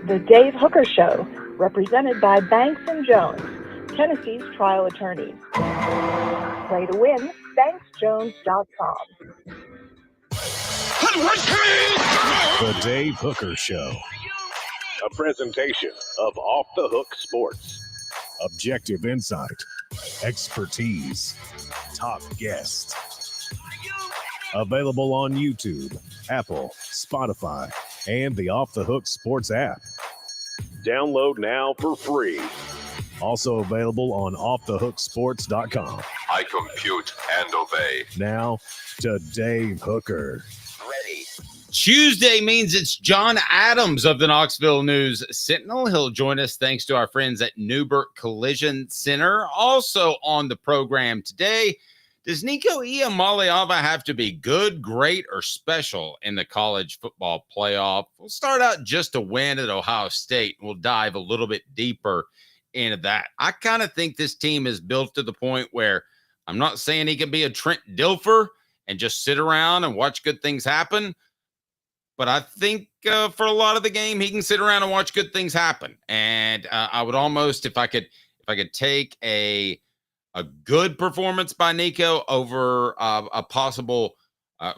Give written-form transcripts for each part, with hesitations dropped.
The Dave Hooker Show, represented by Banks & Jones, Tennessee's trial attorneys. Play to win, banksjones.com. The Dave Hooker Show. A presentation of Off the Hook Sports. Objective insight, expertise, top guests. Available on YouTube, Apple, Spotify, and the Off the Hook Sports app. Download now for free. Also available on offthehooksports.com. I compute and obey. Now to Dave Hooker. Ready. Tuesday means it's John Adams of the Knoxville News Sentinel. He'll join us thanks to our friends at Neubert Collision Center. Also on the program today, does Nico Iamaleava have to be good, great, or special in the college football playoff? We'll start out just a win at Ohio State, and we'll dive a little bit deeper into that. I kind of think this team is built to the point where I'm not saying he can be a Trent Dilfer and just sit around and watch good things happen, but I think for a lot of the game, he can sit around and watch good things happen. And I would almost, if I could take a good performance by Nico over a possible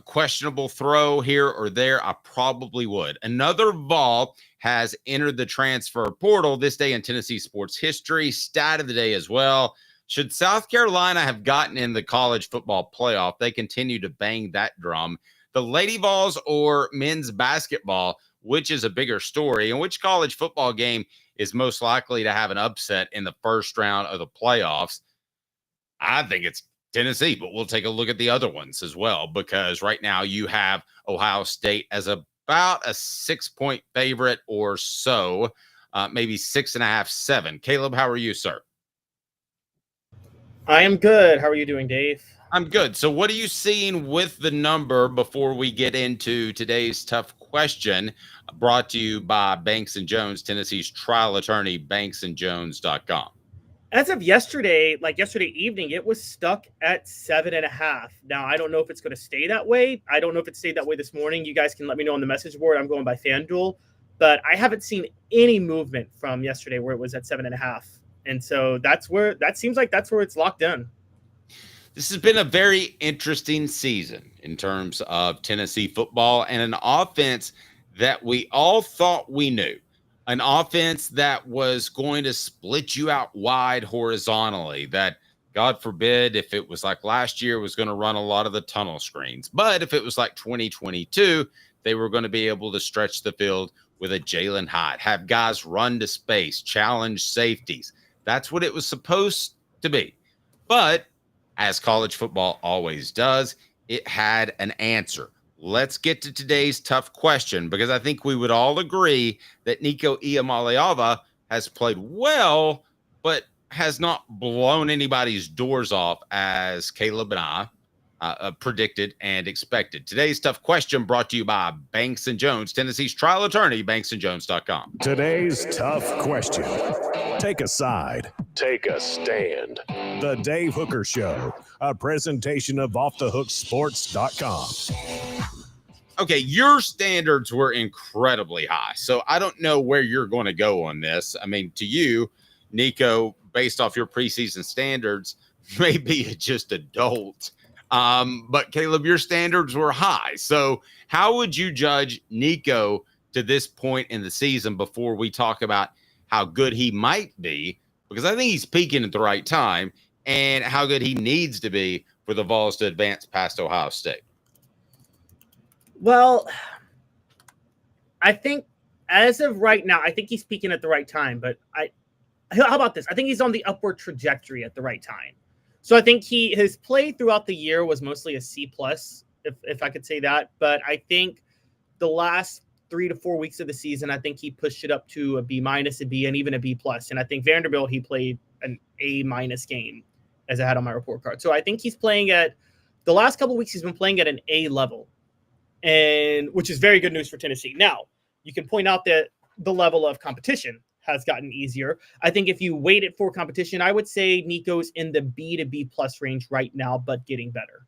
questionable throw here or there, I probably would. Another Vol has entered the transfer portal this day in Tennessee sports history. Stat of the day as well. Should South Carolina have gotten in the college football playoff, they continue to bang that drum. The Lady Vols or men's basketball, which is a bigger story, and which college football game is most likely to have an upset in the first round of the playoffs? I think it's Tennessee, but we'll take a look at the other ones as well, because right now you have Ohio State as about a 6-point favorite or so, maybe 6.5, 7. Caleb, how are you, sir? I am good. How are you doing, Dave? I'm good. So what are you seeing with the number before we get into today's tough question, brought to you by Banks & Jones, Tennessee's trial attorney, banksandjones.com? As of yesterday, like yesterday evening, it was stuck at 7.5. Now, I don't know if it's going to stay that way. I don't know if it stayed that way this morning. You guys can let me know on the message board. I'm going by FanDuel, but I haven't seen any movement from yesterday where it was at 7.5. And so that seems like that's where it's locked in. This has been a very interesting season in terms of Tennessee football and an offense that we all thought we knew. An offense that was going to split you out wide horizontally, that, God forbid, if it was like last year, was going to run a lot of the tunnel screens. But if it was like 2022, they were going to be able to stretch the field with a Jalen Hyde, have guys run to space, challenge safeties. That's what it was supposed to be. But as college football always does, it had an answer. Let's get to today's tough question, because I think we would all agree that Nico Iamaleava has played well, but has not blown anybody's doors off as Caleb and I predicted and expected. Today's tough question brought to you by Banks & Jones, Tennessee's trial attorney, banksandjones.com. Today's tough question. Take a side. Take a stand. The Dave Hooker Show, a presentation of offthehooksports.com. Okay, your standards were incredibly high, so I don't know where you're going to go on this. I mean, to you, Nico, based off your preseason standards, may be just a dolt. But Caleb, your standards were high. So how would you judge Nico to this point in the season before we talk about how good he might be? Because I think he's peaking at the right time, and how good he needs to be for the Vols to advance past Ohio State. Well, I think as of right now, I think he's peaking at the right time. But how about this? I think he's on the upward trajectory at the right time. So I think his play throughout the year was mostly a C+, if I could say that. But I think the last 3 to 4 weeks of the season, I think he pushed it up to a B-, a B, and even a B+. And I think Vanderbilt, he played an A- game, as I had on my report card. So I think he's playing at the last couple of weeks, he's been playing at an A level, and which is very good news for Tennessee. Now, you can point out that the level of competition has gotten easier. I think if you weighted for competition, I would say Nico's in the B to B+ range right now, but getting better.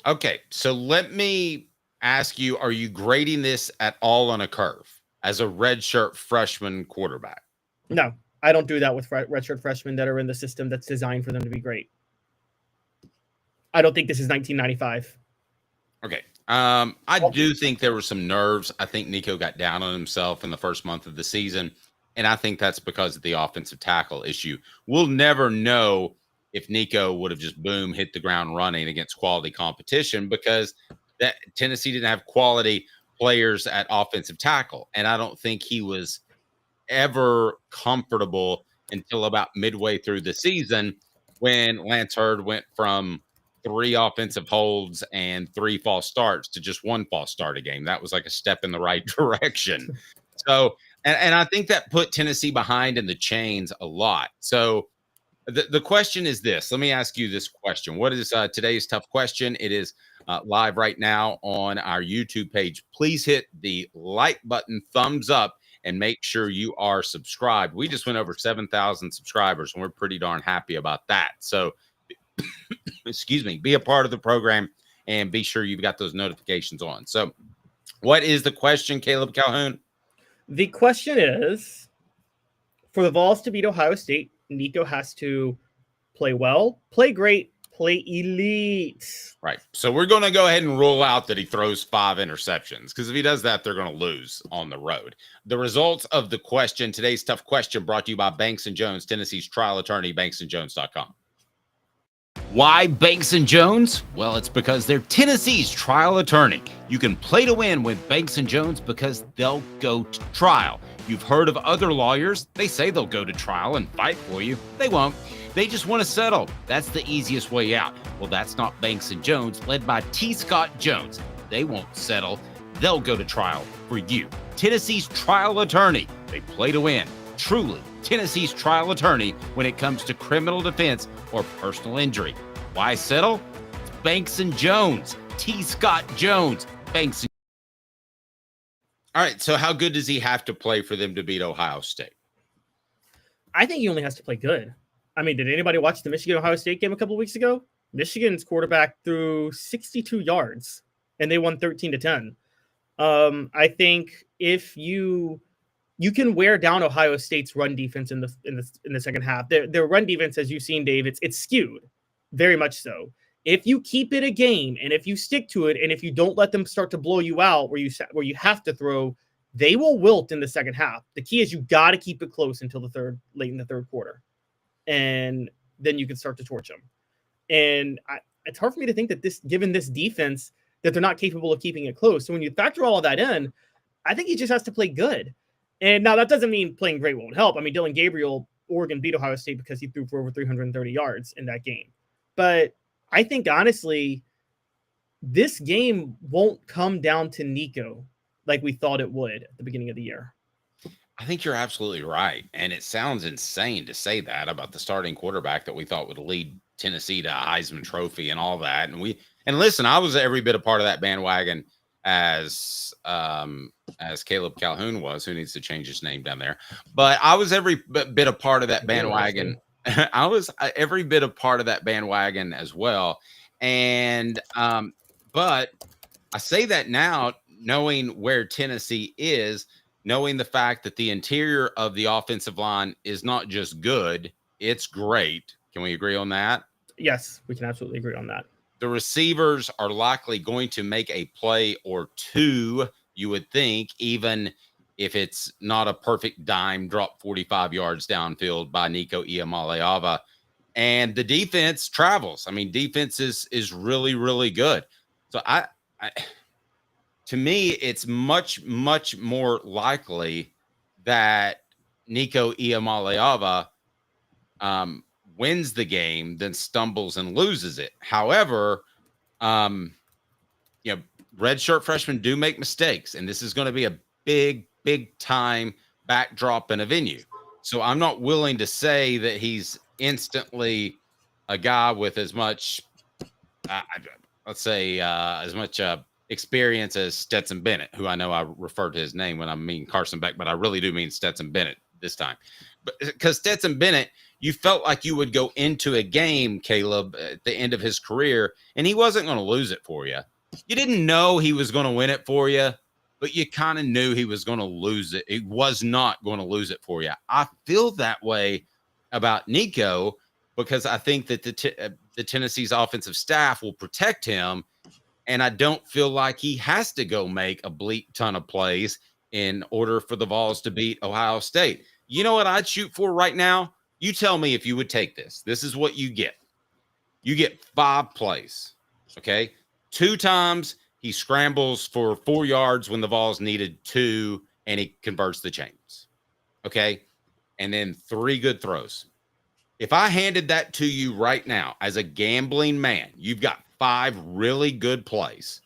Okay, so let me ask you, are you grading this at all on a curve? as a redshirt freshman quarterback? No, I don't do that with redshirt freshmen that are in the system that's designed for them to be great. I don't think this is 1995. Okay. I do think there were some nerves. I think Nico got down on himself in the first month of the season, and I think that's because of the offensive tackle issue. We'll never know if Nico would have just hit the ground running against quality competition, because that Tennessee didn't have quality players at offensive tackle, and I don't think he was ever comfortable until about midway through the season, when Lance Hurd went from 3 offensive holds and 3 false starts to just 1 false start a game. That was like a step in the right direction. So, and I think that put Tennessee behind in the chains a lot. So the question is this. Let me ask you this question. What is today's tough question? It is live right now on our YouTube page. Please hit the like button, thumbs up, and make sure you are subscribed. We just went over 7,000 subscribers, and we're pretty darn happy about that. So, excuse me, be a part of the program and be sure you've got those notifications on. So what is the question, Caleb Calhoun? The question is, for the Vols to beat Ohio State, Nico has to play well, play great, play elite. Right. So we're going to go ahead and rule out that he throws 5 interceptions, because if he does that, they're going to lose on the road. The results of the question, today's tough question, brought to you by Banks & Jones, Tennessee's trial attorney, banksandjones.com. Why Banks & Jones? Well, it's because they're Tennessee's trial attorney. You can play to win with Banks & Jones because they'll go to trial. You've heard of other lawyers. They say they'll go to trial and fight for you. They won't. They just want to settle. That's the easiest way out. Well, that's not Banks & Jones, led by T. Scott Jones. They won't settle. They'll go to trial for you. Tennessee's trial attorney. They play to win. Truly, Tennessee's trial attorney when it comes to criminal defense or personal injury. Why settle? It's Banks & Jones. T. Scott Jones. Banks. All right, so how good does he have to play for them to beat Ohio State? I think he only has to play good. I mean, did anybody watch the Michigan-Ohio State game a couple of weeks ago? Michigan's quarterback threw 62 yards, and they won 13-10. I think if you can wear down Ohio State's run defense in the second half. Their run defense, as you've seen, Dave, it's skewed, very much so. If you keep it a game, and if you stick to it, and if you don't let them start to blow you out where you have to throw, they will wilt in the second half. The key is you got to keep it close until late in the third quarter, and then you can start to torch them. And it's hard for me to think that given this defense, that they're not capable of keeping it close. So when you factor all of that in, I think he just has to play good. And now that doesn't mean playing great won't help. I mean, Dylan Gabriel, Oregon beat Ohio State because he threw for over 330 yards in that game. But I think, honestly, this game won't come down to Nico like we thought it would at the beginning of the year. I think you're absolutely right. And it sounds insane to say that about the starting quarterback that we thought would lead Tennessee to a Heisman Trophy and all that. And listen, I was every bit a part of that bandwagon as Caleb Calhoun was, who needs to change his name down there. But I was every bit a part of that bandwagon. I was every bit a part of that bandwagon as well. And but I say that now, knowing where Tennessee is, knowing the fact that the interior of the offensive line is not just good, it's great. Can we agree on that? Yes, we can absolutely agree on that. The receivers are likely going to make a play or two, you would think, even if it's not a perfect dime drop 45 yards downfield by Nico Iamaleava. And the defense travels. I mean, defense is really, really good. So to me, it's much, much more likely that Nico Iamaleava wins the game than stumbles and loses it. However, redshirt freshmen do make mistakes, and this is going to be a big, big time backdrop in a venue. So I'm not willing to say that he's instantly a guy with as much, as much experience as Stetson Bennett, who I know I refer to his name when I mean Carson Beck, but I really do mean Stetson Bennett this time. But because Stetson Bennett, you felt like you would go into a game, Caleb, at the end of his career, and he wasn't going to lose it for you. You didn't know he was going to win it for you, but you kind of knew he was going to lose it. He was not going to lose it for you. I feel that way about Nico because I think that the Tennessee's offensive staff will protect him, and I don't feel like he has to go make a bleep ton of plays in order for the Vols to beat Ohio State. You know what I'd shoot for right now? You tell me if you would take this. This is what you get. You get 5 plays, okay? 2 times he scrambles for 4 yards when the Vols needed 2, and he converts the chains, okay? And then 3 good throws. If I handed that to you right now as a gambling man, you've got 5 really good plays.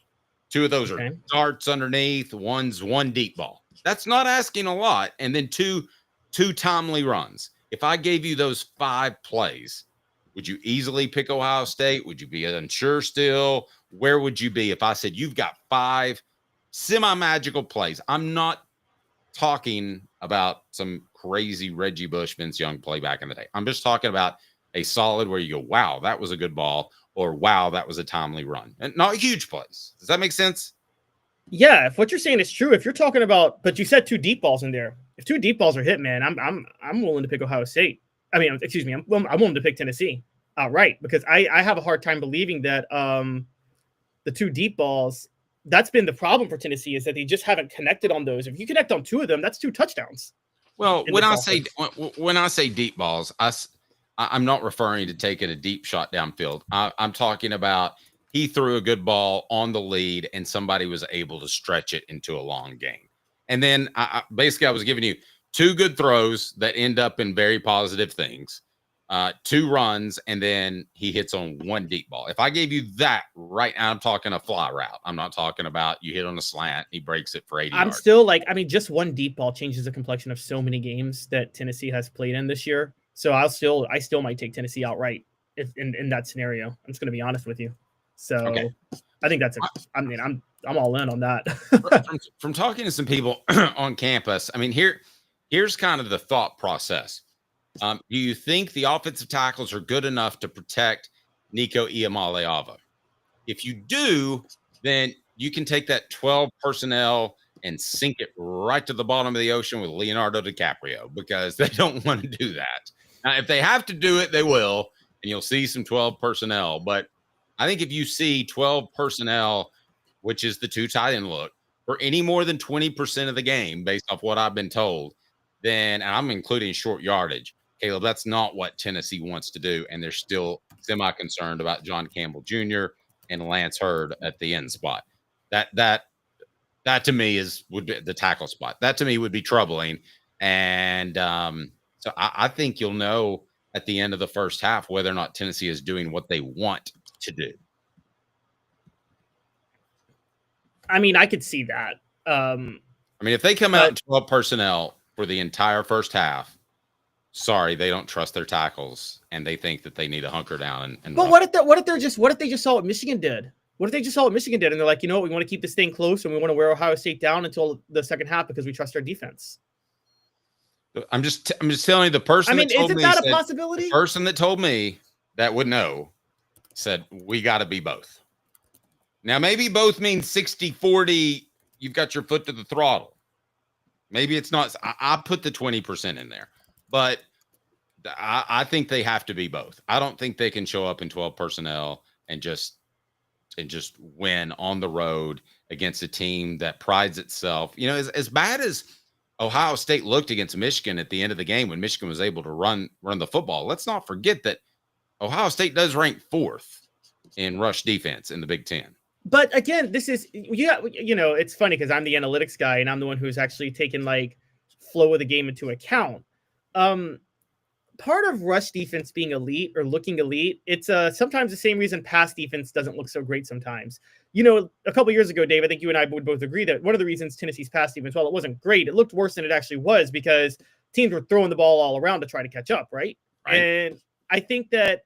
2 of those are darts underneath, one's 1 deep ball. That's not asking a lot. And then two timely runs. If I gave you those 5 plays, would you easily pick Ohio State? Would you be unsure still? Where would you be if I said you've got 5 semi-magical plays? I'm not talking about some crazy Reggie Bush, Vince Young play back in the day. I'm just talking about a solid where you go, wow, that was a good ball, or wow, that was a timely run. And not huge plays. Does that make sense? Yeah, if what you're saying is true, if you're talking about, but you said 2 deep balls in there. If 2 deep balls are hit, man, I'm willing to pick Ohio State. I mean, excuse me, I'm willing to pick Tennessee outright because I have a hard time believing that the 2 deep balls, that's been the problem for Tennessee, is that they just haven't connected on those. If you connect on 2 of them, that's 2 touchdowns. Well, when I say deep balls, I'm not referring to taking a deep shot downfield. I'm talking about he threw a good ball on the lead and somebody was able to stretch it into a long game. And then I was giving you 2 good throws that end up in very positive things, 2 runs, and then he hits on 1 deep ball. If I gave you that right now, I'm talking a fly route. I'm not talking about you hit on a slant, he breaks it for 80 yards. I'm still like, I mean, just 1 deep ball changes the complexion of so many games that Tennessee has played in this year. So I still might take Tennessee outright if in that scenario. I'm just going to be honest with you. So okay. I think I'm all in on that. from talking to some people on campus, I mean, here's kind of the thought process. Do you think the offensive tackles are good enough to protect Nico Iamaleava? If you do, then you can take that 12 personnel and sink it right to the bottom of the ocean with Leonardo DiCaprio because they don't want to do that. Now, if they have to do it, they will, and you'll see some 12 personnel. But I think if you see 12 personnel, which is the 2 tight end look, for any more than 20% of the game, based off what I've been told, then, and I'm including short yardage, Caleb, that's not what Tennessee wants to do. And they're still semi-concerned about John Campbell Jr. and Lance Hurd at the end spot. That to me would be the tackle spot. That to me would be troubling. And so I think you'll know at the end of the first half whether or not Tennessee is doing what they want to do. I mean, I could see that. I mean, if they come out in 12 personnel for the entire first half, sorry, they don't trust their tackles and they think that they need to hunker down. But what if they just saw what Michigan did? What if they just saw what Michigan did and they're like, you know what, we want to keep this thing close and we want to wear Ohio State down until the second half because we trust our defense? I'm just telling you, the person. I mean, isn't that a possibility? The person that told me that would know said we got to be both. Now, maybe both means 60-40. You've got your foot to the throttle. Maybe it's not. I put the 20% in there, but I think they have to be both. I don't think they can show up in 12 personnel and just win on the road against a team that prides itself. You know, as bad as Ohio State looked against Michigan at the end of the game when Michigan was able to run the football, let's not forget that Ohio State does rank 4th in rush defense in the Big Ten. But again, this is, it's funny because I'm the analytics guy and I'm the one who's actually taken like flow of the game into account. Part of rush defense being elite or looking elite, it's sometimes the same reason pass defense doesn't look so great sometimes. You know, a couple years ago, Dave, I think you and I would both agree that one of the reasons Tennessee's pass defense, well, it wasn't great. It looked worse than it actually was because teams were throwing the ball all around to try to catch up, right? And I think that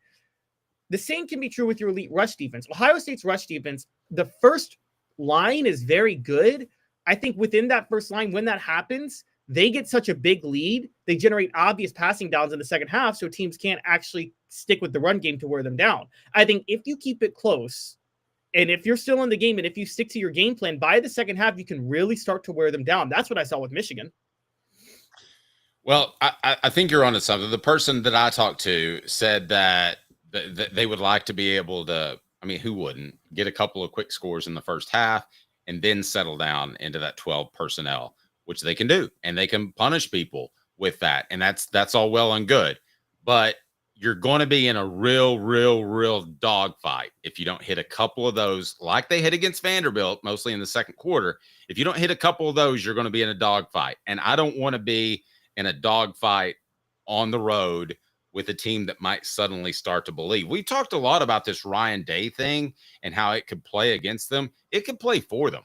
the same can be true with your elite rush defense. Ohio State's rush defense, the first line is very good. I think within that first line, when that happens, they get such a big lead. They generate obvious passing downs in the second half, so teams can't actually stick with the run game to wear them down. I think if you keep it close And if you're still in the game and if you stick to your game plan, by the second half, you can really start to wear them down. That's what I saw with Michigan. Well, I think you're onto something. The person that I talked to said that they would like to be able to, I mean, who wouldn't, get a couple of quick scores in the first half and then settle down into that 12 personnel, which they can do. And they can punish people with that. And that's all well and good. But you're going to be in a real dogfight if you don't hit a couple of those, like they hit against Vanderbilt, mostly in the second quarter. If you don't hit a couple of those, you're going to be in a dogfight. And I don't want to be in a dogfight on the road with a team that might suddenly start to believe. We talked a lot about this Ryan Day thing and how it could play against them. It could play for them,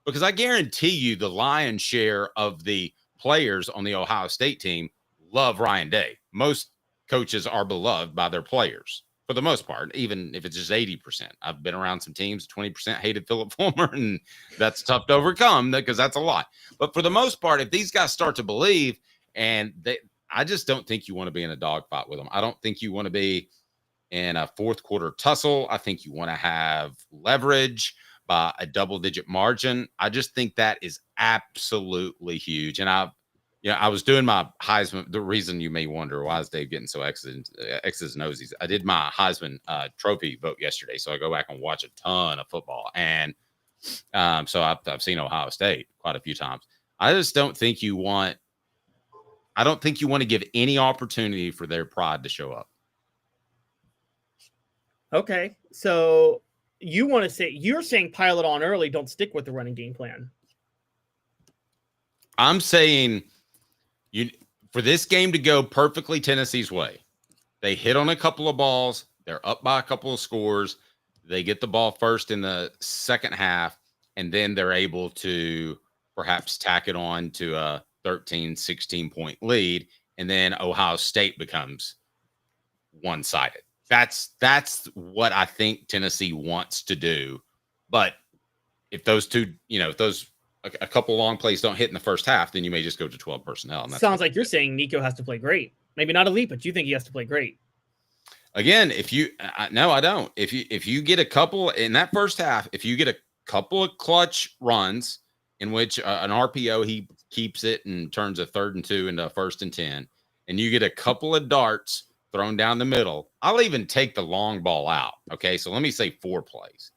because I guarantee you the lion's share of the players on the Ohio State team love Ryan Day. Most coaches are beloved by their players for the most part, even if it's just 80%. I've been around some teams, 20% hated Philip Fulmer, and that's tough to overcome because that's a lot. But for the most part, if these guys start to believe, I just don't think you want to be in a dogfight with them. I don't think you want to be in a fourth quarter tussle. I think you want to have leverage by a double-digit margin. I just think that is absolutely huge. And I was doing my Heisman. The reason you may wonder why is Dave getting so X's and O's. I did my Heisman trophy vote yesterday, so I go back and watch a ton of football. And so I've seen Ohio State quite a few times. I just don't think you want. I don't think you want to give any opportunity for their pride to show up. Okay, so you're saying pile it on early, don't stick with the running game plan. I'm saying for this game to go perfectly Tennessee's way, they hit on a couple of balls, they're up by a couple of scores, they get the ball first in the second half, and then they're able to perhaps tack it on to a 13, 16-point lead, and then Ohio State becomes one-sided. That's what I think Tennessee wants to do. But if those two, a couple long plays don't hit in the first half, then you may just go to 12 personnel. And that sounds like you're saying Nico has to play great. Maybe not elite, but you think he has to play great. Again, no, I don't. If you get a couple in that first half, if you get a couple of clutch runs in which an RPO, he keeps it and turns a 3rd and 2 into a 1st and 10, and you get a couple of darts thrown down the middle, I'll even take the long ball out. Okay, so let me say 4 plays.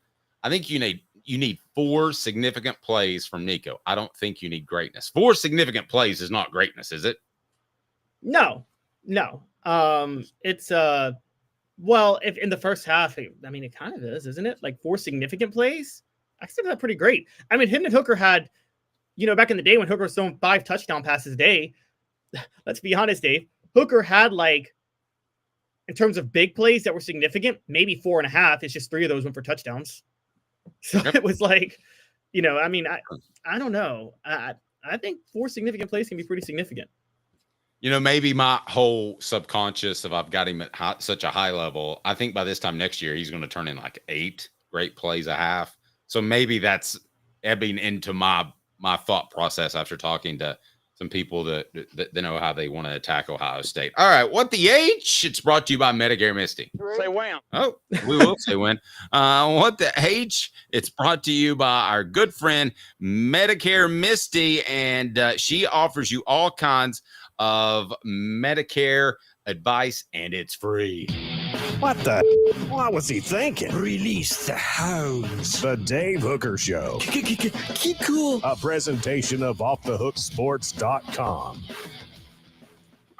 I think you need 4 significant plays from Nico. I don't think you need greatness. 4 significant plays is not greatness, is it? No. It's well, if in the first half, it kind of is, isn't it? Like 4 significant plays. I consider that pretty great. I mean, him and Hooker had, back in the day when Hooker was throwing 5 touchdown passes a day, let's be honest, Dave, Hooker had in terms of big plays that were significant, maybe 4.5. It's just 3 of those went for touchdowns. So It was I don't know. I think 4 significant plays can be pretty significant. Maybe my whole subconscious of I've got him at such a high level, I think by this time next year, he's going to turn in 8 great plays a half. So maybe that's ebbing into my thought process after talking to some people that know how they want to attack Ohio State. All right, what the H? It's brought to you by Medicare Misty. Say wham. Oh, we will say when. What the H? It's brought to you by our good friend Medicare Misty, and she offers you all kinds of Medicare advice, and it's free. What the? What was he thinking? Release the hounds. The Dave Hooker Show. Keep cool. A presentation of offthehooksports.com.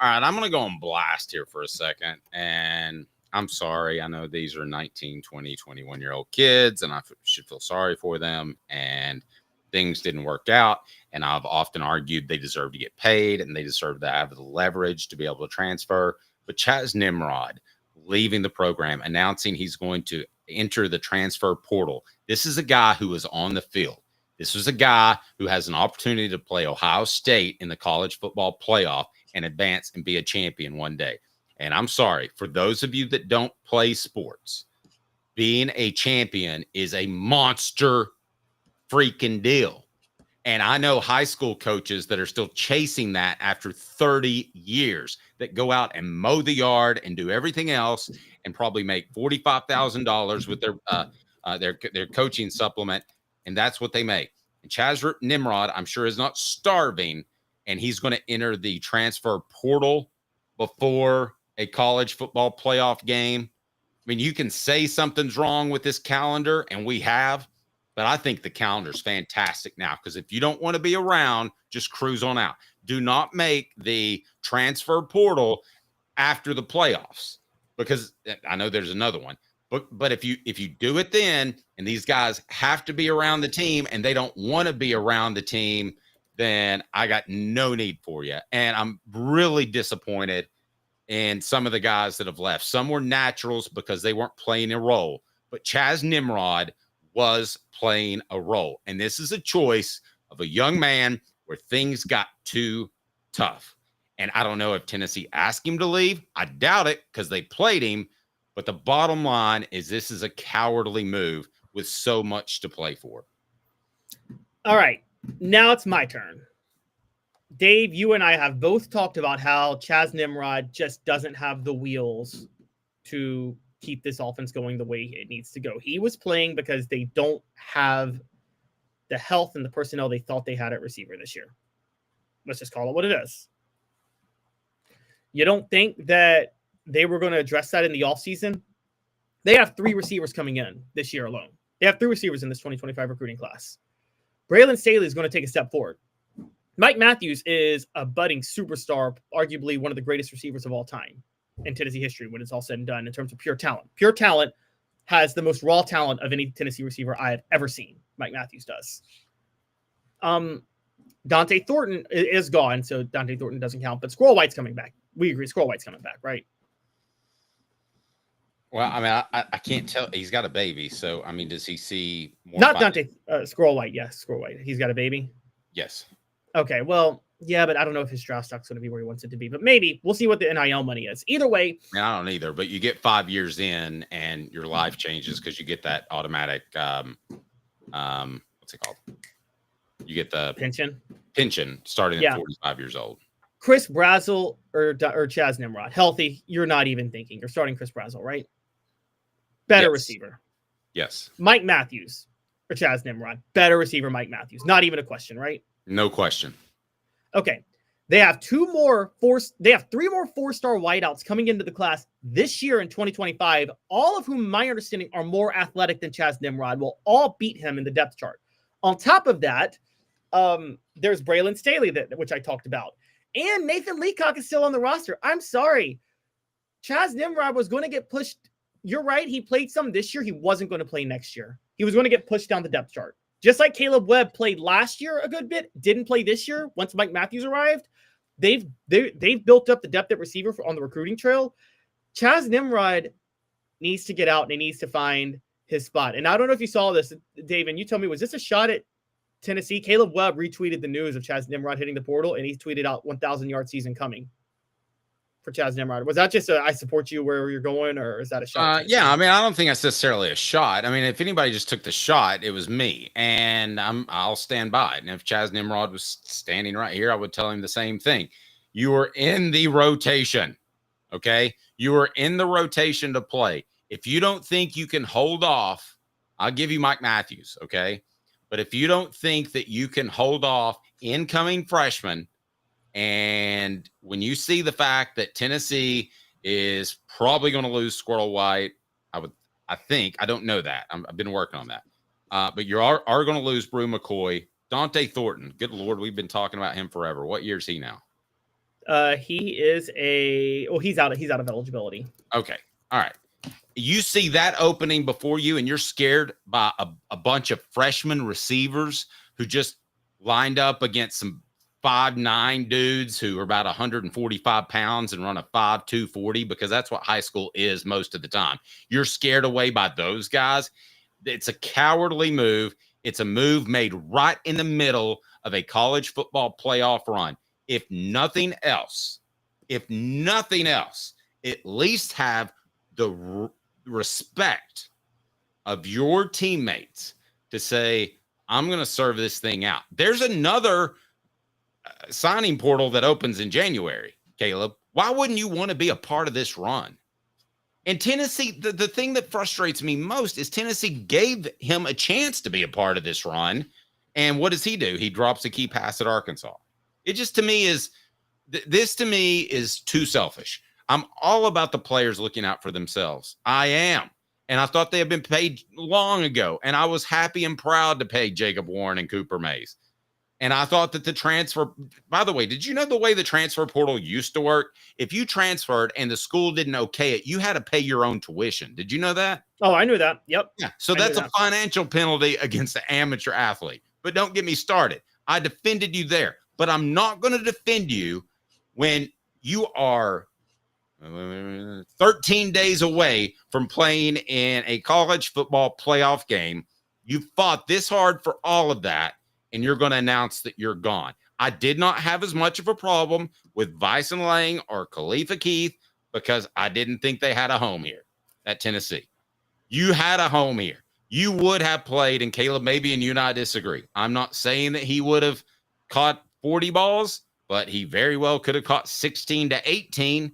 All right, I'm going to go on blast here for a second. And I'm sorry. I know these are 19, 20, 21-year-old kids, and I should feel sorry for them. And things didn't work out. And I've often argued they deserve to get paid and they deserve to have the leverage to be able to transfer. But Chaz Nimrod leaving the program, announcing he's going to enter the transfer portal. This is a guy who is on the field. This was a guy who has an opportunity to play Ohio State in the college football playoff and advance and be a champion one day. And I'm sorry, for those of you that don't play sports, being a champion is a monster freaking deal. And I know high school coaches that are still chasing that after 30 years that go out and mow the yard and do everything else and probably make $45,000 with their their coaching supplement, and that's what they make. And Chaz Nimrod, I'm sure, is not starving, and he's going to enter the transfer portal before a college football playoff game. I mean, you can say something's wrong with this calendar, and we have, but I think the calendar's fantastic now, because if you don't want to be around, just cruise on out. Do not make the transfer portal after the playoffs, because I know there's another one. But if you do it then, and these guys have to be around the team and they don't want to be around the team, then I got no need for you. And I'm really disappointed in some of the guys that have left. Some were naturals because they weren't playing a role, but Chaz Nimrod was playing a role. And this is a choice of a young man where things got too tough. And I don't know if Tennessee asked him to leave. I doubt it, because they played him. But the bottom line is this is a cowardly move with so much to play for. All right. Now it's my turn. Dave, you and I have both talked about how Chaz Nimrod just doesn't have the wheels to keep this offense going the way it needs to go. He was playing because they don't have the health and the personnel they thought they had at receiver this year. Let's just call it what it is. You don't think that they were going to address that in the offseason? They have 3 receivers coming in this year alone. They have 3 receivers in this 2025 recruiting class. Braylon Staley is going to take a step forward. Mike Matthews is a budding superstar, arguably one of the greatest receivers of all time in Tennessee history when it's all said and done in terms of pure talent. Pure talent has the most raw talent of any Tennessee receiver I have ever seen. Mike Matthews does. Dante Thornton is gone, so Dante Thornton doesn't count, but Squirrel White's coming back. We agree Squirrel White's coming back, right? Well, I mean, I can't tell. He's got a baby, so I mean, does he see more? Not Dante, Squirrel White. Yes, Squirrel White. He's got a baby. Yes. Okay. Well, yeah, but I don't know if his draft stock's going to be where he wants it to be. But maybe we'll see what the NIL money is. Either way, I don't either. But you get 5 years in, and your life changes because you get that automatic. What's it called? You get the pension starting at 45 years old. Chris Brazzell or Chaz Nimrod, healthy. You're not even thinking. You're starting Chris Brazzell, right? Better receiver. Yes. Mike Matthews or Chaz Nimrod. Better receiver, Mike Matthews. Not even a question, right? No question. Okay. They have 3 more 4-star wideouts coming into the class this year in 2025, all of whom, my understanding, are more athletic than Chaz Nimrod, will all beat him in the depth chart. On top of that, there's Braylon Staley, which I talked about. And Nathan Leacock is still on the roster. I'm sorry. Chaz Nimrod was going to get pushed. You're right. He played some this year. He wasn't going to play next year. He was going to get pushed down the depth chart. Just like Caleb Webb played last year a good bit, didn't play this year once Mike Matthews arrived. They've built up the depth at receiver on the recruiting trail. Chaz Nimrod needs to get out and he needs to find his spot. And I don't know if you saw this, Dave, and you tell me, was this a shot at Tennessee? Caleb Webb retweeted the news of Chaz Nimrod hitting the portal, and he tweeted out 1,000-yard season coming for Chaz Nimrod. Was that just I support you where you're going, or is that a shot? Yeah, I mean, I don't think that's necessarily a shot. I mean, if anybody just took the shot, it was me, and I'll stand by it. And if Chaz Nimrod was standing right here, I would tell him the same thing. You are in the rotation, okay? You are in the rotation to play. If you don't think you can hold off, I'll give you Mike Matthews, okay? But if you don't think that you can hold off incoming freshmen, and when you see the fact that Tennessee is probably going to lose Squirrel White, I think, I don't know that. I've been working on that. But you are going to lose Brew McCoy. Dante Thornton, good Lord, we've been talking about him forever. What year is he now? He is he's out of eligibility. Okay. All right. You see that opening before you, and you're scared by a bunch of freshman receivers who just lined up against some 5'9" dudes who are about 145 pounds and run a 5'2" 40, because that's what high school is most of the time. You're scared away by those guys. It's a cowardly move. It's a move made right in the middle of a college football playoff run. If nothing else, at least have the respect of your teammates to say, I'm going to serve this thing out. There's another signing portal that opens in January, Caleb. Why wouldn't you want to be a part of this run? And Tennessee, the thing that frustrates me most is Tennessee gave him a chance to be a part of this run. And what does he do? He drops a key pass at Arkansas. It just to me is this to me is too selfish. I'm all about the players looking out for themselves. I am. And I thought they had been paid long ago. And I was happy and proud to pay Jacob Warren and Cooper Mays. And I thought that the transfer, by the way, did you know the way the transfer portal used to work? If you transferred and the school didn't okay it, you had to pay your own tuition. Did you know that? Oh, I knew that. Yep. Yeah. So that's a financial penalty against the amateur athlete. But don't get me started. I defended you there. But I'm not going to defend you when you are 13 days away from playing in a college football playoff game. You fought this hard for all of that. And you're going to announce that you're gone. I did not have as much of a problem with Bison Lang or Khalifa Keith because I didn't think they had a home here at Tennessee. You had a home here. You would have played, and Caleb, maybe and you and I disagree. I'm not saying that he would have caught 40 balls, but he very well could have caught 16 to 18.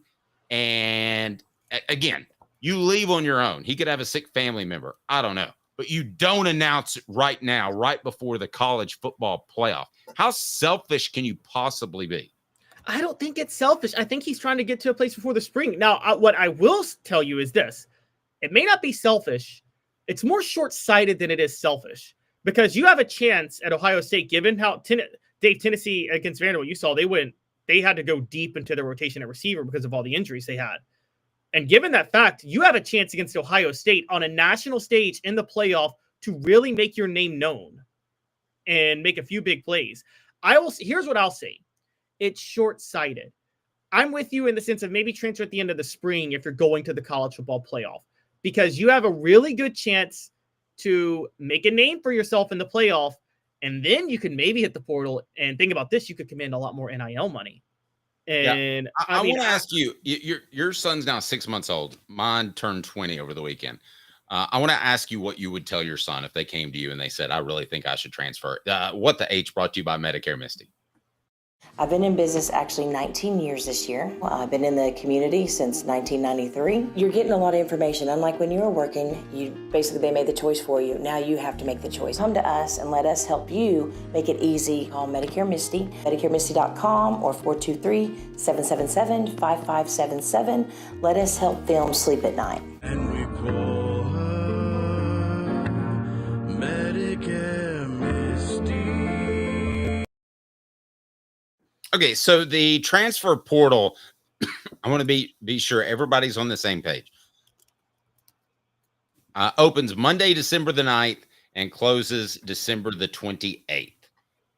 And again, you leave on your own. He could have a sick family member. I don't know. But you don't announce it right now, right before the college football playoff. How selfish can you possibly be? I don't think it's selfish. I think he's trying to get to a place before the spring. Now, what I will tell you is this. It may not be selfish. It's more short-sighted than it is selfish because you have a chance at Ohio State, given how Tennessee against Vanderbilt, you saw they had to go deep into the rotation at receiver because of all the injuries they had. And given that fact, you have a chance against Ohio State on a national stage in the playoff to really make your name known and make a few big plays. Here's what I'll say. It's short-sighted. I'm with you in the sense of maybe transfer at the end of the spring if you're going to the college football playoff because you have a really good chance to make a name for yourself in the playoff. And then you can maybe hit the portal and think about this. You could command a lot more NIL money. And yeah. I want to ask you, your son's now 6 months old. Mine turned 20 over the weekend. I want to ask you what you would tell your son if they came to you and they said, I really think I should transfer. What the H brought to you by Medicare, Misty? I've been in business actually 19 years this year. I've been in the community since 1993. You're getting a lot of information. Unlike when you were working, they made the choice for you. Now you have to make the choice. Come to us and let us help you make it easy. Call Medicare Misty, MedicareMisty.com or 423-777-5577. Let us help them sleep at night. And we call her Medicare Misty. Okay, so the transfer portal, I want to be sure everybody's on the same page. Opens Monday, December the 9th and closes December the 28th.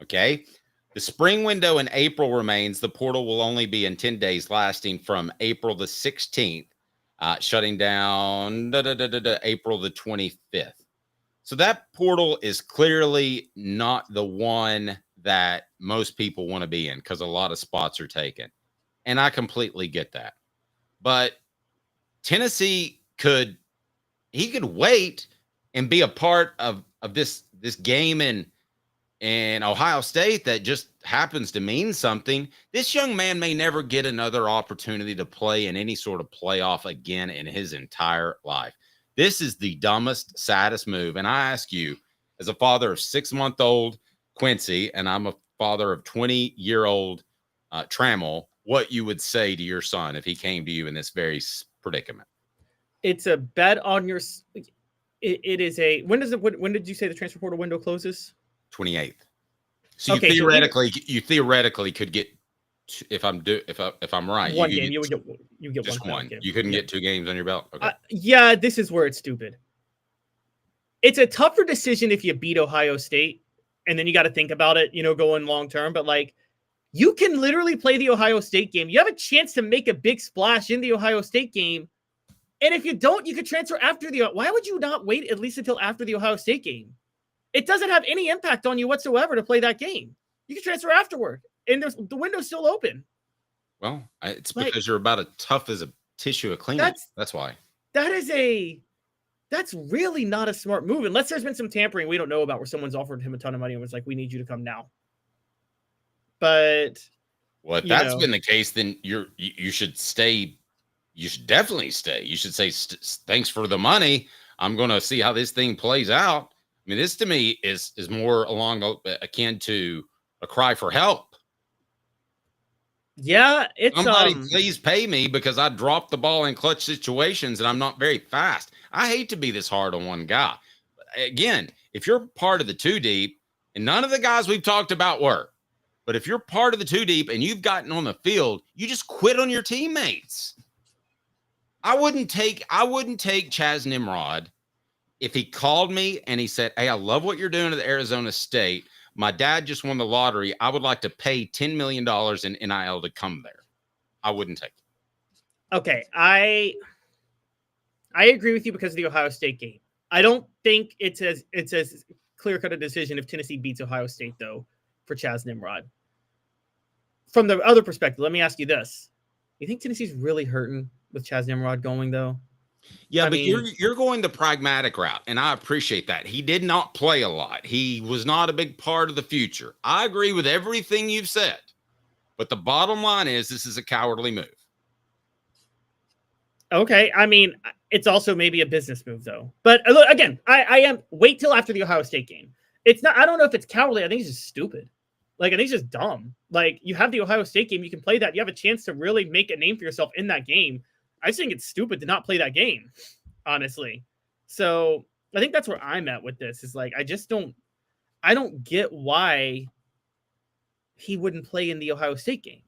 Okay, the spring window in April remains. The portal will only be in 10 days, lasting from April the 16th, shutting down April the 25th. So that portal is clearly not the one that most people want to be in because a lot of spots are taken. And I completely get that. But Tennessee could wait and be a part of this game in Ohio State that just happens to mean something. This young man may never get another opportunity to play in any sort of playoff again in his entire life. This is the dumbest, saddest move. And I ask you, as a father of 6-month-old Quincy, and I'm a father of 20-year-old Trammell, what you would say to your son if he came to you in this very predicament. It's a bet on your. It is a. When did you say the transfer portal window closes? 28th. So you theoretically could get, if I'm right, one game. You get just one. Game. You couldn't get 2 games on your belt. Okay. Yeah, this is where it's stupid. It's a tougher decision if you beat Ohio State. And then you got to think about it, going long term. But you can literally play the Ohio State game. You have a chance to make a big splash in the Ohio State game. And if you don't, you could transfer after why would you not wait at least until after the Ohio State game? It doesn't have any impact on you whatsoever to play that game. You can transfer afterward. And the window's still open. Well, it's because you're about as tough as a tissue of cleaning. That's why. That's really not a smart move. Unless there's been some tampering we don't know about where someone's offered him a ton of money and was like, we need you to come now. But if that's been the case, then you should stay you should definitely stay. You should say, thanks for the money. I'm going to see how this thing plays out. I mean, this to me is more akin to a cry for help. Yeah, it's somebody please pay me because I dropped the ball in clutch situations and I'm not very fast. I hate to be this hard on one guy. Again, if you're part of the two deep, and none of the guys we've talked about were, but if you're part of the two deep and you've gotten on the field, you just quit on your teammates. I wouldn't take Chaz Nimrod if he called me and he said, hey, I love what you're doing at Arizona State. My dad just won the lottery. I would like to pay $10 million in NIL to come there. I wouldn't take it. Okay. I agree with you because of the Ohio State game. I don't think it's as clear-cut a decision if Tennessee beats Ohio State, though, for Chaz Nimrod. From the other perspective, let me ask you this. You think Tennessee's really hurting with Chaz Nimrod going, though? Yeah, but you're going the pragmatic route, and I appreciate that. He did not play a lot. He was not a big part of the future. I agree with everything you've said, but the bottom line is this is a cowardly move. Okay, I mean, it's also maybe a business move, though. But look, again, I am wait till after the Ohio State game. It's not. I don't know if it's cowardly. I think it's just stupid. Like, I think it's just dumb. Like, you have the Ohio State game. You can play that. You have a chance to really make a name for yourself in that game. I just think it's stupid to not play that game, honestly. So I think that's where I'm at with this. Is like, I don't get why he wouldn't play in the Ohio State game.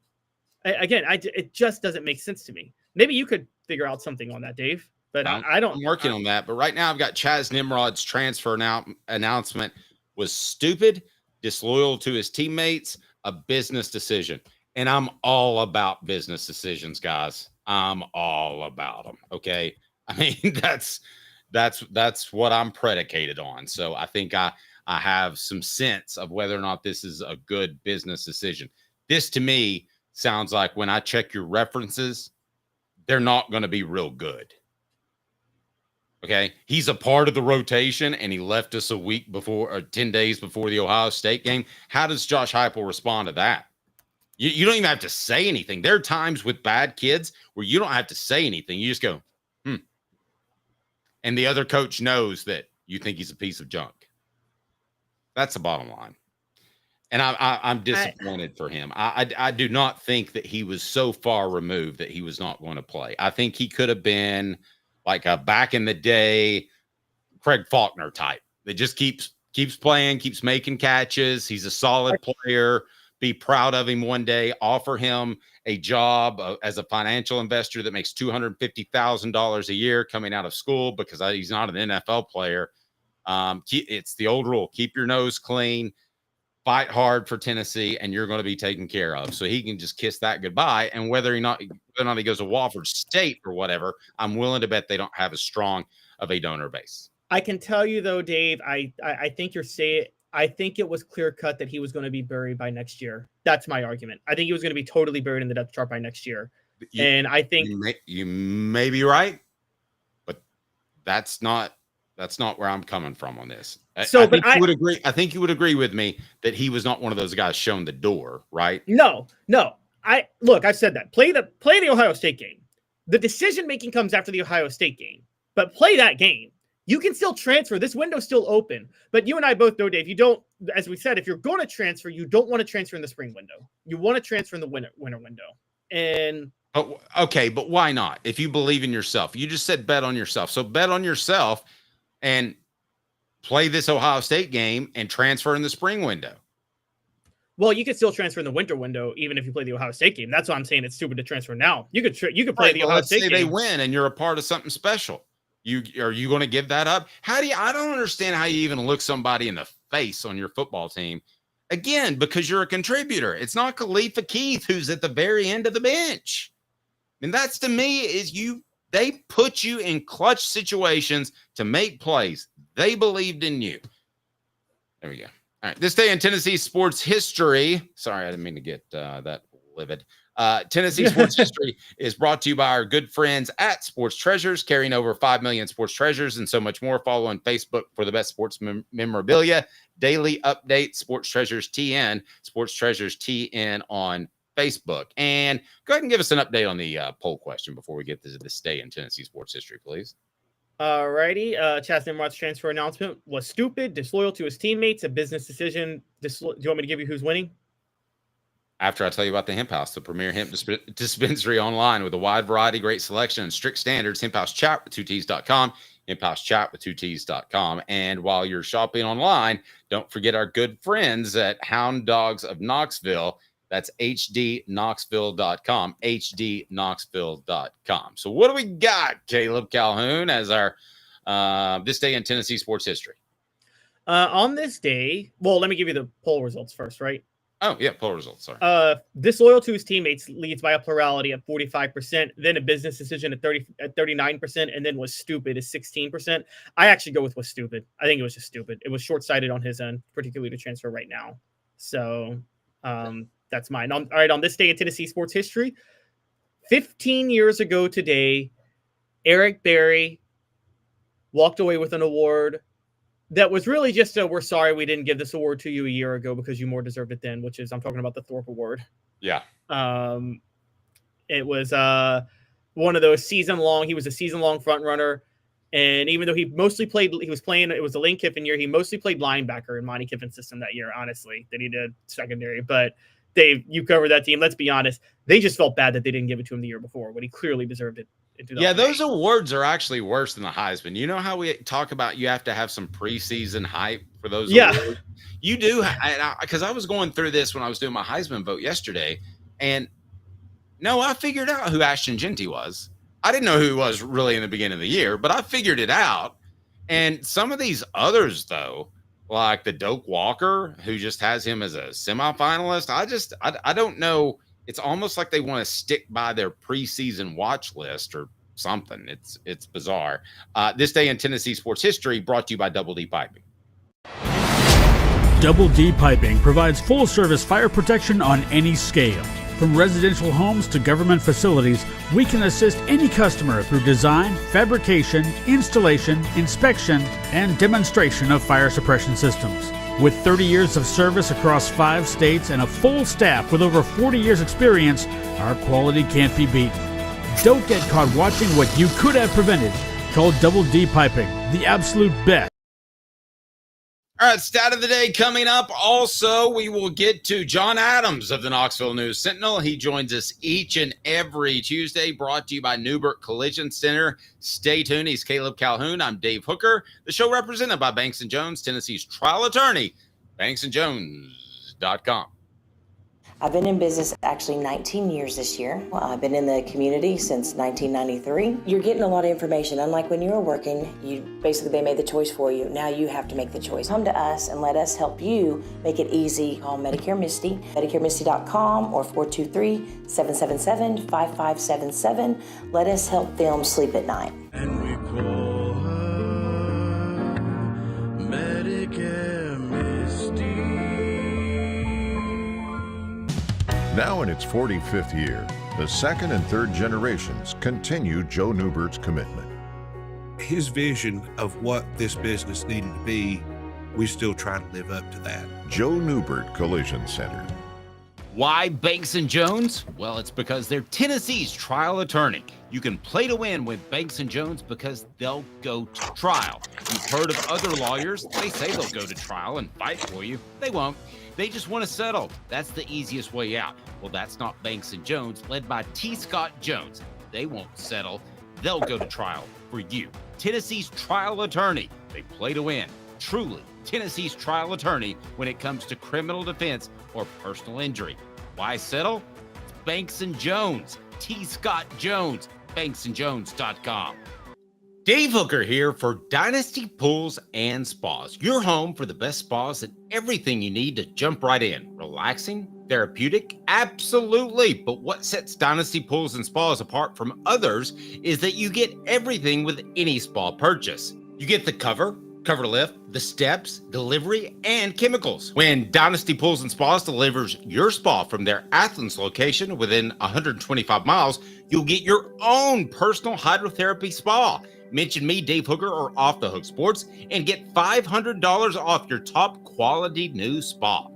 It just doesn't make sense to me. Maybe you could figure out something on that, Dave. But I don't. I'm working on that. But right now, I've got Chaz Nimrod's transfer announcement was stupid, disloyal to his teammates, a business decision. And I'm all about business decisions, guys. I'm all about them. Okay. I mean, that's what I'm predicated on. So I think I have some sense of whether or not this is a good business decision. This to me sounds like when I check your references, they're not going to be real good. Okay. He's a part of the rotation and he left us a week before or 10 days before the Ohio State game. How does Josh Heupel respond to that? You don't even have to say anything. There are times with bad kids where you don't have to say anything. You just go, and the other coach knows that you think he's a piece of junk. That's the bottom line. And I'm disappointed for him. I do not think that he was so far removed that he was not going to play. I think he could have been like a back in the day Craig Faulkner type that just keeps playing, keeps making catches. He's a solid player. Be proud of him one day, offer him a job as a financial investor that makes $250,000 a year coming out of school because he's not an NFL player. It's the old rule. Keep your nose clean, fight hard for Tennessee, and you're going to be taken care of. So he can just kiss that goodbye. And whether or not he goes to Wofford State or whatever, I'm willing to bet they don't have as strong of a donor base. I can tell you, though, Dave, I think you're saying – I think it was clear cut that he was going to be buried by next year. That's my argument. I think he was going to be totally buried in the depth chart by next year. And I think you may be right, but that's not where I'm coming from on this. So, you would agree. I think you would agree with me that he was not one of those guys shown the door, right? No. I've said that. Play the Ohio State game. The decision making comes after the Ohio State game, but play that game. You can still transfer. This window's still open. But you and I both know, Dave, you don't, as we said, if you're going to transfer, you don't want to transfer in the spring window. You want to transfer in the winter window. And okay, but why not? If you believe in yourself, you just said bet on yourself. So bet on yourself and play this Ohio State game and transfer in the spring window. Well, you could still transfer in the winter window, even if you play the Ohio State game. That's why I'm saying it's stupid to transfer now. You could play the Ohio State game. Let's say they win and you're a part of something special. Are you going to give that up? I don't understand how you even look somebody in the face on your football team. Again, because you're a contributor. It's not Khalifa Keith who's at the very end of the bench. And that's to me they put you in clutch situations to make plays. They believed in you. There we go. All right. This day in Tennessee sports history. Sorry, I didn't mean to get that livid. Tennessee sports history is brought to you by our good friends at Sports Treasures, carrying over 5 million sports treasures and so much more. Follow on Facebook for the best sports memorabilia. Daily updates, Sports Treasures TN, Sports Treasures TN on Facebook. And go ahead and give us an update on the poll question before we get to this day in Tennessee sports history, please. Alrighty. Chaz Nimrod's transfer announcement was stupid, disloyal to his teammates, a business decision. Do you want me to give you who's winning? After I tell you about the Hemp House, the premier hemp dispensary online with a wide variety, great selection, and strict standards, Hemp House Chat with 2Ts.com, Hemp House Chat with 2Ts.com. And while you're shopping online, don't forget our good friends at Hound Dogs of Knoxville. That's hdknoxville.com, hdknoxville.com. So what do we got, Caleb Calhoun, as our this day in Tennessee sports history? On this day, well, let me give you the poll results first, right? Oh, yeah, poll results, sorry. Disloyal to his teammates leads by a plurality at 45%, then a business decision at 39%, and then was stupid is 16%. I actually go with was stupid. I think it was just stupid. It was short-sighted on his end, particularly to transfer right now. So that's mine. All right, on this day in Tennessee sports history, 15 years ago today, Eric Berry walked away with an award that was really just we're sorry we didn't give this award to you a year ago because you more deserved it then, which is, I'm talking about the Thorpe Award. Yeah. It was one of those he was a season-long front runner. And even though he was playing, it was a Lane Kiffin year, he mostly played linebacker in Monty Kiffin's system that year, honestly, than he did secondary. But Dave, you covered that team. Let's be honest. They just felt bad that they didn't give it to him the year before when he clearly deserved it. Yeah, those awards are actually worse than the Heisman. You know how we talk about you have to have some preseason hype for those awards? You do, because I was going through this when I was doing my Heisman vote yesterday, and no, I figured out who Ashton Jeanty was. I didn't know who he was really in the beginning of the year, but I figured it out. And some of these others, though, like the Doak Walker, who just has him as a semifinalist, I don't know. It's almost like they want to stick by their preseason watch list or something. It's bizarre. This day in Tennessee sports history brought to you by Double D Piping. Double D Piping provides full service fire protection on any scale. From residential homes to government facilities, we can assist any customer through design, fabrication, installation, inspection, and demonstration of fire suppression systems. With 30 years of service across 5 states and a full staff with over 40 years experience, our quality can't be beaten. Don't get caught watching what you could have prevented. Call Double D Piping, the absolute best. All right, stat of the day coming up. Also, we will get to John Adams of the Knoxville News Sentinel. He joins us each and every Tuesday, brought to you by Neubert Collision Center. Stay tuned. He's Caleb Calhoun. I'm Dave Hooker. The show represented by Banks & Jones, Tennessee's trial attorney, banksandjones.com. I've been in business actually 19 years this year. I've been in the community since 1993. You're getting a lot of information. Unlike when you were working, they made the choice for you. Now you have to make the choice. Come to us and let us help you make it easy. Call Medicare Misty, MedicareMisty.com or 423-777-5577. Let us help them sleep at night. And we call her Medicare Misty. Now in its 45th year, the second and third generations continue Joe Neubert's commitment. His vision of what this business needed to be, we still try to live up to that. Joe Neubert Collision Center. Why Banks & Jones? Well, it's because they're Tennessee's trial attorney. You can play to win with Banks & Jones because they'll go to trial. You've heard of other lawyers. They say they'll go to trial and fight for you. They won't. They just want to settle. That's the easiest way out. Well, that's not Banks & Jones, led by T. Scott Jones. They won't settle. They'll go to trial for you. Tennessee's trial attorney. They play to win. Truly, Tennessee's trial attorney when it comes to criminal defense or personal injury. Why settle? It's Banks & Jones. T. Scott Jones. banksandjones.com. Dave Hooker here for Dynasty Pools and Spas, your home for the best spas and everything you need to jump right in. Relaxing, therapeutic, absolutely. But what sets Dynasty Pools and Spas apart from others is that you get everything with any spa purchase. You get the cover lift, the steps, delivery, and chemicals. When Dynasty Pools and Spas delivers your spa from their Athens location within 125 miles, you'll get your own personal hydrotherapy spa. Mention me, Dave Hooker, or Off the Hook Sports, and get $500 off your top quality new spa.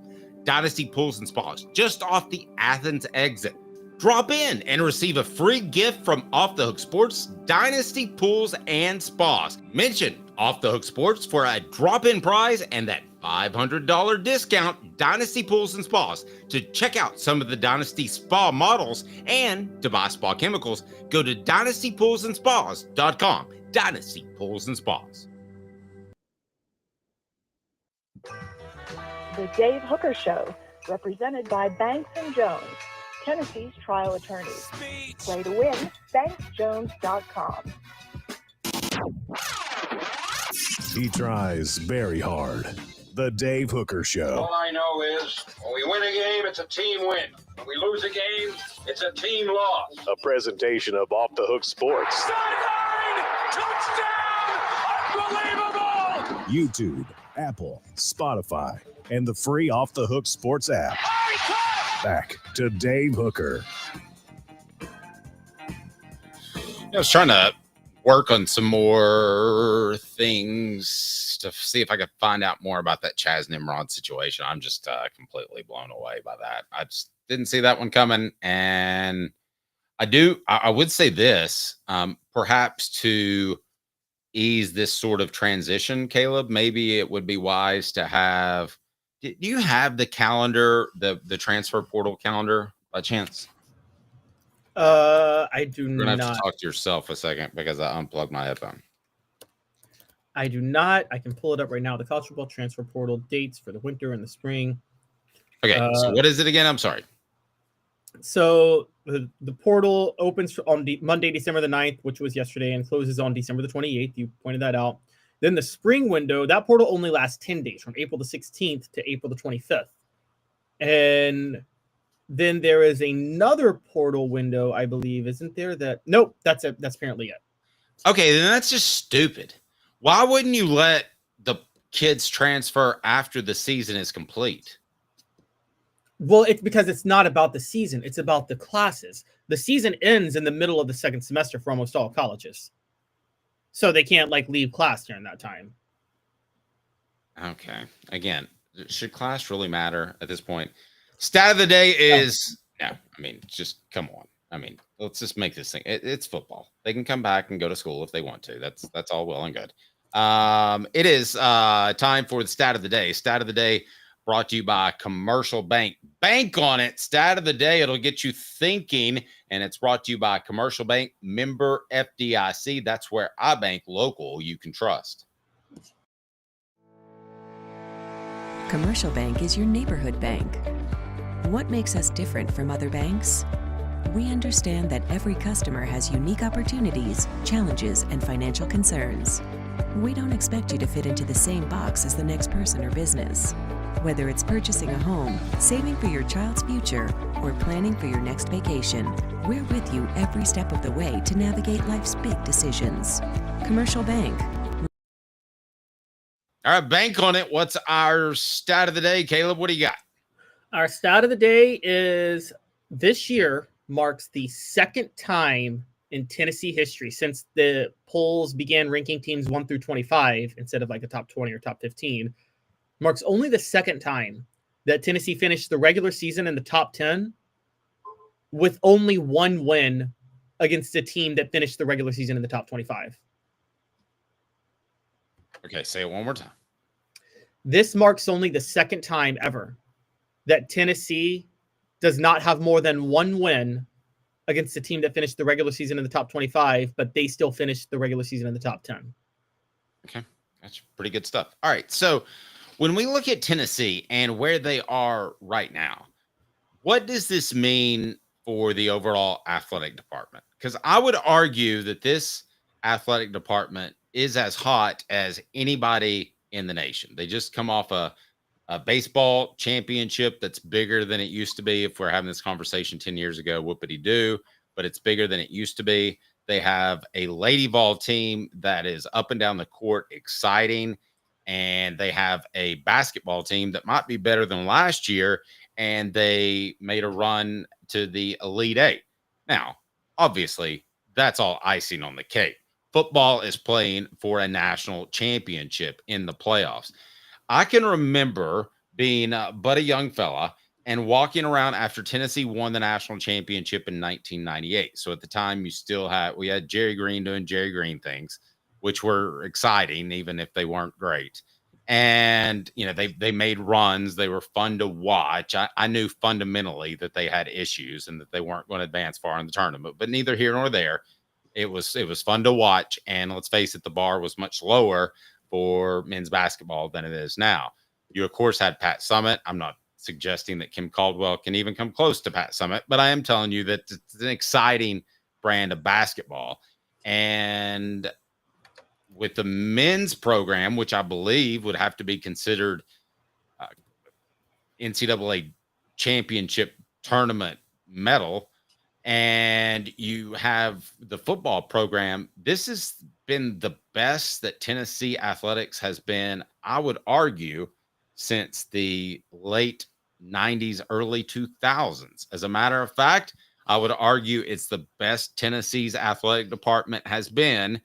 Dynasty Pools and Spas, just off the Athens exit. Drop in and receive a free gift from Off the Hook Sports, Dynasty Pools and Spas. Mention Off the Hook Sports for a drop-in prize and that $500 discount, Dynasty Pools and Spas. To check out some of the Dynasty Spa models and to buy spa chemicals, go to dynastypoolsandspas.com. Dynasty Pools and Spas. The Dave Hooker Show, represented by Banks & Jones, Tennessee's trial attorneys. Play to win, banksjones.com. He tries very hard. The Dave Hooker Show. All I know is when we win a game, it's a team win. When we lose a game, it's a team loss. A presentation of Off the Hook Sports. Sideline! Touchdown! Unbelievable! YouTube, Apple, Spotify, and the free Off the Hook Sports app. Back to Dave Hooker. I was trying to work on some more things to see if I could find out more about that Chaz Nimrod situation. I'm just completely blown away by that. I just didn't see that one coming. And I would say this, perhaps to ease this sort of transition, Caleb, maybe it would be wise to have, do you have the calendar, the transfer portal calendar by chance? I do not. You're going to have to talk to yourself a second because I unplugged my headphone. I do not. I can pull it up right now. The college football transfer portal dates for the winter and the spring. Okay, so what is it again? I'm sorry. So the portal opens on Monday, December the 9th, which was yesterday, and closes on December the 28th. You pointed that out. Then the spring window, that portal only lasts 10 days, from April the 16th to April the 25th. And then there is another portal window, I believe, isn't there? Nope, that's it. That's apparently it. Okay, then that's just stupid. Why wouldn't you let the kids transfer after the season is complete? Well, it's because it's not about the season. It's about the classes. The season ends in the middle of the second semester for almost all colleges. So they can't leave class during that time. Okay. Again, should class really matter at this point? Stat of the day is, just come on. Let's just make this thing. It's football. They can come back and go to school if they want to. That's all well and good. It is time for the stat of the day. Stat of the day brought to you by Commercial Bank. Bank on it. Stat of the day. It'll get you thinking, and it's brought to you by Commercial Bank, member FDIC. That's where I bank, local you can trust. Commercial Bank is your neighborhood bank. What makes us different from other banks? We understand that every customer has unique opportunities, challenges, and financial concerns. We don't expect you to fit into the same box as the next person or business. Whether it's purchasing a home, saving for your child's future, or planning for your next vacation, we're with you every step of the way to navigate life's big decisions. Commercial Bank. All right, bank on it. What's our stat of the day, Caleb? What do you got? Our stat of the day is this year marks the second time in Tennessee history since the polls began ranking teams 1 through 25 instead of a top 20 or top 15. Marks only the second time that Tennessee finished the regular season in the top 10 with only one win against a team that finished the regular season in the top 25. Okay, say it one more time. This marks only the second time ever that Tennessee does not have more than one win against a team that finished the regular season in the top 25, but they still finished the regular season in the top 10. Okay, that's pretty good stuff. All right, so when we look at Tennessee and where they are right now, what does this mean for the overall athletic department? Because I would argue that this athletic department is as hot as anybody in the nation. They just come off a baseball championship that's bigger than it used to be. If we're having this conversation 10 years ago, whoopity-doo, but it's bigger than it used to be. They have a Lady Vols team that is up and down the court, exciting, and they have a basketball team that might be better than last year, and they made a run to the Elite Eight. Now, obviously, that's all icing on the cake. Football is playing for a national championship in the playoffs. I can remember being but a young fella and walking around after Tennessee won the national championship in 1998. So at the time, we had Jerry Green doing Jerry Green things, which were exciting, even if they weren't great. And, they made runs. They were fun to watch. I knew fundamentally that they had issues and that they weren't going to advance far in the tournament, but neither here nor there. It was fun to watch. And let's face it, the bar was much lower for men's basketball than it is now. You, of course, had Pat Summitt. I'm not suggesting that Kim Caldwell can even come close to Pat Summitt, but I am telling you that it's an exciting brand of basketball. And with the men's program, which I believe would have to be considered NCAA championship tournament medal, and you have the football program, this has been the best that Tennessee athletics has been, I would argue, since the late 90s, early 2000s. As a matter of fact, I would argue it's the best Tennessee's athletic department has been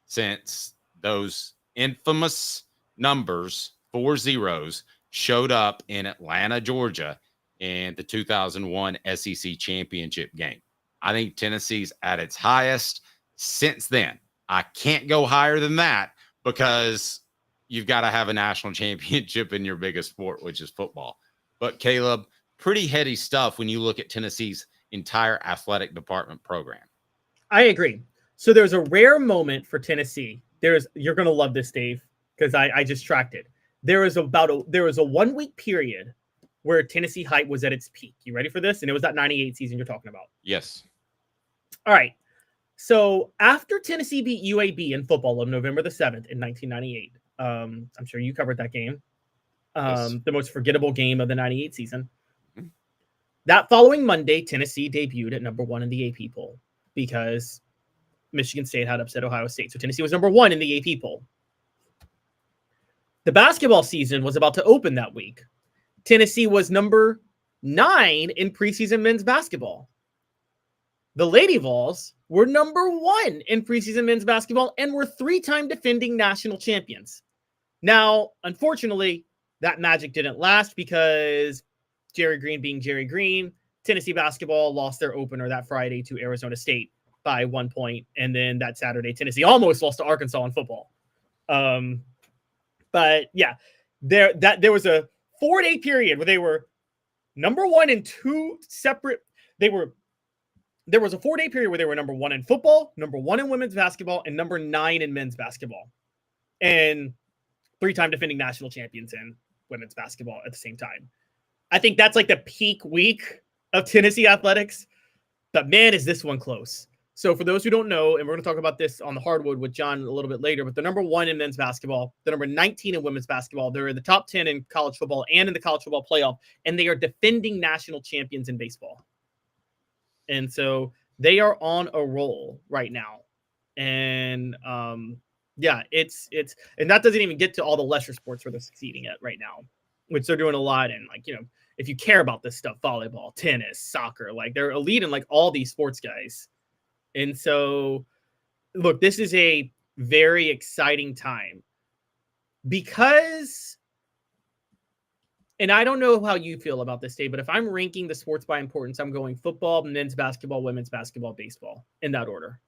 since those infamous numbers, 4 zeros, showed up in Atlanta, Georgia in the 2001 SEC championship game. I think Tennessee's at its highest since then. I can't go higher than that because you've got to have a national championship in your biggest sport, which is football. But Caleb, pretty heady stuff when you look at Tennessee's entire athletic department program. I agree. So there's a rare moment for Tennessee. You're going to love this, Dave, because I just tracked it. There was a 1 week period where Tennessee hype was at its peak. You ready for this? And it was that 98 season you're talking about. Yes. All right. So after Tennessee beat UAB in football on November the 7th in 1998, I'm sure you covered that game. Yes. The most forgettable game of the 98 season. Mm-hmm. That following Monday, Tennessee debuted at number 1 in the AP poll because Michigan State had upset Ohio State. So Tennessee was number 1 in the AP poll. The basketball season was about to open that week. Tennessee was number 9 in preseason men's basketball. The Lady Vols were number 1 in preseason men's basketball and were 3-time defending national champions. Now, unfortunately, that magic didn't last because Jerry Green being Jerry Green, Tennessee basketball lost their opener that Friday to Arizona State by 1 point. And then that Saturday, Tennessee almost lost to Arkansas in football. But yeah, there was a 4-day period where they were number 1 in 2 separate. There was a 4-day period where they were number 1 in football, number 1 in women's basketball, and number 9 in men's basketball, and 3-time defending national champions in women's basketball at the same time. I think that's like the peak week of Tennessee athletics. But man, is this one close. So for those who don't know, and we're going to talk about this on the hardwood with John a little bit later, but the number 1 in men's basketball, the number 19 in women's basketball, they're in the top 10 in college football and in the college football playoff, and they are defending national champions in baseball. And so they are on a roll right now. And yeah, it's and that doesn't even get to all the lesser sports where they're succeeding at right now, which they're doing a lot in, like, if you care about this stuff, volleyball, tennis, soccer, like they're elite in like all these sports guys. And so, look, this is a very exciting time because, and I don't know how you feel about this, Dave, but if I'm ranking the sports by importance, I'm going football, men's basketball, women's basketball, baseball, in that order.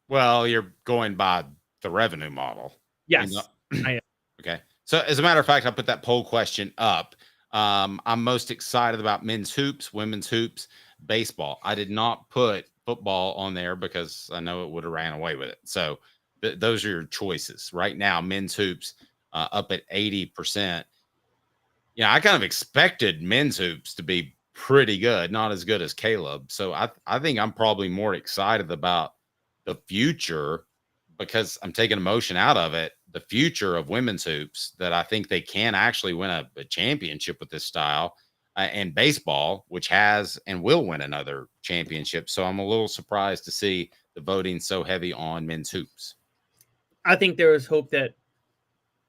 Well, you're going by the revenue model. Yes, I am. Okay. So as a matter of fact, I put that poll question up. I'm most excited about men's hoops, women's hoops, baseball. I did not put football on there because I know it would have ran away with it. So those are your choices right now. Men's hoops up at 80%. Yeah, I kind of expected men's hoops to be pretty good, not as good as Caleb. So I think I'm probably more excited about the future because I'm taking emotion out of it. The future of women's hoops, that I think they can actually win a championship with this style, and baseball, which has and will win another championship. So I'm a little surprised to see the voting so heavy on men's hoops. I think there is hope that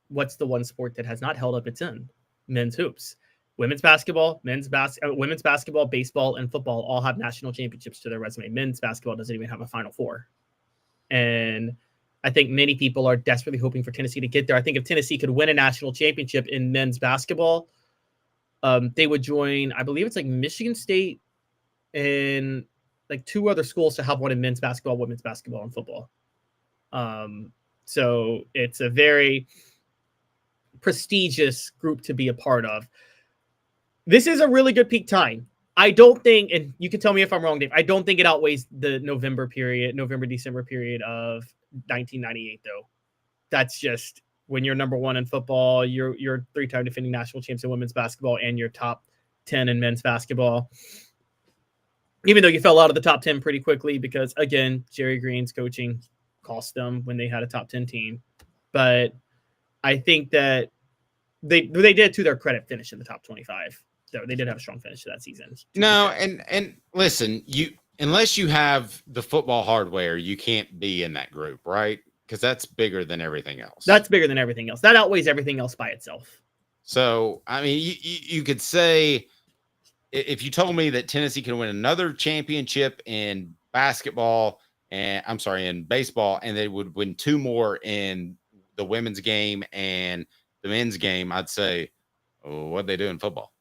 what's the one sport that has not held up its end? Men's hoops. Women's basketball, women's basketball, baseball, and football all have national championships to their resume. Men's basketball doesn't even have a Final Four. And I think many people are desperately hoping for Tennessee to get there. I think if Tennessee could win a national championship in men's basketball, They would join, I believe it's like Michigan State and like 2 other schools to have one in men's basketball, women's basketball, and football. So it's a very prestigious group to be a part of. This is a really good peak time. I don't think, and you can tell me if I'm wrong, Dave, I don't think it outweighs the November, December period of 1998, though. That's just when you're number 1 in football, you're 3-time defending national champs in women's basketball, and you're top 10 in men's basketball. Even though you fell out of the top 10 pretty quickly because, again, Jerry Green's coaching cost them when they had a top 10 team. But I think that they did, to their credit, finish in the top 25. So they did have a strong finish to that season. No, and listen, unless you have the football hardware, you can't be in that group, right? Because that's bigger than everything else. That's bigger than everything else. That outweighs everything else by itself. So, I mean, you could say, if you told me that Tennessee can win another championship in basketball, in baseball, and they would win 2 more in the women's game and the men's game, I'd say, oh, what'd they do in football?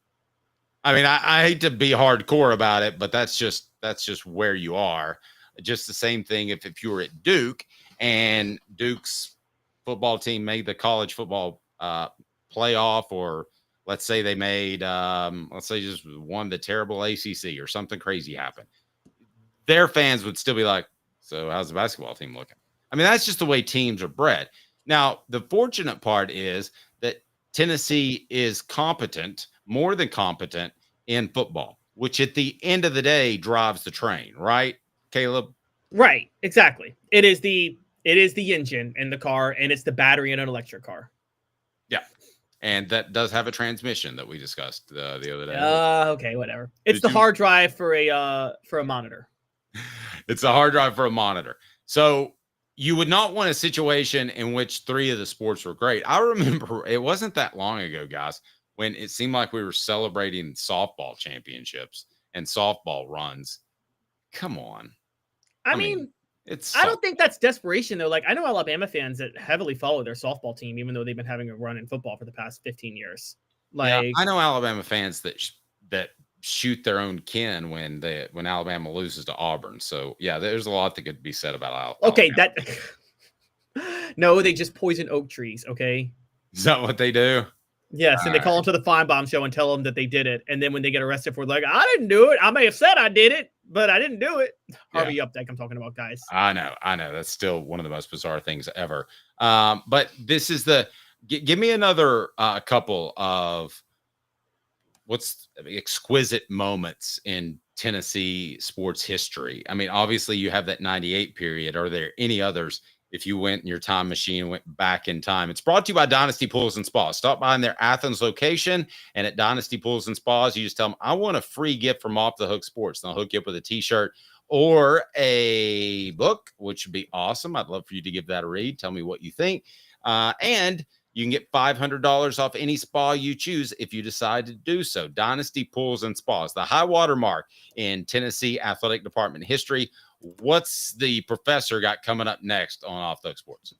I mean, I hate to be hardcore about it, but that's just where you are. Just the same thing if you were at Duke and Duke's football team made the college football playoff, or let's say they made, just won the terrible ACC or something crazy happened. Their fans would still be like, so how's the basketball team looking? I mean, that's just the way teams are bred. Now, the fortunate part is that Tennessee is competent, more than competent, in football, which at the end of the day drives the train, right, Caleb? Right, exactly. It is the engine in the car, and it's the battery in an electric car. Yeah, and that does have a transmission that we discussed the other day. Okay, whatever. It's the hard drive for a monitor. It's a hard drive for a monitor. So you would not want a situation in which 3 of the sports were great. I remember it wasn't that long ago, guys, when it seemed like we were celebrating softball championships and softball runs. Come on. I mean, I don't think that's desperation, though. Like, I know Alabama fans that heavily follow their softball team, even though they've been having a run in football for the past 15 years. Like, yeah, I know Alabama fans that shoot their own kin when Alabama loses to Auburn. So, yeah, there's a lot that could be said about Alabama. Okay, no, they just poison oak trees, okay? Is that what they do? Yes, and they call them to the Feinbaum show and tell them that they did it. And then when they get arrested for it, like, I didn't do it. I may have said I did it, but I didn't do it. Harvey Updike, I'm talking about, guys. I know. That's still one of the most bizarre things ever. But this is give me another couple of what's exquisite moments in Tennessee sports history. I mean, obviously you have that 98 period. Are there any others? If you went in your time machine and went back in time. It's brought to you by Dynasty Pools and Spas. Stop by in their Athens location, and at Dynasty Pools and Spas, you just tell them, I want a free gift from Off the Hook Sports. And they'll hook you up with a t-shirt or a book, which would be awesome. I'd love for you to give that a read. Tell me what you think. And you can get $500 off any spa you choose if you decide to do so. Dynasty Pools and Spas, the high water mark in Tennessee athletic department history. What's the professor got coming up next on Off the Hook Sports?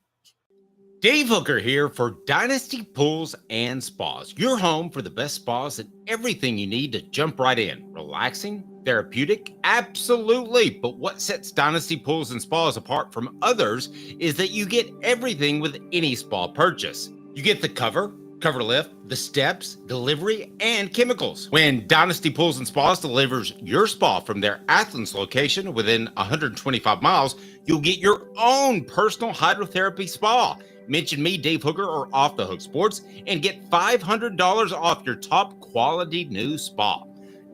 Dave Hooker here for Dynasty Pools and Spas, your home for the best spas and everything you need to jump right in. Relaxing, therapeutic, absolutely. But what sets Dynasty Pools and Spas apart from others is that you get everything with any spa purchase. You get the cover lift, the steps, delivery, and chemicals. When Dynasty Pools and Spas delivers your spa from their Athens location within 125 miles, you'll get your own personal hydrotherapy spa. Mention me, Dave Hooker, or Off the Hook Sports, and get $500 off your top quality new spa.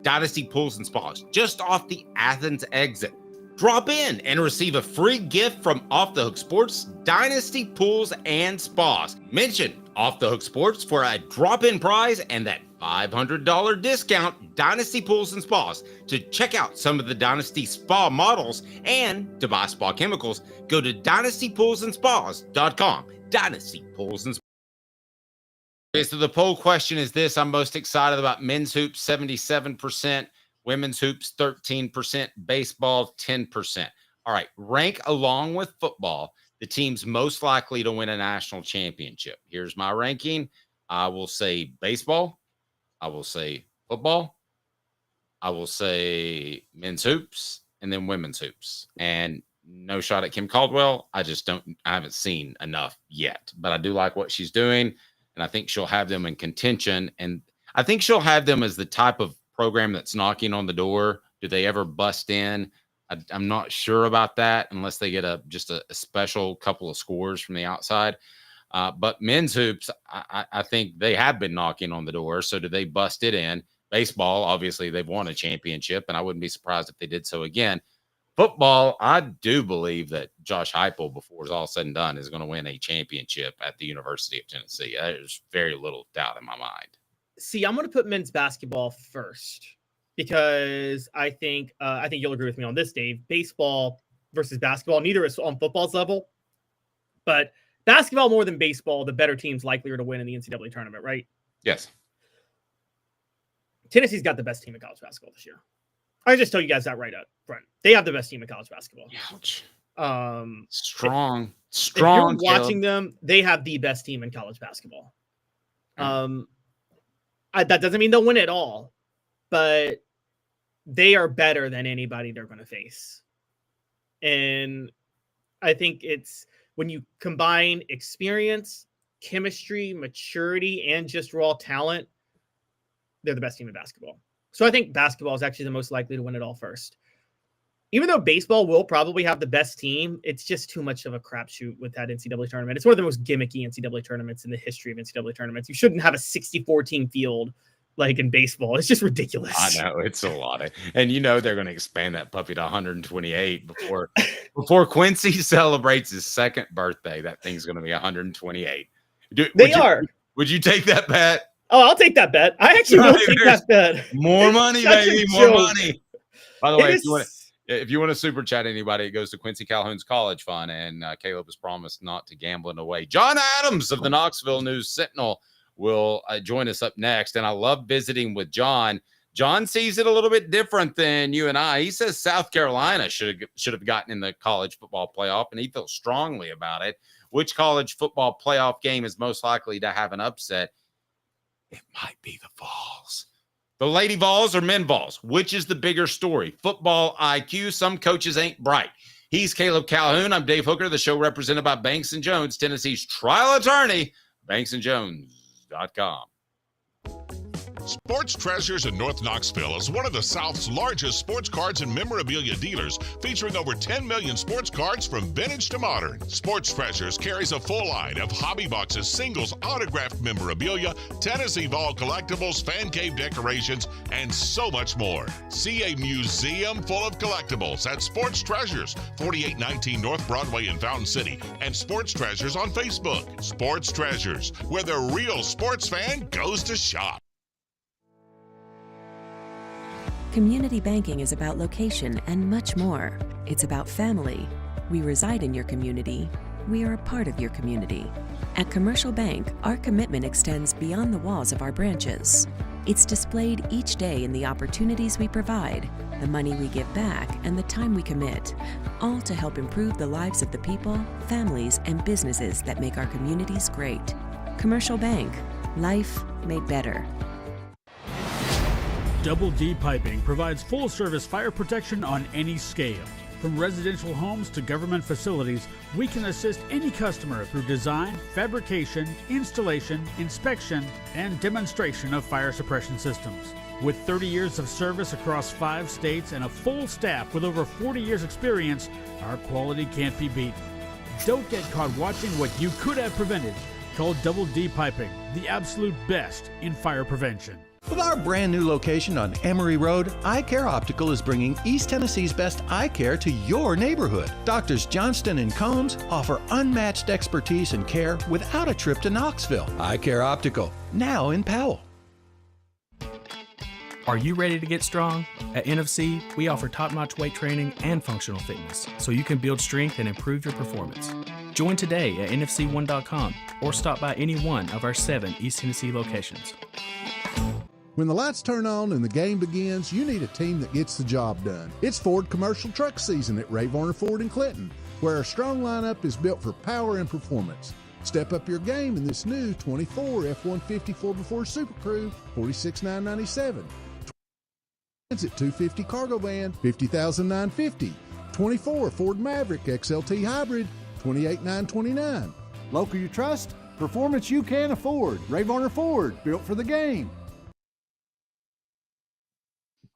Dynasty Pools and Spas, just off the Athens exit. Drop in and receive a free gift from Off the Hook Sports, Dynasty Pools and Spas. Mention Off the Hook Sports for a drop-in prize and that $500 discount, Dynasty Pools and Spas. To check out some of the Dynasty Spa models and to buy spa chemicals, go to dynastypoolsandspas.com. Dynasty Pools and Spas. Okay, so the poll question is this. I'm most excited about men's hoops, 77%. Women's hoops, 13%. Baseball, 10%. All right, rank along with football the teams most likely to win a national championship. Here's my ranking. I will say baseball. I will say football, I will say men's hoops, and then women's hoops. And no shot at Kim Caldwell. I haven't seen enough yet, but I do like what she's doing. And I think she'll have them in contention. And I think she'll have them as the type of program that's knocking on the door. Do they ever bust in? I'm not sure about that unless they get just a special couple of scores from the outside. But men's hoops, I think they have been knocking on the door. So do they bust it in? Baseball, obviously, they've won a championship, and I wouldn't be surprised if they did so again. Football, I do believe that Josh Heupel, before it's all said and done, is going to win a championship at the University of Tennessee. There's very little doubt in my mind. See, I'm going to put men's basketball first because I think you'll agree with me on this, Dave. Baseball versus basketball, neither is on football's level, but basketball more than baseball, the better team's likelier to win in the NCAA tournament, right? Yes. Tennessee's got the best team in college basketball this year. I just tell you guys that right up front. They have the best team in college basketball. Ouch. Strong. If you're watching them, they have the best team in college basketball. That doesn't mean they'll win it all, but they are better than anybody they're going to face. And I think it's when you combine experience, chemistry, maturity, and just raw talent, they're the best team in basketball. So I think basketball is actually the most likely to win it all first. Even though baseball will probably have the best team, it's just too much of a crapshoot with that NCAA tournament. It's one of the most gimmicky NCAA tournaments in the history of NCAA tournaments. You shouldn't have a 64-team field like in baseball. It's just ridiculous. I know, it's a lot. And they're going to expand that puppy to 128 before Quincy celebrates his second birthday. That thing's going to be 128. Would you take that bet? Oh, I'll take that bet. I actually will take that bet. More money, baby. More money. By the way, if you want to super chat anybody, it goes to Quincy Calhoun's college fund, and Caleb has promised not to gamble it away. John Adams of the Knoxville News Sentinel will join us up next, and I love visiting with John. John sees it a little bit different than you and I. He says South Carolina should have gotten in the college football playoff, and he feels strongly about it. Which college football playoff game is most likely to have an upset? It might be the Vols. The Lady Vols or men Vols? Which is the bigger story? Football IQ. Some coaches ain't bright. He's Caleb Calhoun. I'm Dave Hooker, the show represented by Banks & Jones, Tennessee's trial attorney, banksandjones.com. Sports Treasures in North Knoxville is one of the South's largest sports cards and memorabilia dealers, featuring over 10 million sports cards from vintage to modern. Sports Treasures carries a full line of hobby boxes, singles, autographed memorabilia, Tennessee Vol collectibles, fan cave decorations, and so much more. See a museum full of collectibles at Sports Treasures, 4819 North Broadway in Fountain City, and Sports Treasures on Facebook. Sports Treasures, where the real sports fan goes to shop. Community banking is about location and much more. It's about family. We reside in your community. We are a part of your community. At Commercial Bank, our commitment extends beyond the walls of our branches. It's displayed each day in the opportunities we provide, the money we give back, and the time we commit, all to help improve the lives of the people, families, and businesses that make our communities great. Commercial Bank. Life made better. Double D Piping provides full-service fire protection on any scale. From residential homes to government facilities, we can assist any customer through design, fabrication, installation, inspection, and demonstration of fire suppression systems. With 30 years of service across 5 states and a full staff with over 40 years experience, our quality can't be beaten. Don't get caught watching what you could have prevented. Call Double D Piping, the absolute best in fire prevention. With our brand new location on Emory Road, Eye Care Optical is bringing East Tennessee's best eye care to your neighborhood. Doctors Johnston and Combs offer unmatched expertise and care without a trip to Knoxville. Eye Care Optical, now in Powell. Are you ready to get strong? At NFC, we offer top-notch weight training and functional fitness, so you can build strength and improve your performance. Join today at nfc1.com or stop by any one of our 7 East Tennessee locations. When the lights turn on and the game begins, you need a team that gets the job done. It's Ford commercial truck season at Varner Ford in Clinton, where our strong lineup is built for power and performance. Step up your game in this new 24 F-150 4x4 Super Crew, $46,997. At 250 cargo van, $50,950. 24 Ford Maverick XLT Hybrid, $28,929. Local you trust, performance you can afford. Varner Ford, built for the game.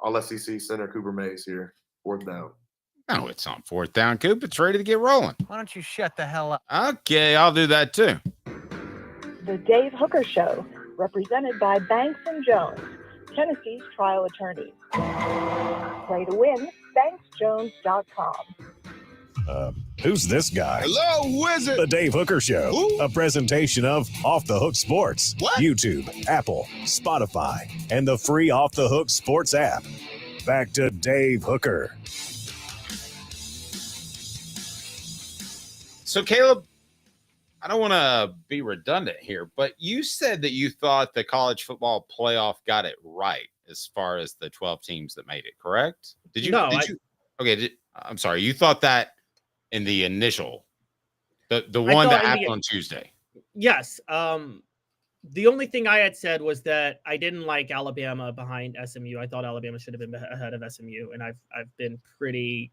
All SEC center Cooper Mays here. 4th down. No, it's on 4th down, Coop. It's ready to get rolling. Why don't you shut the hell up? Okay, I'll do that too. The Dave Hooker Show, represented by Banks and Jones, Tennessee's trial attorneys. Play to win, banksjones.com. Who's this guy? Hello, wizard. The Dave Hooker Show, a presentation of Off the Hook Sports, YouTube, Apple, Spotify, and the free Off the Hook Sports app. Back to Dave Hooker. So, Caleb, I don't want to be redundant here, but you said that you thought the college football playoff got it right as far as the 12 teams that made it, correct? Did you? No, I'm sorry. You thought that in the initial, the one that happened on Tuesday. Yes. The only thing I had said was that I didn't like Alabama behind SMU. I thought Alabama should have been ahead of SMU, and I've been pretty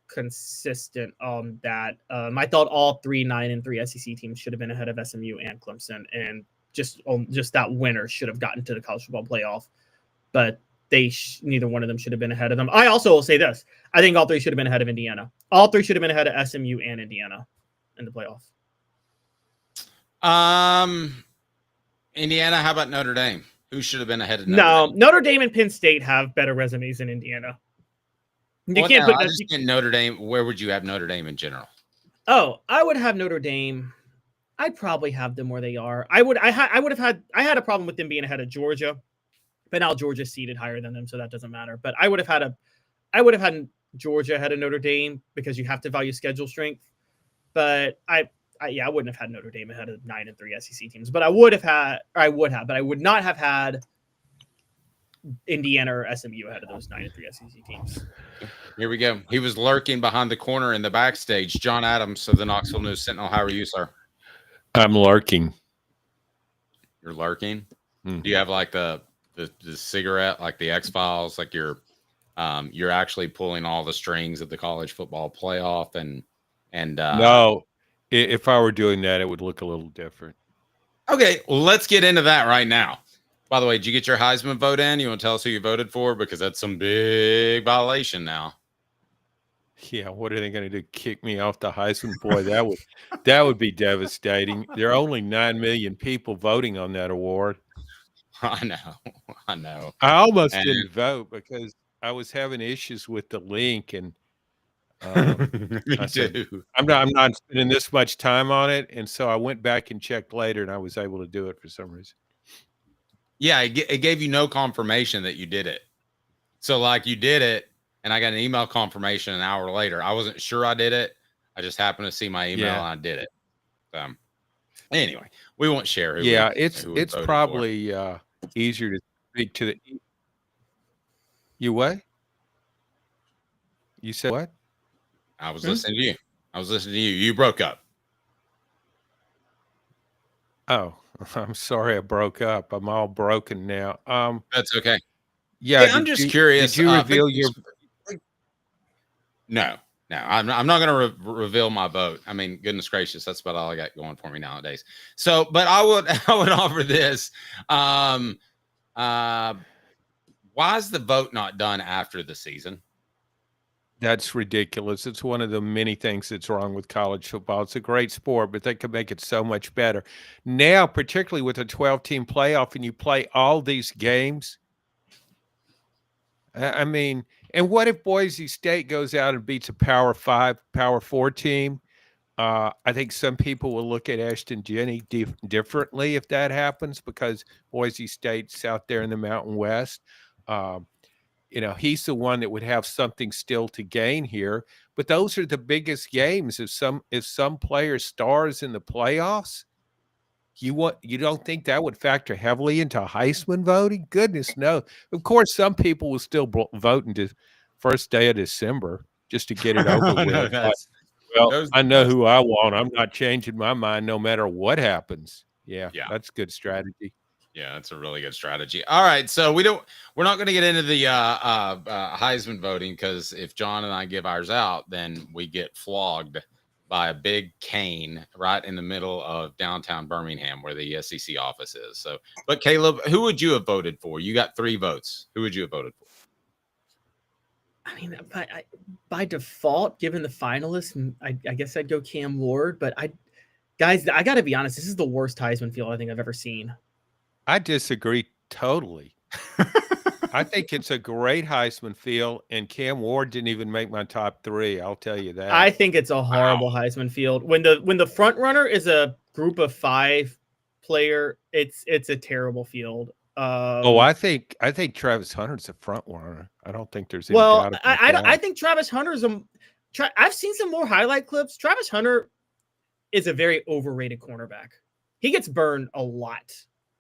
consistent on that. I thought all 3 9-3 SEC teams should have been ahead of SMU and Clemson, and just that winner should have gotten to the college football playoff. But neither one of them should have been ahead of them. I also will say this: I think all 3 should have been ahead of Indiana. All 3 should have been ahead of SMU and Indiana in the playoff. Indiana. How about Notre Dame? Who should have been ahead of Notre Dame? Notre Dame and Penn State have better resumes than Indiana. You can't put Notre Dame. Where would you have Notre Dame in general? Oh, I would have Notre Dame. I'd probably have them where they are. I had a problem with them being ahead of Georgia, but now Georgia's seated higher than them, so that doesn't matter. But I would have had Georgia ahead of Notre Dame because you have to value schedule strength. But I wouldn't have had Notre Dame ahead of 9-3 SEC teams. But I would not have had Indiana or SMU ahead of those 9-3 SEC teams. Here we go. He was lurking behind the corner in the backstage. John Adams of the Knoxville News Sentinel. How are you, sir? I'm lurking. You're lurking? Do you have like the cigarette, like the X-Files, like you're actually pulling all the strings of the college football playoff and no, if I were doing that, it would look a little different. Okay, well, let's get into that right now. By the way, did you get your Heisman vote in? You want to tell us who you voted for? Because that's some big violation now. Yeah, what are they going to do? Kick me off the Heisman? Boy, that would be devastating. There are only 9 million people voting on that award. I know. I almost didn't vote because I was having issues with the link, and Me I said, too. I'm not spending this much time on it, and so I went back and checked later, and I was able to do it for some reason. Yeah, it gave you no confirmation that you did it. So, like, you did it, and I got an email confirmation an hour later. I wasn't sure I did it. I just happened to see my email, and I did it. Anyway, we won't share who. Yeah, who we it's voted probably easier to speak to the. You what? You said what? for. I was listening to you. You broke up. Oh, I'm sorry I broke up. I'm all broken now. That's okay. Yeah, I'm just curious. Did you reveal your? No. I'm not going to reveal my vote. I mean, goodness gracious, that's about all I got going for me nowadays. So, but I would offer this. Why is the vote not done after the season? That's ridiculous. It's one of the many things that's wrong with college football. It's a great sport, but they could make it so much better. Now, particularly with a 12-team playoff and you play all these games. I mean, and what if Boise State goes out and beats a Power 5, Power 4 team? I think some people will look at Ashton Jenney differently if that happens because Boise State's out there in the Mountain West. He's the one that would have something still to gain here. But those are the biggest games. If some player stars in the playoffs, you don't think that would factor heavily into Heisman voting? Goodness no. Of course, some people will still vote into first day of December just to get it over with. Well, I know who I want. I'm not changing my mind no matter what happens. Yeah, that's good strategy. Yeah, that's a really good strategy. All right, so we're not going to get into the Heisman voting, because if John and I give ours out, then we get flogged by a big cane right in the middle of downtown Birmingham, where the SEC office is. So, but Caleb, who would you have voted for? You got 3 votes. Who would you have voted for? I mean, by default, given the finalists, I guess I'd go Cam Ward. But guys, I got to be honest, this is the worst Heisman field I think I've ever seen. I disagree totally. I think it's a great Heisman field, and Cam Ward didn't even make my top 3. I'll tell you that. I think it's a horrible Heisman field. When the front runner is a group of 5 player, it's a terrible field. I think Travis Hunter's a front runner. I don't think there's any doubt about that. I think Travis Hunter's I've seen some more highlight clips. Travis Hunter is a very overrated cornerback. He gets burned a lot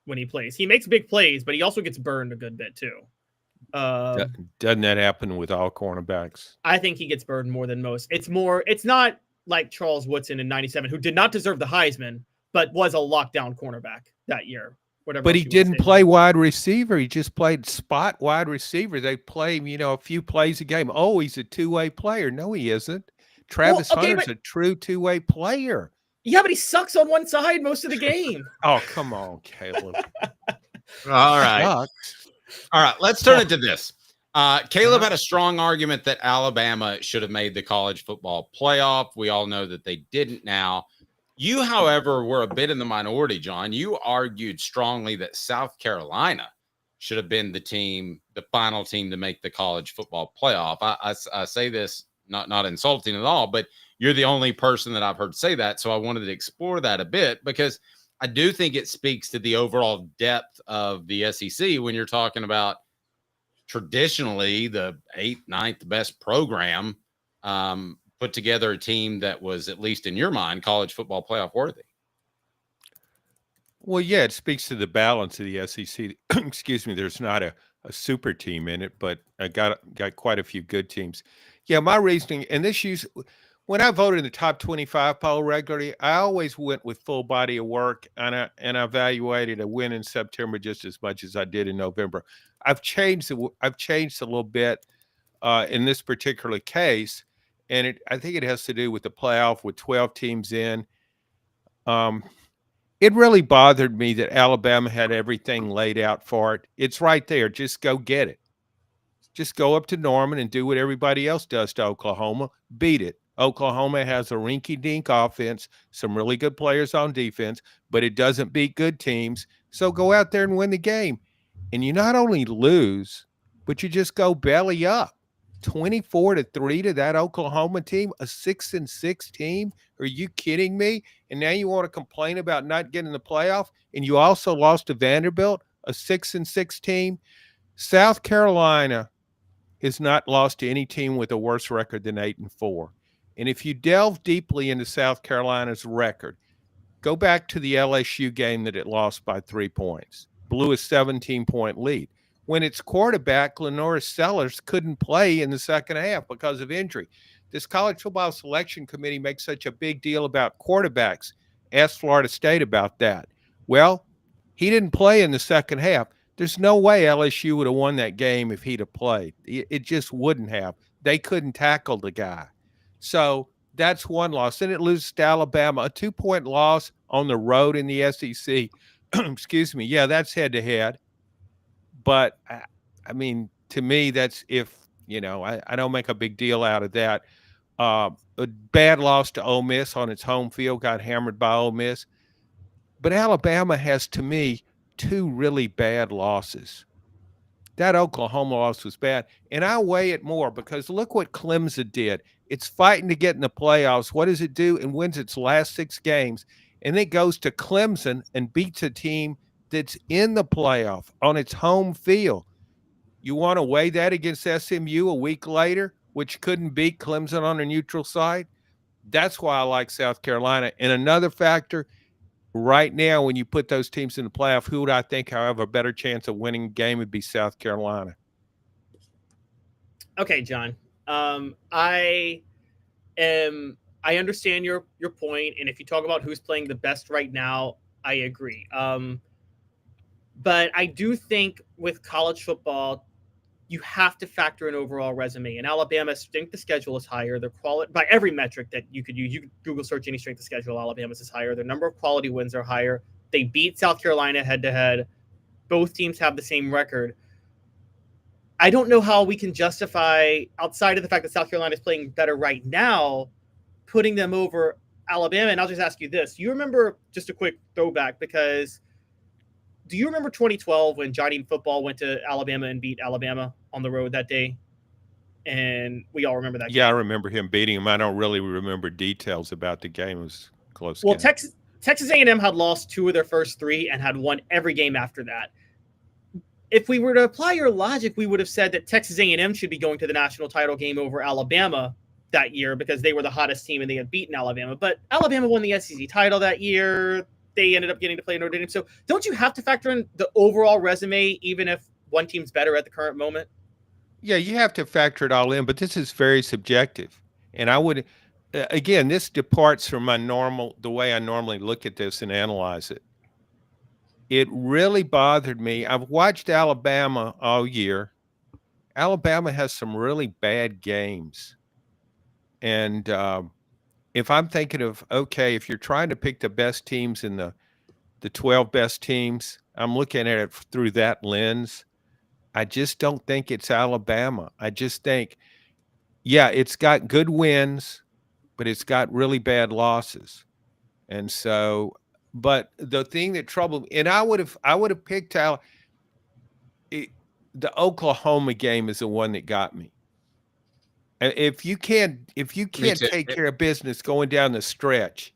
when he plays. He makes big plays, but he also gets burned a good bit too. Doesn't that happen with all cornerbacks? I think he gets burned more than most. It's not like Charles Woodson in '97, who did not deserve the Heisman, but was a lockdown cornerback that year. But he didn't play wide receiver. He just played spot wide receiver. They play him, a few plays a game. Oh, he's a two-way player. No, he isn't. Travis Hunter's a true two-way player. Yeah, but he sucks on one side most of the game. Oh, come on, Caleb. All right. All right, let's turn it to this. Caleb had a strong argument that Alabama should have made the college football playoff. We all know that they didn't now. You, however, were a bit in the minority, John. You argued strongly that South Carolina should have been the final team to make the college football playoff. I say this not insulting at all, but you're the only person that I've heard say that. So I wanted to explore that a bit, because I do think it speaks to the overall depth of the SEC when you're talking about traditionally the 8th, 9th best program, put together a team that was, at least in your mind, college football playoff worthy. Well, yeah, it speaks to the balance of the SEC. Excuse me, there's not a super team in it, but I got quite a few good teams. Yeah, my reasoning, and when I voted in the top 25 poll regularly, I always went with full body of work, and I evaluated a win in September just as much as I did in November. I've changed a little bit in this particular case. And I think it has to do with the playoff with 12 teams in. It really bothered me that Alabama had everything laid out for it. It's right there. Just go get it. Just go up to Norman and do what everybody else does to Oklahoma. Beat it. Oklahoma has a rinky-dink offense, some really good players on defense, but it doesn't beat good teams. So go out there and win the game. And you not only lose, but you just go belly up. 24-3 to that Oklahoma team, a 6-6 team. Are you kidding me? And now you want to complain about not getting the playoff, and you also lost to Vanderbilt, a 6-6 team. South Carolina has not lost to any team with a worse record than 8-4. And if you delve deeply into South Carolina's record, go back to the LSU game that it lost by 3 points, blew a 17-point lead. When its quarterback, Lenore Sellers, couldn't play in the second half because of injury. This college football selection committee makes such a big deal about quarterbacks. Ask Florida State about that. Well, he didn't play in the second half. There's no way LSU would have won that game if he'd have played. It just wouldn't have. They couldn't tackle the guy. So that's one loss. Then it loses to Alabama, a 2-point loss on the road in the SEC. Excuse me. Yeah, that's head-to-head. But, I mean, to me, that's I don't make a big deal out of that. A bad loss to Ole Miss on its home field, got hammered by Ole Miss. But Alabama has, to me, 2 really bad losses. That Oklahoma loss was bad. And I weigh it more because look what Clemson did. It's fighting to get in the playoffs. What does it do? It wins its last 6 games. And it goes to Clemson and beats a team that's in the playoff on its home field. You want to weigh that against SMU a week later, which couldn't beat Clemson on a neutral site? That's why I like South Carolina. And another factor, right now, when you put those teams in the playoff, who would I think have a better chance of winning a game would be South Carolina. Okay, John. I am I understand your point, and if you talk about who's playing the best right now, I agree. But I do think with college football, you have to factor in overall resume. And Alabama's strength of schedule is higher. Their quality, by every metric that you could use, you could Google search any strength of schedule, Alabama's is higher. Their number of quality wins are higher. They beat South Carolina head to head. Both teams have the same record. I don't know how we can justify, outside of the fact that South Carolina is playing better right now, putting them over Alabama. And I'll just ask you this. You remember, just a quick throwback, because do you remember 2012 when Johnny Football went to Alabama and beat Alabama on the road that day? And we all remember that Yeah, game. I remember him beating him. I don't really remember details about the game. It was a close Well, game. Texas A&M had lost 2 of their first 3 and had won every game after that. If we were to apply your logic, we would have said that Texas A&M should be going to the national title game over Alabama that year because they were the hottest team and they had beaten Alabama. But Alabama won the SEC title that year. They ended up getting to play Notre Dame. So don't you have to factor in the overall resume, even if one team's better at the current moment? Yeah, you have to factor it all in, but this is very subjective. And I would, again, this departs from the way I normally look at this and analyze it. It really bothered me. I've watched Alabama all year. Alabama has some really bad games. And if I'm thinking of, okay, if you're trying to pick the best teams in the 12 best teams, I'm looking at it through that lens. I just don't think it's Alabama. I just think, yeah, it's got good wins, but it's got really bad losses. And so, but the thing that troubled me, and I would have picked the Oklahoma game is the one that got me. And if you can't take care of business going down the stretch,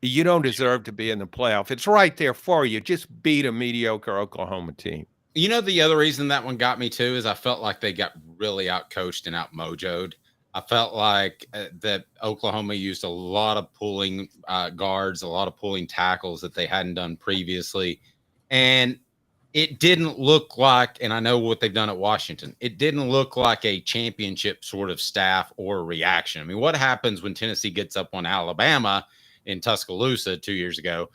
you don't deserve to be in the playoff. It's right there for you. Just beat a mediocre Oklahoma team. You know, the other reason that one got me too is I felt like they got really outcoached and outmojoed. I felt like that Oklahoma used a lot of pulling guards, a lot of pulling tackles that they hadn't done previously. And it didn't look like, and I know what they've done at Washington, it didn't look like a championship sort of staff or reaction. I mean, what happens when Tennessee gets up on Alabama in Tuscaloosa 2 years ago?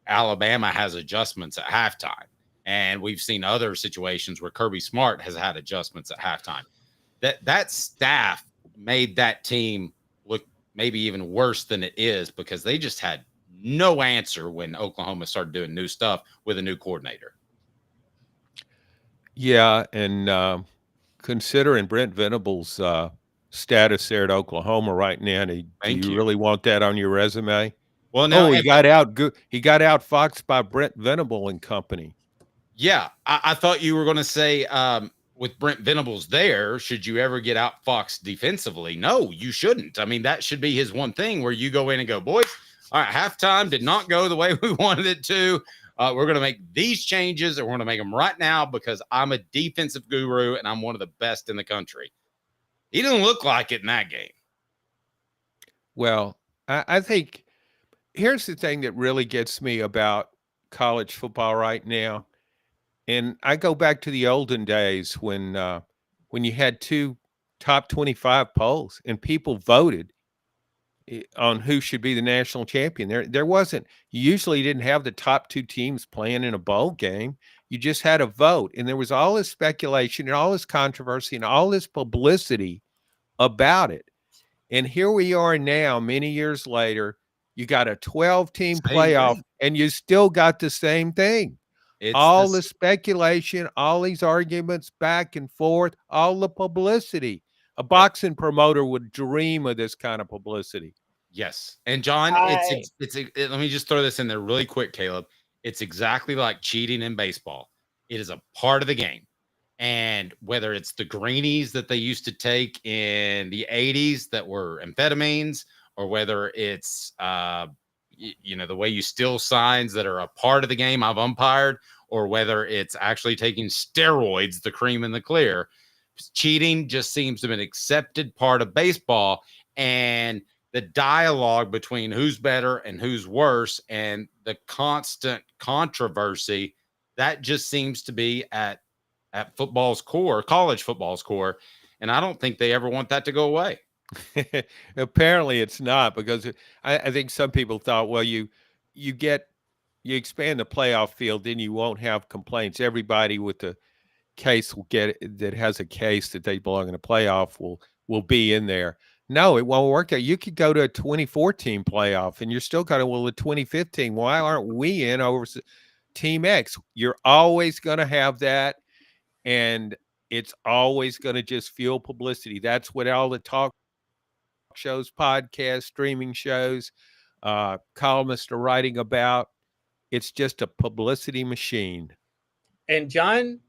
Alabama has adjustments at halftime. And we've seen other situations where Kirby Smart has had adjustments at halftime. That staff made that team look maybe even worse than it is because they just had no answer when Oklahoma started doing new stuff with a new coordinator. Yeah, and considering Brent Venables' status there at Oklahoma right now, do you really want that on your resume? Well, no, he got outfoxed by Brent Venable and company. Yeah, I thought you were going to say with Brent Venables there, should you ever get outfoxed defensively? No, you shouldn't. I mean, that should be his one thing where you go in and go, boys, all right, halftime did not go the way we wanted it to. We're going to make these changes, and we're going to make them right now because I'm a defensive guru and I'm one of the best in the country. He didn't look like it in that game. Well, I think here's the thing that really gets me about college football right now. And I go back to the olden days when you had 2 top 25 polls and people voted on who should be the national champion. There wasn't, you usually didn't have the top 2 teams playing in a bowl game. You just had a vote. And there was all this speculation and all this controversy and all this publicity about it. And here we are now, many years later, you got a 12-team playoff and you still got the same thing. All the speculation, all these arguments back and forth, all the publicity. A boxing promoter would dream of this kind of publicity. Yes. And John, let me just throw this in there really quick, Caleb. It's exactly like cheating in baseball. It is a part of the game. And whether it's the greenies that they used to take in the 80s that were amphetamines, or whether it's the way you steal signs that are a part of the game I've umpired, or whether it's actually taking steroids, the cream in the clear, cheating just seems to be an accepted part of baseball. And the dialogue between who's better and who's worse and the constant controversy, that just seems to be at football's core, college football's core. And I don't think they ever want that to go away. Apparently it's not, because I think some people thought, well, you expand the playoff field, then you won't have complaints. Everybody with the case that has a case that they belong in a playoff will be in there. No, it won't work out. You could go to a 2014 playoff and you're still kind of, well, the 2015, why aren't we in over Team X? You're always going to have that, and it's always going to just fuel publicity. That's what all the talk shows, podcasts, streaming shows, columnists are writing about. It's just a publicity machine. And John,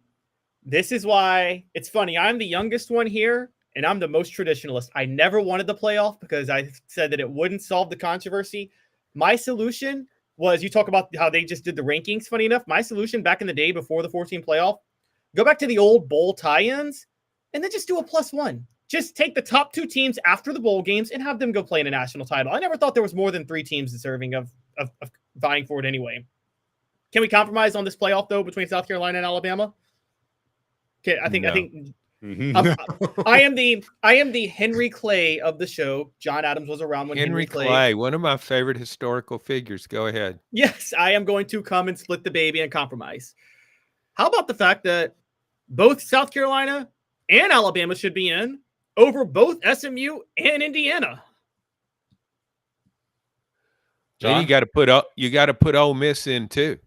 this is why it's funny. I'm the youngest one here, and I'm the most traditionalist. I never wanted the playoff because I said that it wouldn't solve the controversy. My solution was, you talk about how they just did the rankings. Funny enough, my solution back in the day before the 14 playoff, go back to the old bowl tie-ins and then just do a +1. Just take the top 2 teams after the bowl games and have them go play in a national title. I never thought there was more than 3 teams deserving of vying for it anyway. Can we compromise on this playoff though between South Carolina and Alabama? Okay, I think I am the Henry Clay of the show. John Adams was around when Henry Clay, one of my favorite historical figures. Go ahead. Yes, I am going to come and split the baby and compromise. How about the fact that both South Carolina and Alabama should be in over both SMU and Indiana? John? And you got to put Ole Miss in too.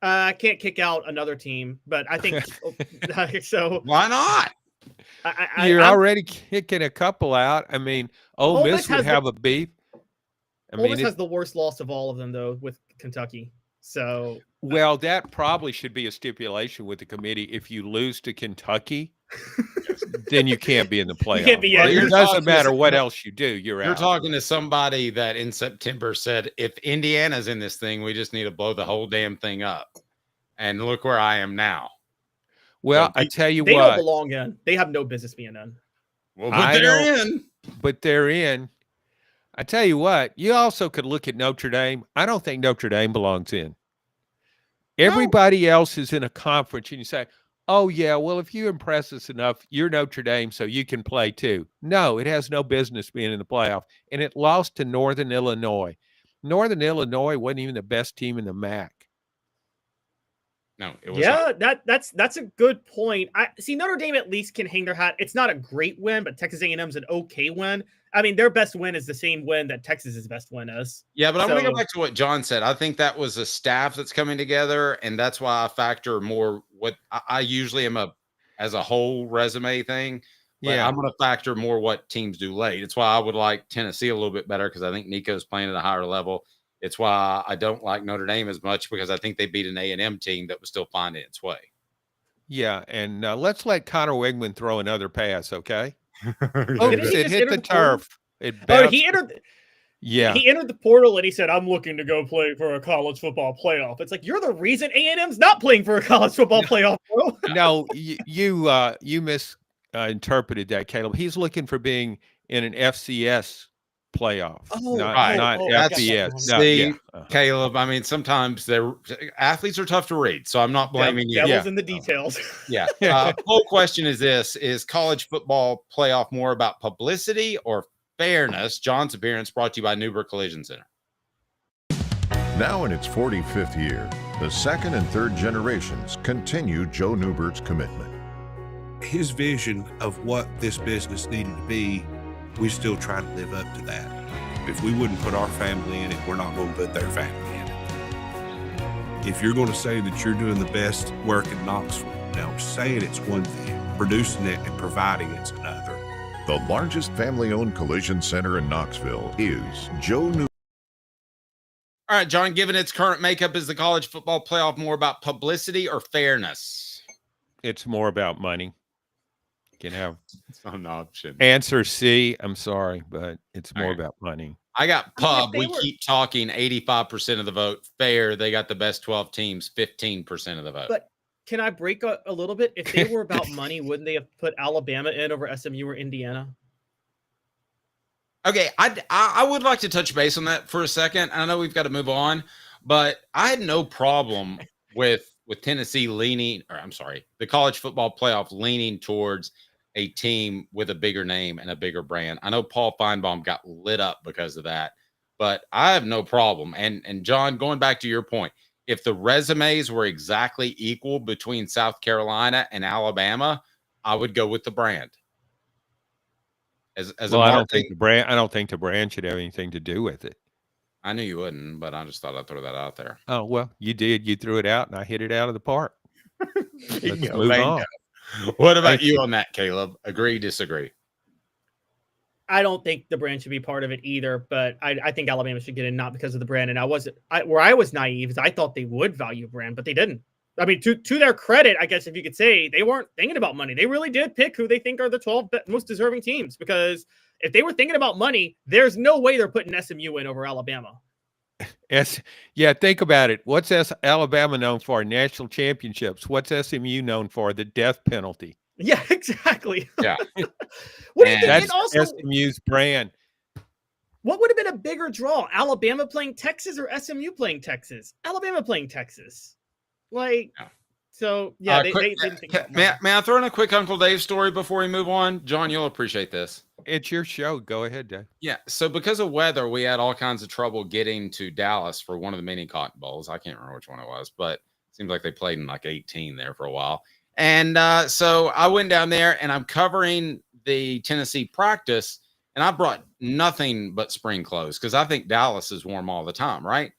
I can't kick out another team, but I think so. Why not? You're already kicking a couple out. I mean, Ole Miss would have a beef. Ole Miss has the worst loss of all of them, though, with Kentucky. So, well, that probably should be a stipulation with the committee. If you lose to Kentucky, then you can't be in the playoff. It doesn't matter what else you do. You're out. You're talking to somebody that in September said, if Indiana's in this thing, we just need to blow the whole damn thing up. And look where I am now. Well, so I tell you they what. They don't belong in. They have no business being in. Well, but they're in. But they're in. I tell you what, you also could look at Notre Dame. I don't think Notre Dame belongs in. Everybody else is in a conference, and you say, oh, yeah, well, if you impress us enough, you're Notre Dame, so you can play too. No, it has no business being in the playoff. And it lost to Northern Illinois. Northern Illinois wasn't even the best team in the MAC. No, it was that's a good point. I see Notre Dame at least can hang their hat. It's not a great win, but Texas A&M's an okay win. I mean, their best win is the same win that Texas's best win is. Yeah, but I'm going to go back to what John said. I think that was a staff that's coming together, and that's why I factor more what I usually am as a whole resume thing. Yeah, I'm going to factor more what teams do late. It's why I would like Tennessee a little bit better because I think Nico's playing at a higher level. It's why I don't like Notre Dame as much because I think they beat an A&M team that was still finding its way. Yeah, and let's let Connor Wigman throw another pass, okay? It hit the turf. He entered. Yeah, he entered the portal and he said, "I'm looking to go play for a college football playoff." It's like you're the reason A&M's not playing for a college football playoff, bro. No, you misinterpreted that, Caleb. He's looking for being in an FCS playoff, not FBS. Caleb, I mean, sometimes athletes are tough to read, so I'm not blaming you. Devil's in the details. Yeah. Whole question is this: is college football playoff more about publicity or fairness? John's appearance brought to you by Neubert Collision Center. Now in its 45th year, the second and third generations continue Joe Neubert's commitment. His vision of what this business needed to be, we still try to live up to that. If we wouldn't put our family in it, we're not going to put their family in it. If you're going to say that you're doing the best work in Knoxville, now saying it's one thing, producing it and providing it's another. The largest family-owned collision center in Knoxville is Joe Neubert. All right, John, given its current makeup, is the college football playoff more about publicity or fairness? It's more about money. Can have some option. Answer C. I'm sorry, but it's more about money. I got pub. We keep talking 85% of the vote. Fair. They got the best 12 teams, 15% of the vote. But can I break a little bit? If they were about money, wouldn't they have put Alabama in over SMU or Indiana? Okay, I would like to touch base on that for a second. I know we've got to move on, but I had no problem with Tennessee the college football playoff leaning towards a team with a bigger name and a bigger brand. I know Paul Feinbaum got lit up because of that, but I have no problem. And John, going back to your point, if the resumes were exactly equal between South Carolina and Alabama, I would go with the brand. I don't think the brand should have anything to do with it. I knew you wouldn't, but I just thought I'd throw that out there. Oh, well, you did. You threw it out, and I hit it out of the park. Let's Bingo, move bingo. on. What about you on that, Caleb? Agree, disagree? I don't think the brand should be part of it either, but I think Alabama should get in, not because of the brand. And where I was naive is I thought they would value brand, but they didn't. I mean, to their credit, I guess if you could say, they weren't thinking about money. They really did pick who they think are the 12 most deserving teams, because if they were thinking about money, there's no way they're putting SMU in over Alabama. Yeah, think about it. What's Alabama known for? National championships. What's SMU known for? The death penalty. Yeah, exactly. Yeah. What do you think? That's Also, SMU's brand. what would have been a bigger draw? Alabama playing Texas or SMU playing Texas? Alabama playing Texas. So, yeah. They didn't think about money. May I throw in a quick Uncle Dave story before we move on? John, you'll appreciate this. It's your show. Go ahead, Dave. Yeah. So because of weather, we had all kinds of trouble getting to Dallas for one of the mini Cotton Bowls. I can't remember which one it was, but it seems like they played in like 18 there for a while. And so I went down there and I'm covering the Tennessee practice, and I brought nothing but spring clothes because I think Dallas is warm all the time, right?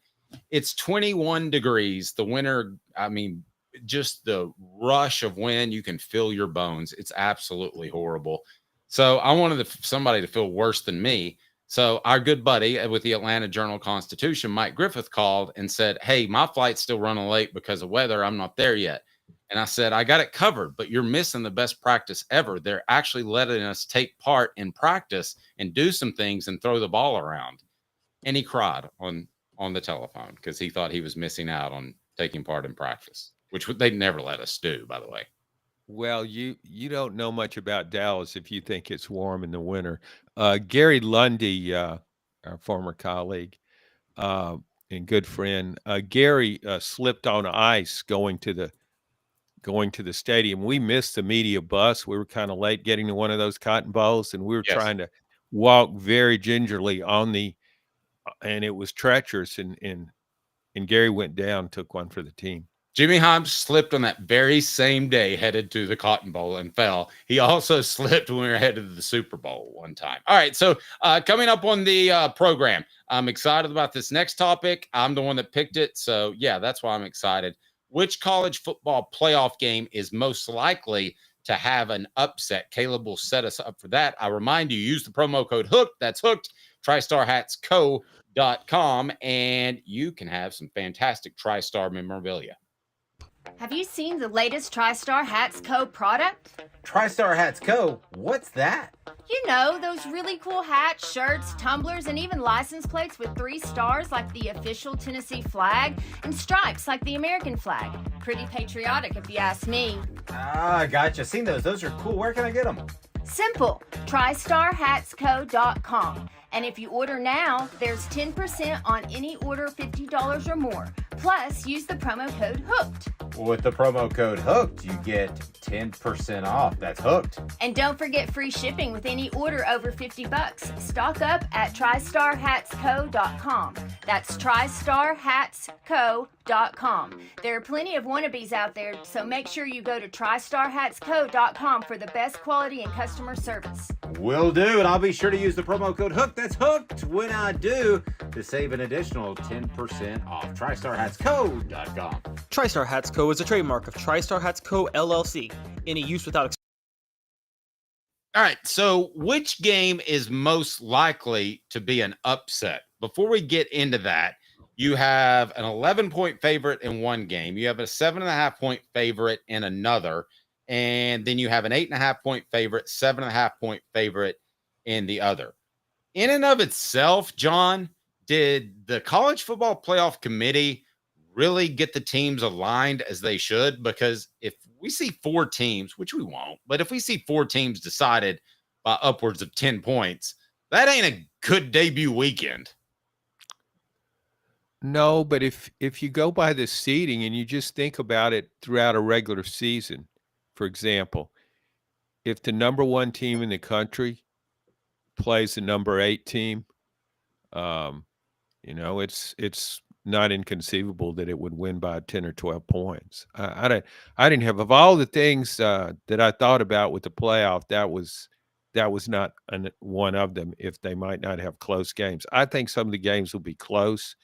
It's 21 degrees. The winter, I mean, just the rush of wind, you can feel your bones. It's absolutely horrible. So I wanted somebody to feel worse than me. So our good buddy with the Atlanta Journal-Constitution, Mike Griffith, called and said, hey, my flight's still running late because of weather. I'm not there yet. And I said, I got it covered, but you're missing the best practice ever. They're actually letting us take part in practice and do some things and throw the ball around. And he cried on the telephone because he thought he was missing out on taking part in practice, which they'd never let us do, by the way. Well, you don't know much about Dallas if you think it's warm in the winter. Gary Lundy, our former colleague and good friend, Gary slipped on ice going to the stadium. We missed the media bus. We were kind of late getting to one of those Cotton Bowls, and we were trying to walk very gingerly and it was treacherous. And Gary went down, took one for the team. Jimmy Himes slipped on that very same day, headed to the Cotton Bowl, and fell. He also slipped when we were headed to the Super Bowl one time. All right, so coming up on the program, I'm excited about this next topic. I'm the one that picked it, so yeah, that's why I'm excited. Which college football playoff game is most likely to have an upset? Caleb will set us up for that. I remind you, use the promo code HOOKED. That's hooked. TristarHatsCo.com, and you can have some fantastic TriStar memorabilia. Have you seen the latest TriStar Hats Co. product? TriStar Hats Co.? What's that? You know, those really cool hats, shirts, tumblers, and even license plates with 3 stars like the official Tennessee flag and stripes like the American flag. Pretty patriotic if you ask me. Ah, gotcha. Seen those. Those are cool. Where can I get them? Simple. TristarHatsCo.com. And if you order now, there's 10% on any order $50 or more. Plus, use the promo code HOOKED. With the promo code HOOKED, you get 10% off. That's hooked. And don't forget free shipping with any order over $50. Stock up at TristarHatsCo.com. That's TristarHatsCo.com. There are plenty of wannabes out there, so make sure you go to TristarHatsCo.com for the best quality and customer service. Will do, and I'll be sure to use the promo code HOOKED. That's hooked when I do, to save an additional 10% off. TristarHatsCo.com. TriStar Hats Co. is a trademark of TriStar Hats Co. LLC. Any use without... All right, so which game is most likely to be an upset? Before we get into that, you have an 11-point favorite in one game. You have a 7.5-point favorite in another. And then you have an 8.5-point favorite, 7.5-point favorite in the other. In and of itself, John, did the College Football Playoff Committee really get the teams aligned as they should? Because if we see 4 teams, which we won't, but if we see 4 teams decided by upwards of 10 points, that ain't a good debut weekend. No, but if you go by the seeding and you just think about it throughout a regular season, for example, if the number 1 team in the country plays the number 8 team, it's not inconceivable that it would win by 10 or 12 points. I didn't have, of all the things that I thought about with the playoff, that was not one of them. If they might not have close games, I think some of the games will be close.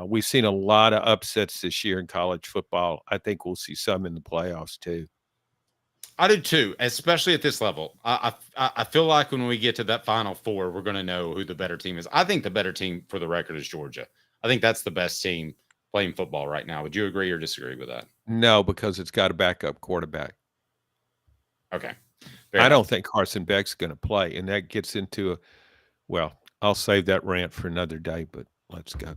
We've seen a lot of upsets this year in college football. I think we'll see some in the playoffs too. I do too, especially at this level. I feel like when we get to that Final Four, we're going to know who the better team is. I think the better team, for the record, is Georgia. I think that's the best team playing football right now. Would you agree or disagree with that? No, because it's got a backup quarterback. Okay. I don't think Carson Beck's going to play, and that gets into I'll save that rant for another day, but let's go.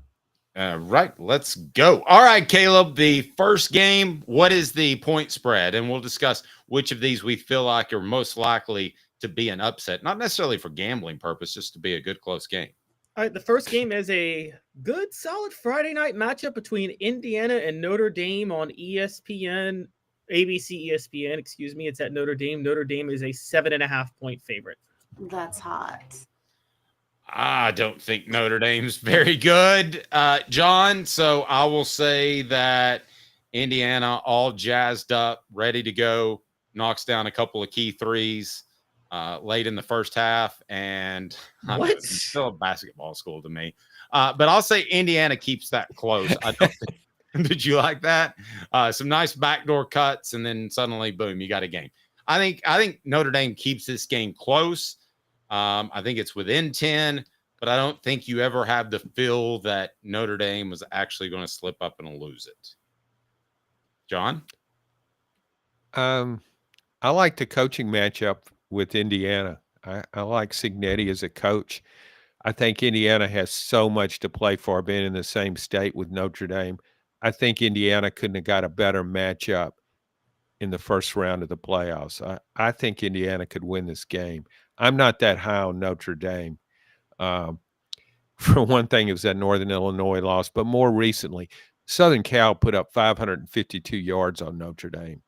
Right, let's go. All right, Caleb, the first game, what is the point spread? And we'll discuss which of these we feel like are most likely to be an upset, not necessarily for gambling purpose, just to be a good, close game. All right, the first game is a good, solid Friday night matchup between Indiana and Notre Dame on ESPN, ABC ESPN, excuse me. It's at Notre Dame. Notre Dame is a 7.5-point favorite. That's hot. I don't think Notre Dame's very good, John. So I will say that Indiana, all jazzed up, ready to go, knocks down a couple of key threes late in the first half. And it's still a basketball school to me. But I'll say Indiana keeps that close. I don't think, did you like that? Some nice backdoor cuts, and then suddenly, boom, you got a game. I think Notre Dame keeps this game close. I think it's within 10, but I don't think you ever have the feel that Notre Dame was actually going to slip up and lose it. John? I like the coaching matchup with Indiana. I like Cignetti as a coach. I think Indiana has so much to play for being in the same state with Notre Dame. I think Indiana couldn't have got a better matchup in the first round of the playoffs. I think Indiana could win this game. I'm not that high on Notre Dame. For one thing, it was that Northern Illinois loss, but more recently, Southern Cal put up 552 yards on Notre Dame.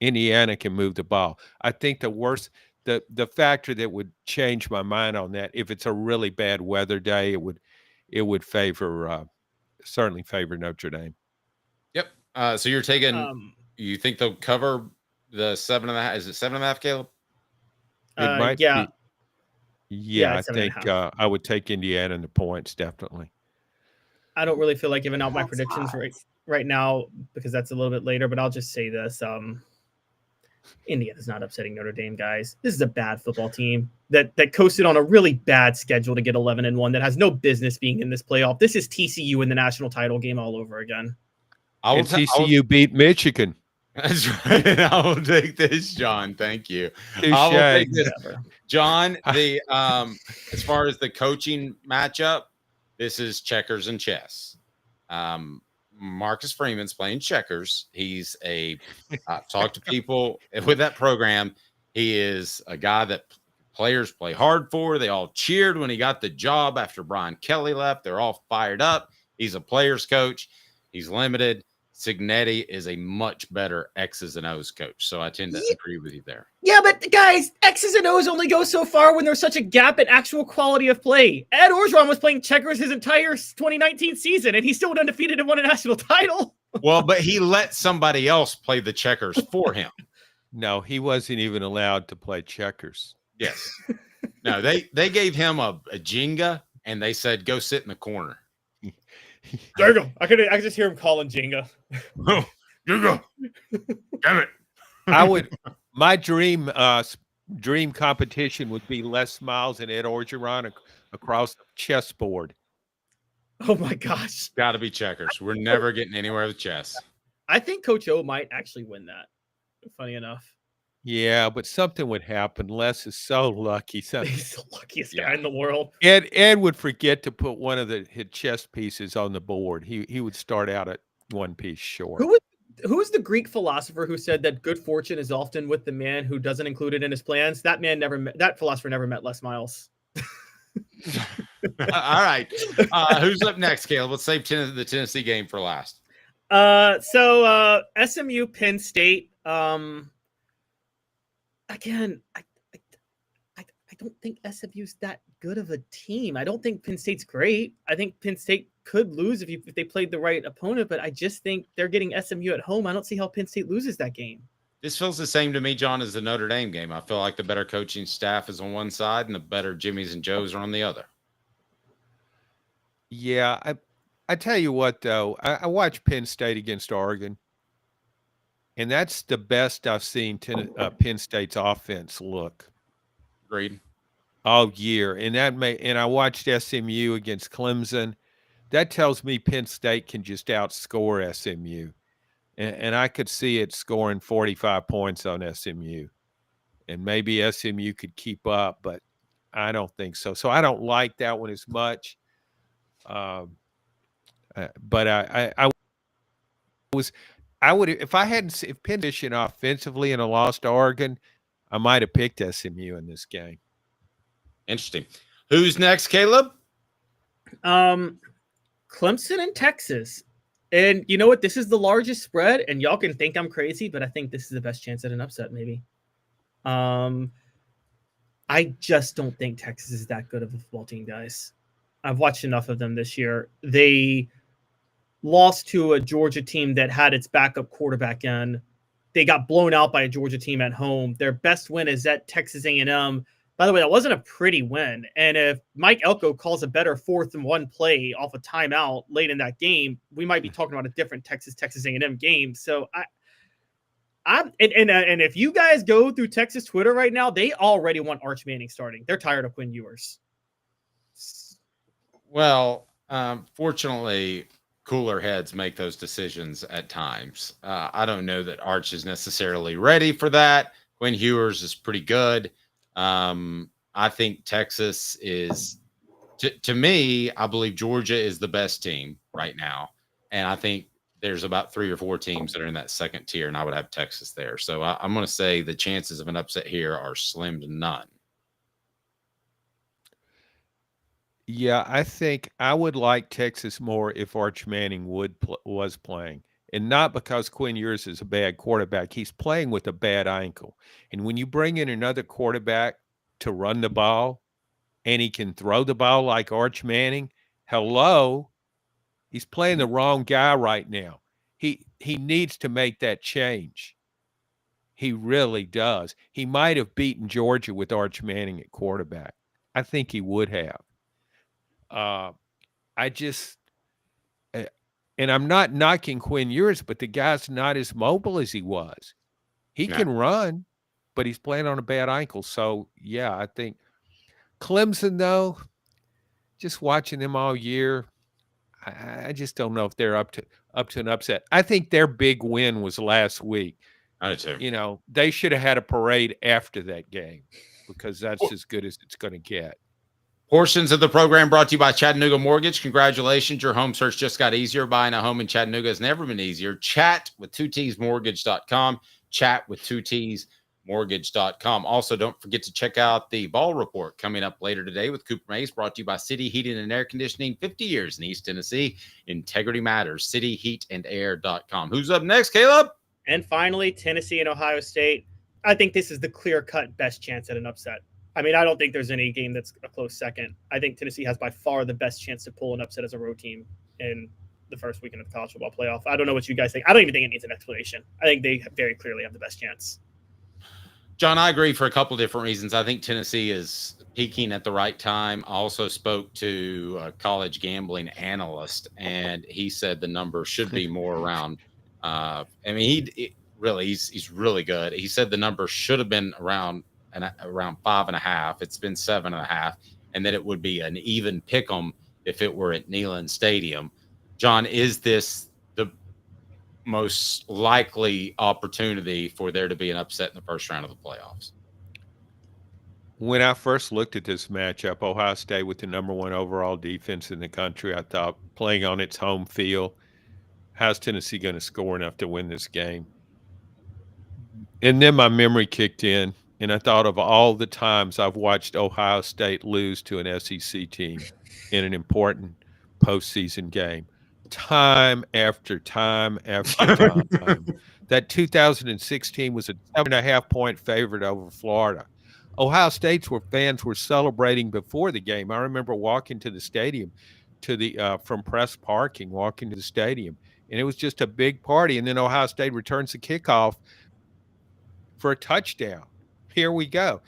Indiana can move the ball. I think the factor that would change my mind on that, if it's a really bad weather day, it would certainly favor Notre Dame. Yep. So you're taking, you think they'll cover the 7.5? Is it 7.5, Caleb? It might yeah. be. Yeah, I think 7.5. I would take Indiana in the points, definitely. I don't really feel like giving out my predictions right now because that's a little bit later, but I'll just say this. Indiana's not upsetting Notre Dame, guys. This is a bad football team that coasted on a really bad schedule to get 11-1 that has no business being in this playoff. This is TCU in the national title game all over again. TCU beat Michigan. That's right. I will take this, John. Thank you. Touché. I will take this, John. The as far as the coaching matchup, this is checkers and chess. Marcus Freeman's playing checkers. He's talk to people with that program. He is a guy that players play hard for. They all cheered when he got the job after Brian Kelly left. They're all fired up. He's a player's coach. He's limited. Cignetti is a much better X's and O's coach. So I tend to agree with you there. Yeah, but guys, X's and O's only go so far when there's such a gap in actual quality of play. Ed Orgeron was playing checkers his entire 2019 season, and he still went undefeated and won a national title. Well, but he let somebody else play the checkers for him. No, he wasn't even allowed to play checkers. Yes. No, they gave him a Jenga, and they said, go sit in the corner. There you go. I could just hear him calling Jenga. Oh, Jenga. Damn it. My dream competition would be Les Miles and Ed Orgeron across the chessboard. Oh my gosh. Got to be checkers. We're never getting anywhere with chess. I think Coach O might actually win that. Funny enough. Yeah, but something would happen. Les is so lucky. He's the luckiest guy in the world. Ed would forget to put one of his chess pieces on the board. He would start out at one piece short. Who is the Greek philosopher who said that good fortune is often with the man who doesn't include it in his plans? That philosopher never met Les Miles. All right. Who's up next, Caleb? Let's save the Tennessee game for last. So SMU Penn State. again, I don't think SMU's that good of a team. I don't think Penn State's great. I think Penn State could lose if they played the right opponent, but I just think they're getting SMU at home. I don't see how Penn State loses that game. This feels the same to me, John, as the Notre Dame game. I feel like the better coaching staff is on one side and the better Jimmys and Joes are on the other. Yeah, I tell you what, though, I watched Penn State against Oregon, and that's the best I've seen Penn State's offense look. Agreed. All year, and I watched SMU against Clemson. That tells me Penn State can just outscore SMU, and I could see it scoring 45 points on SMU, and maybe SMU could keep up, but I don't think so. So I don't like that one as much. But I would if Penn State offensively and a lost to Oregon, I might have picked SMU in this game. Interesting. Who's next, Caleb? Clemson and Texas. And you know what? This is the largest spread, and y'all can think I'm crazy, but I think this is the best chance at an upset, maybe. I just don't think Texas is that good of a football team, guys. I've watched enough of them this year. They lost to a Georgia team that had its backup quarterback in. They got blown out by a Georgia team at home. Their best win is at Texas A&M. By the way, that wasn't a pretty win. And if Mike Elko calls a better 4th-and-1 play off a timeout late in that game, we might be talking about a different Texas A&M game. So and if you guys go through Texas Twitter right now, they already want Arch Manning starting. They're tired of Quinn Ewers. Well, fortunately, cooler heads make those decisions at times. I don't know that Arch is necessarily ready for that. Quinn Ewers is pretty good. I think Texas is, to me, I believe Georgia is the best team right now. And I think there's about 3 or 4 teams that are in that second tier, and I would have Texas there. So I'm going to say the chances of an upset here are slim to none. Yeah, I think I would like Texas more if Arch Manning was playing. And not because Quinn Ewers is a bad quarterback. He's playing with a bad ankle. And when you bring in another quarterback to run the ball and he can throw the ball like Arch Manning, hello, he's playing the wrong guy right now. He needs to make that change. He really does. He might have beaten Georgia with Arch Manning at quarterback. I think he would have. And I'm not knocking Quinn Ewers, but the guy's not as mobile as he was. He can run, but he's playing on a bad ankle. So, yeah, I think Clemson, though, just watching them all year, I just don't know if they're up to an upset. I think their big win was last week. I do too. You know, they should have had a parade after that game because that's as good as it's going to get. Portions of the program brought to you by Chattanooga Mortgage. Congratulations. Your home search just got easier. Buying a home in Chattanooga has never been easier. Chat with 2tsmortgage.com. Chat with 2tsmortgage.com. Also, don't forget to check out the Ball Report coming up later today with Cooper Mays, brought to you by City Heating and Air Conditioning. 50 years in East Tennessee. Integrity matters. cityheatandair.com. Who's up next, Caleb? And finally, Tennessee and Ohio State. I think this is the clear-cut best chance at an upset. I mean, I don't think there's any game that's a close second. I think Tennessee has by far the best chance to pull an upset as a road team in the first weekend of the college football playoff. I don't know what you guys think. I don't even think it needs an explanation. I think they very clearly have the best chance. John, I agree for a couple different reasons. I think Tennessee is peaking at the right time. I also spoke to a college gambling analyst, and he said the number should be more around. He's really good. He said the number should have been around 5.5. It's been 7.5, and that it would be an even pick 'em if it were at Neyland Stadium. John, is this the most likely opportunity for there to be an upset in the first round of the playoffs? When I first looked at this matchup, Ohio State with the number 1 overall defense in the country, I thought playing on its home field, how's Tennessee going to score enough to win this game? And then my memory kicked in, and I thought of all the times I've watched Ohio State lose to an SEC team in an important postseason game. Time after time after time. That 2016 was a 7.5-point favorite over Florida. Ohio State's where fans were celebrating before the game. I remember walking to the stadium from press parking, walking to the stadium, and it was just a big party. And then Ohio State returns the kickoff for a touchdown. Here we go.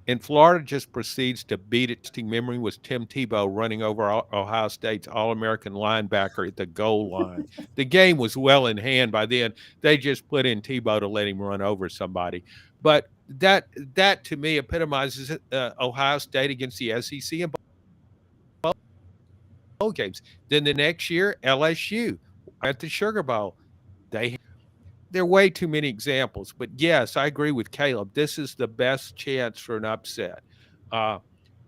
And Florida just proceeds to beat it. Memory was Tim Tebow running over Ohio State's All-American linebacker at the goal line. The game was well in hand by then. They just put in Tebow to let him run over somebody. But that to me epitomizes Ohio State against the SEC in bowl games. Then the next year, LSU at the Sugar Bowl. There are way too many examples, but yes, I agree with Caleb. This is the best chance for an upset.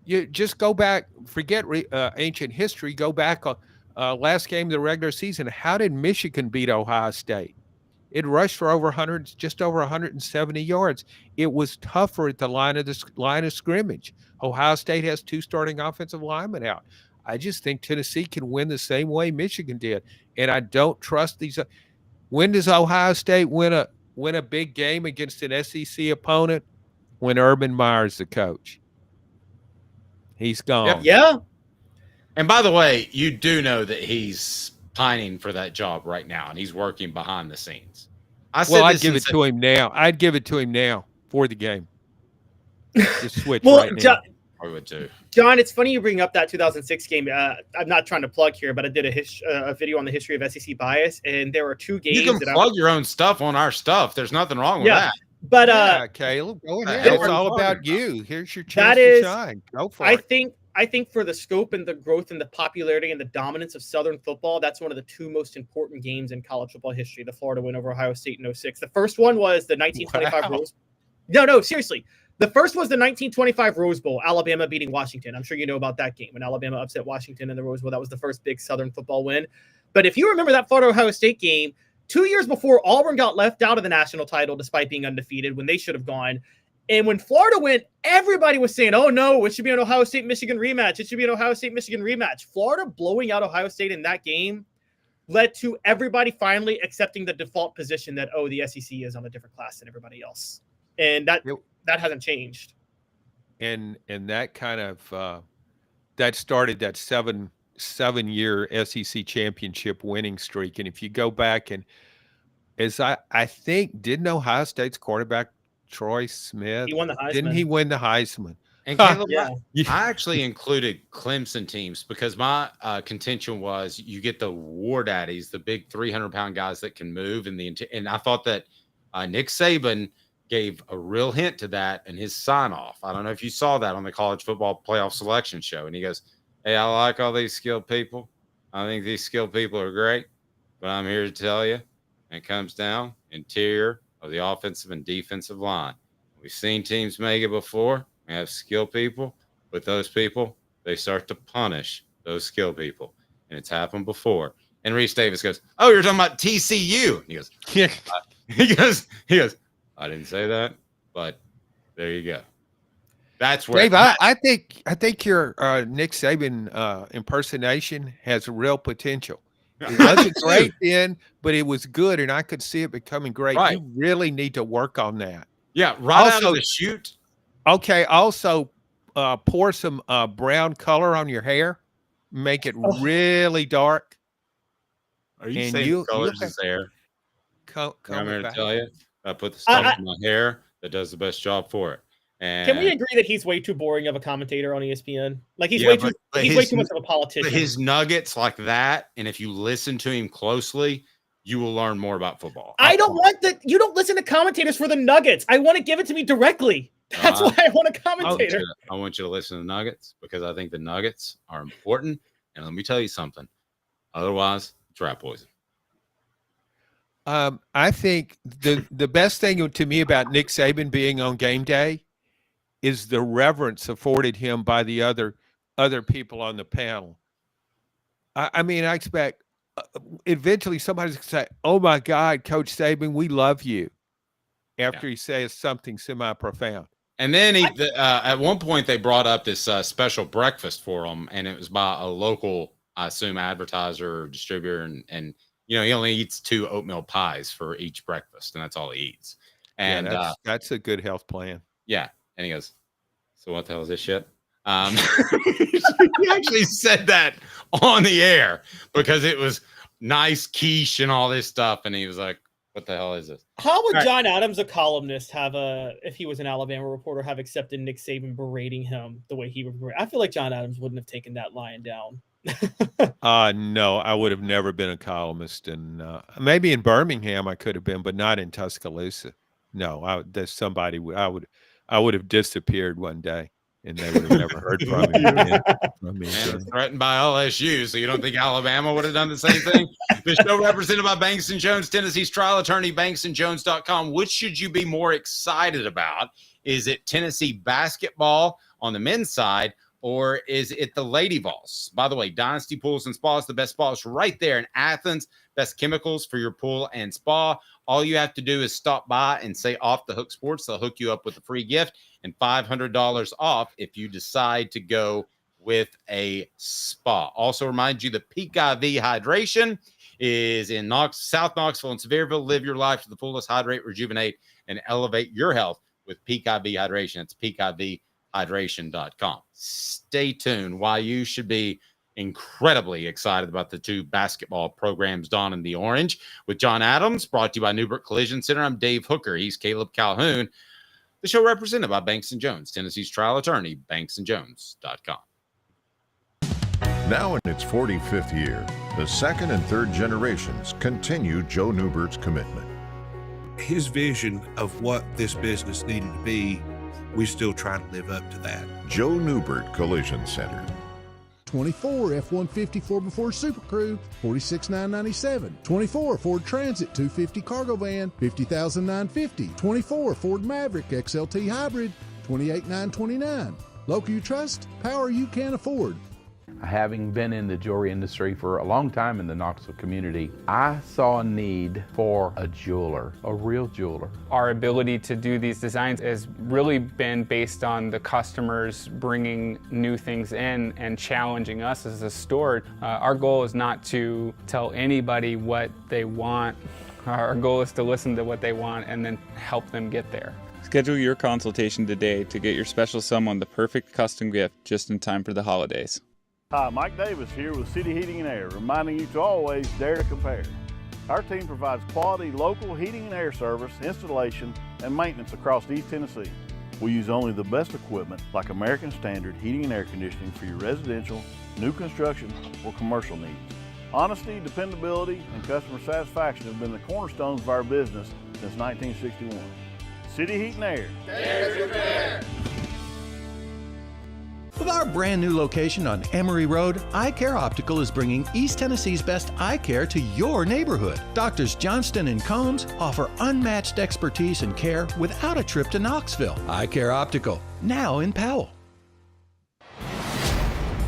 You just go back, forget ancient history. Go back last game of the regular season. How did Michigan beat Ohio State? It rushed for just over 170 yards. It was tougher at the line of scrimmage. Ohio State has 2 starting offensive linemen out. I just think Tennessee can win the same way Michigan did, and I don't trust these. When does Ohio State win a big game against an SEC opponent? When Urban Meyer's the coach. He's gone. Yep. Yeah. And by the way, you do know that he's pining for that job right now, and he's working behind the scenes. I'd give it to him now. I'd give it to him now for the game. Just switch well, right now. I would too. John, it's funny you bring up that 2006 game. I'm not trying to plug here, but I did a video on the history of SEC bias, and there are 2 games. You can plug your own stuff on our stuff. There's nothing wrong with that. But Caleb, go ahead. It's all about you. Here's your chance to shine. Go for it. I think for the scope and the growth and the popularity and the dominance of Southern football, that's one of the 2 most important games in college football history. The Florida win over Ohio State in 2006. The first one was the 1925 Rose. No, seriously. The first was the 1925 Rose Bowl, Alabama beating Washington. I'm sure you know about that game when Alabama upset Washington in the Rose Bowl. That was the first big Southern football win. But if you remember that Florida-Ohio State game, 2 years before, Auburn got left out of the national title despite being undefeated when they should have gone. And when Florida went, everybody was saying, oh, no, it should be an Ohio State-Michigan rematch. It should be an Ohio State-Michigan rematch. Florida blowing out Ohio State in that game led to everybody finally accepting the default position that, oh, the SEC is on a different class than everybody else. And that hasn't changed. And that kind of that started that seven-year SEC championship winning streak. And if you go back and as I think, didn't Ohio State's quarterback Troy Smith? He won the Heisman. Didn't he win the Heisman? And Caleb, I actually included Clemson teams because my contention was you get the war daddies, the big 300-pound guys that can move, and I thought that Nick Saban gave a real hint to that in his sign-off. I don't know if you saw that on the college football playoff selection show, and he goes, "Hey, I like all these skilled people. I think these skilled people are great, but I'm here to tell you, it comes down interior of the offensive and defensive line. We've seen teams make it before. We have skilled people. With those people, they start to punish those skilled people. And it's happened before." And Reese Davis goes, "Oh, you're talking about TCU." And he goes, "Yeah." He goes, "I didn't say that, but there you go." That's where Dave, I think your Nick Saban impersonation has real potential. It wasn't great then, but it was good, and I could see it becoming great. Right. You really need to work on that. Yeah, right out of the chute. Okay, also pour some brown color on your hair. Make it really dark. Are you saying colors is there? I'm here to tell you. I put the stuff in my hair that does the best job for it. And can we agree that he's way too boring of a commentator on ESPN? Like he's way too much of a politician. His nuggets like that, and if you listen to him closely, you will learn more about football. I don't want that. You don't listen to commentators for the nuggets. I want to give it to me directly. That's why I want a commentator. I want you to listen to nuggets because I think the nuggets are important. And let me tell you something. Otherwise, it's rat poison. I think the best thing to me about Nick Saban being on game day is the reverence afforded him by the other people on the panel. I mean, I expect eventually somebody's going to say, "Oh my God, Coach Saban, we love you," after he says something semi-profound. And then at one point they brought up this special breakfast for him, and it was by a local, I assume, advertiser or distributor, and You know, he only eats 2 oatmeal pies for each breakfast, and that's all he eats. And that's a good health plan. Yeah. And he goes, so what the hell is this shit? He actually said that on the air because it was nice quiche and all this stuff. And he was like, what the hell is this? How would John Adams, a columnist, if he was an Alabama reporter, have accepted Nick Saban berating him the way he would berate? I feel like John Adams wouldn't have taken that lying down. No, I would have never been a columnist, and maybe in Birmingham I could have been, but not in Tuscaloosa. No, there's somebody I would have disappeared one day, and they would have never heard from me again. Threatened by LSU, so you don't think Alabama would have done the same thing? The show represented by Banks & Jones, Tennessee's trial attorney, banksandjones.com. Which should you be more excited about? Is it Tennessee basketball on the men's side, or is it the Lady Vols? By the way, Dynasty Pools and Spas, the best spas right there in Athens. Best chemicals for your pool and spa. All you have to do is stop by and say Off the Hook Sports. They'll hook you up with a free gift and $500 off if you decide to go with a spa. Also remind you the Peak IV Hydration is in South Knoxville and Sevierville. Live your life to the fullest. Hydrate, rejuvenate, and elevate your health with Peak IV Hydration. It's peakivhydration.com. Stay tuned. Why you should be incredibly excited about the 2 basketball programs donning the orange with John Adams, brought to you by Neubert Collision Center. I'm Dave Hooker. He's Caleb Calhoun. The show represented by Banks & Jones, Tennessee's trial attorney, banksandjones.com. Now in its 45th year, the second and third generations continue Joe Neubert's commitment. His vision of what this business needed to be, we still try to live up to that. Joe Neubert Collision Center. 24 F-150 4x4 Super Crew, $46,997. 24 Ford Transit 250 Cargo Van, $50,950. 24 Ford Maverick XLT Hybrid, $28,929. Local you trust, power you can afford. Having been in the jewelry industry for a long time in the Knoxville community, I saw a need for a jeweler, a real jeweler. Our ability to do these designs has really been based on the customers bringing new things in and challenging us as a store. Our goal is not to tell anybody what they want. Our goal is to listen to what they want and then help them get there. Schedule your consultation today to get your special someone the perfect custom gift just in time for the holidays. Hi, Mike Davis here with City Heating and Air, reminding you to always dare to compare. Our team provides quality local heating and air service, installation, and maintenance across East Tennessee. We use only the best equipment like American Standard heating and air conditioning for your residential, new construction, or commercial needs. Honesty, dependability, and customer satisfaction have been the cornerstones of our business since 1961. City Heat and Air. Dare to compare. With our brand new location on Emory Road, Eye Care Optical is bringing East Tennessee's best eye care to your neighborhood. Doctors Johnston and Combs offer unmatched expertise and care without a trip to Knoxville. Eye Care Optical, now in Powell.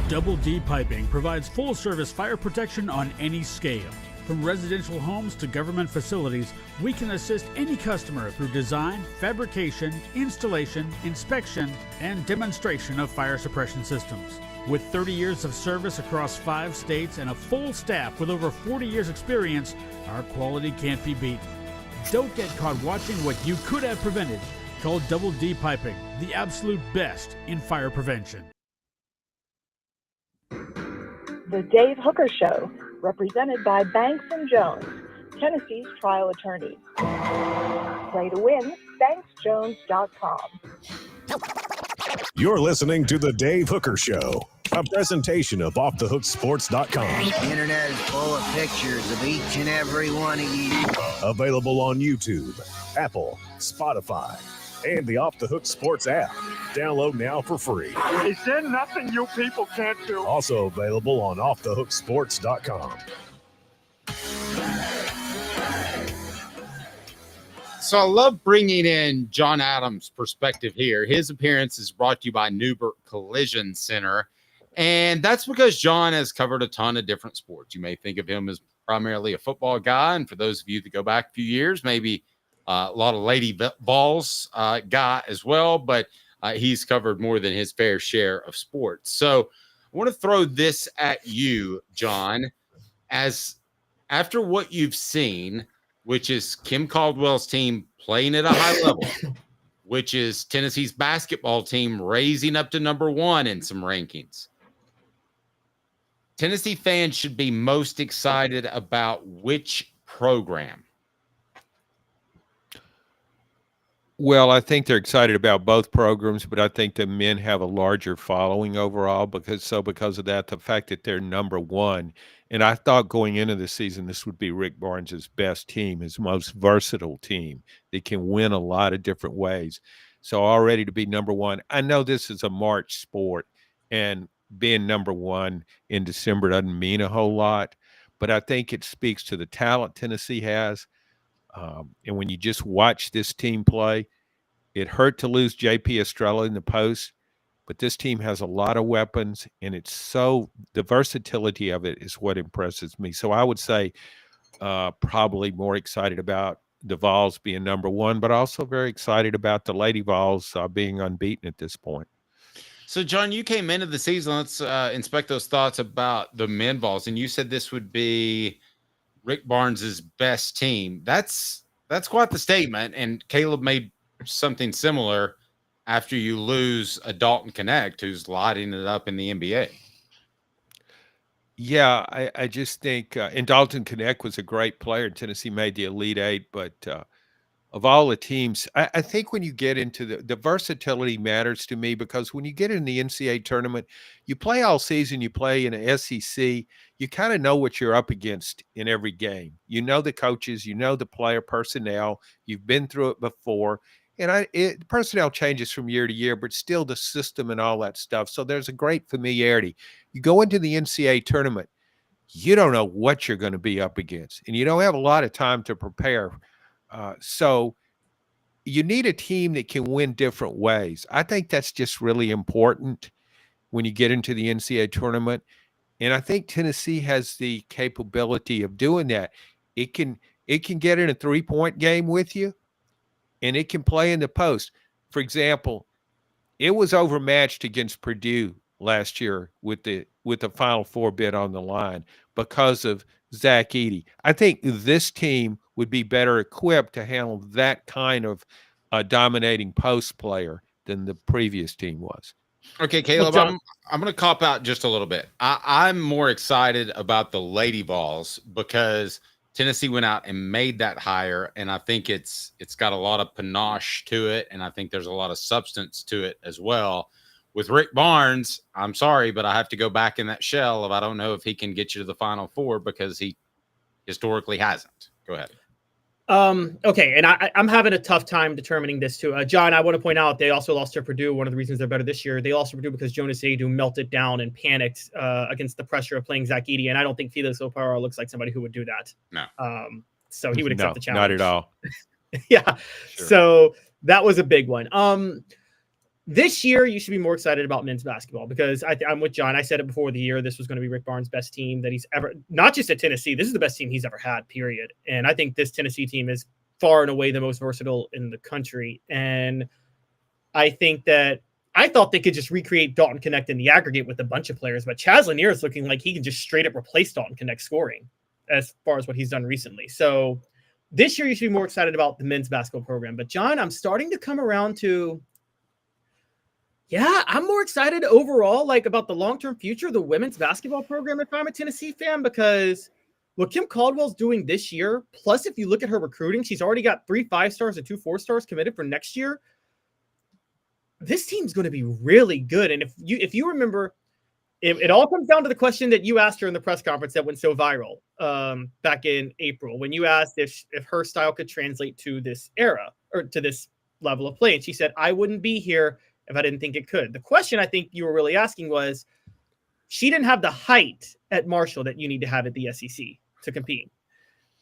Double D Piping provides full-service fire protection on any scale. From residential homes to government facilities, we can assist any customer through design, fabrication, installation, inspection, and demonstration of fire suppression systems. With 30 years of service across 5 states and a full staff with over 40 years experience, our quality can't be beaten. Don't get caught watching what you could have prevented. Call Double D Piping, the absolute best in fire prevention. The Dave Hooker Show, represented by Banks & Jones, Tennessee's trial attorneys. Play to win, banksjones.com. You're listening to The Dave Hooker Show, a presentation of offthehooksports.com. The internet is full of pictures of each and every one of you. Available on YouTube, Apple, Spotify, and the Off the Hook Sports app. Download now for free. Is there nothing you people can't do? Also available on offthehooksports.com. So I love bringing in John Adams' perspective here. His appearance is brought to you by Neubert Collision Center. And that's because John has covered a ton of different sports. You may think of him as primarily a football guy. And for those of you that go back a few years, maybe a lot of Lady Vols guy as well, but he's covered more than his fair share of sports. So I want to throw this at you, John, as After what you've seen, which is Kim Caldwell's team playing at a high level, which is Tennessee's basketball team raising up to number 1 in some rankings, Tennessee fans should be most excited about which program? Well, I think they're excited about both programs, but I think the men have a larger following overall because of that, the fact that they're number 1. And I thought going into the season, this would be Rick Barnes' best team, his most versatile team. They can win a lot of different ways. So already to be number 1, I know this is a March sport, and being number 1 in December doesn't mean a whole lot, but I think it speaks to the talent Tennessee has. And when you just watch this team play, it hurt to lose J.P. Estrella in the post, but this team has a lot of weapons, and the versatility of it is what impresses me. So I would say probably more excited about the Vols being number 1, but also very excited about the Lady Vols being unbeaten at this point. So, John, you came into the season. Let's inspect those thoughts about the men Vols, and you said this would be Rick Barnes's best team. That's quite the statement. And Caleb made something similar after you lose a Dalton Connect, who's lighting it up in the NBA. Yeah, I just think and Dalton Connect was a great player. Tennessee made the Elite Eight, but of all the teams, I think when you get into the versatility matters to me, because when you get in the NCAA tournament, you play all season, you play in an SEC, you kind of know what you're up against in every game. You know the coaches, you know the player personnel, you've been through it before. And personnel changes from year to year, but still the system and all that stuff. So there's a great familiarity. You go into the NCAA tournament, you don't know what you're going to be up against, and you don't have a lot of time to prepare. So you need a team that can win different ways. I think that's just really important when you get into the NCAA tournament. And I think Tennessee has the capability of doing that. It can get in a 3-point game with you, and it can play in the post. For example, it was overmatched against Purdue last year with the Final Four bid on the line because of Zach Edey. I think this team would be better equipped to handle that kind of dominating post player than the previous team was. Okay, Caleb, I'm going to cop out just a little bit. I'm more excited about the Lady Vols because Tennessee went out and made that hire, and I think it's got a lot of panache to it, and I think there's a lot of substance to it as well. With Rick Barnes, I'm sorry, but I have to go back in that shell of I don't know if he can get you to the Final Four because he historically hasn't. Go ahead. Okay, and I'm having a tough time determining this too. John, I want to point out they also lost to Purdue. One of the reasons they're better this year, they lost to Purdue because Jonas Adu melted down and panicked against the pressure of playing Zach Edey, and I don't think Felix Opara looks like somebody who would do that. No. So he would accept the challenge. Not at all. Yeah. Sure. So that was a big one. This year, you should be more excited about men's basketball because I'm with John. I said it before the year. This was going to be Rick Barnes' best team that he's ever, not just at Tennessee. This is the best team he's ever had, period. And I think this Tennessee team is far and away the most versatile in the country. And I think that I thought they could just recreate Dalton Connect in the aggregate with a bunch of players, but Chaz Lanier is looking like he can just straight up replace Dalton Connect scoring as far as what he's done recently. So this year, you should be more excited about the men's basketball program. But John, I'm starting to come around to, yeah, I'm more excited overall, like about the long-term future of the women's basketball program if I'm a Tennessee fan, because what Kim Caldwell's doing this year, plus if you look at her recruiting, she's already got 3 5-stars and 2 4-stars committed for next year. This team's going to be really good. And if you remember, it all comes down to the question that you asked her in the press conference that went so viral back in April, when you asked if her style could translate to this era or to this level of play. And she said, I wouldn't be here if I didn't think it could. The question I think you were really asking was, she didn't have the height at Marshall that you need to have at the SEC to compete.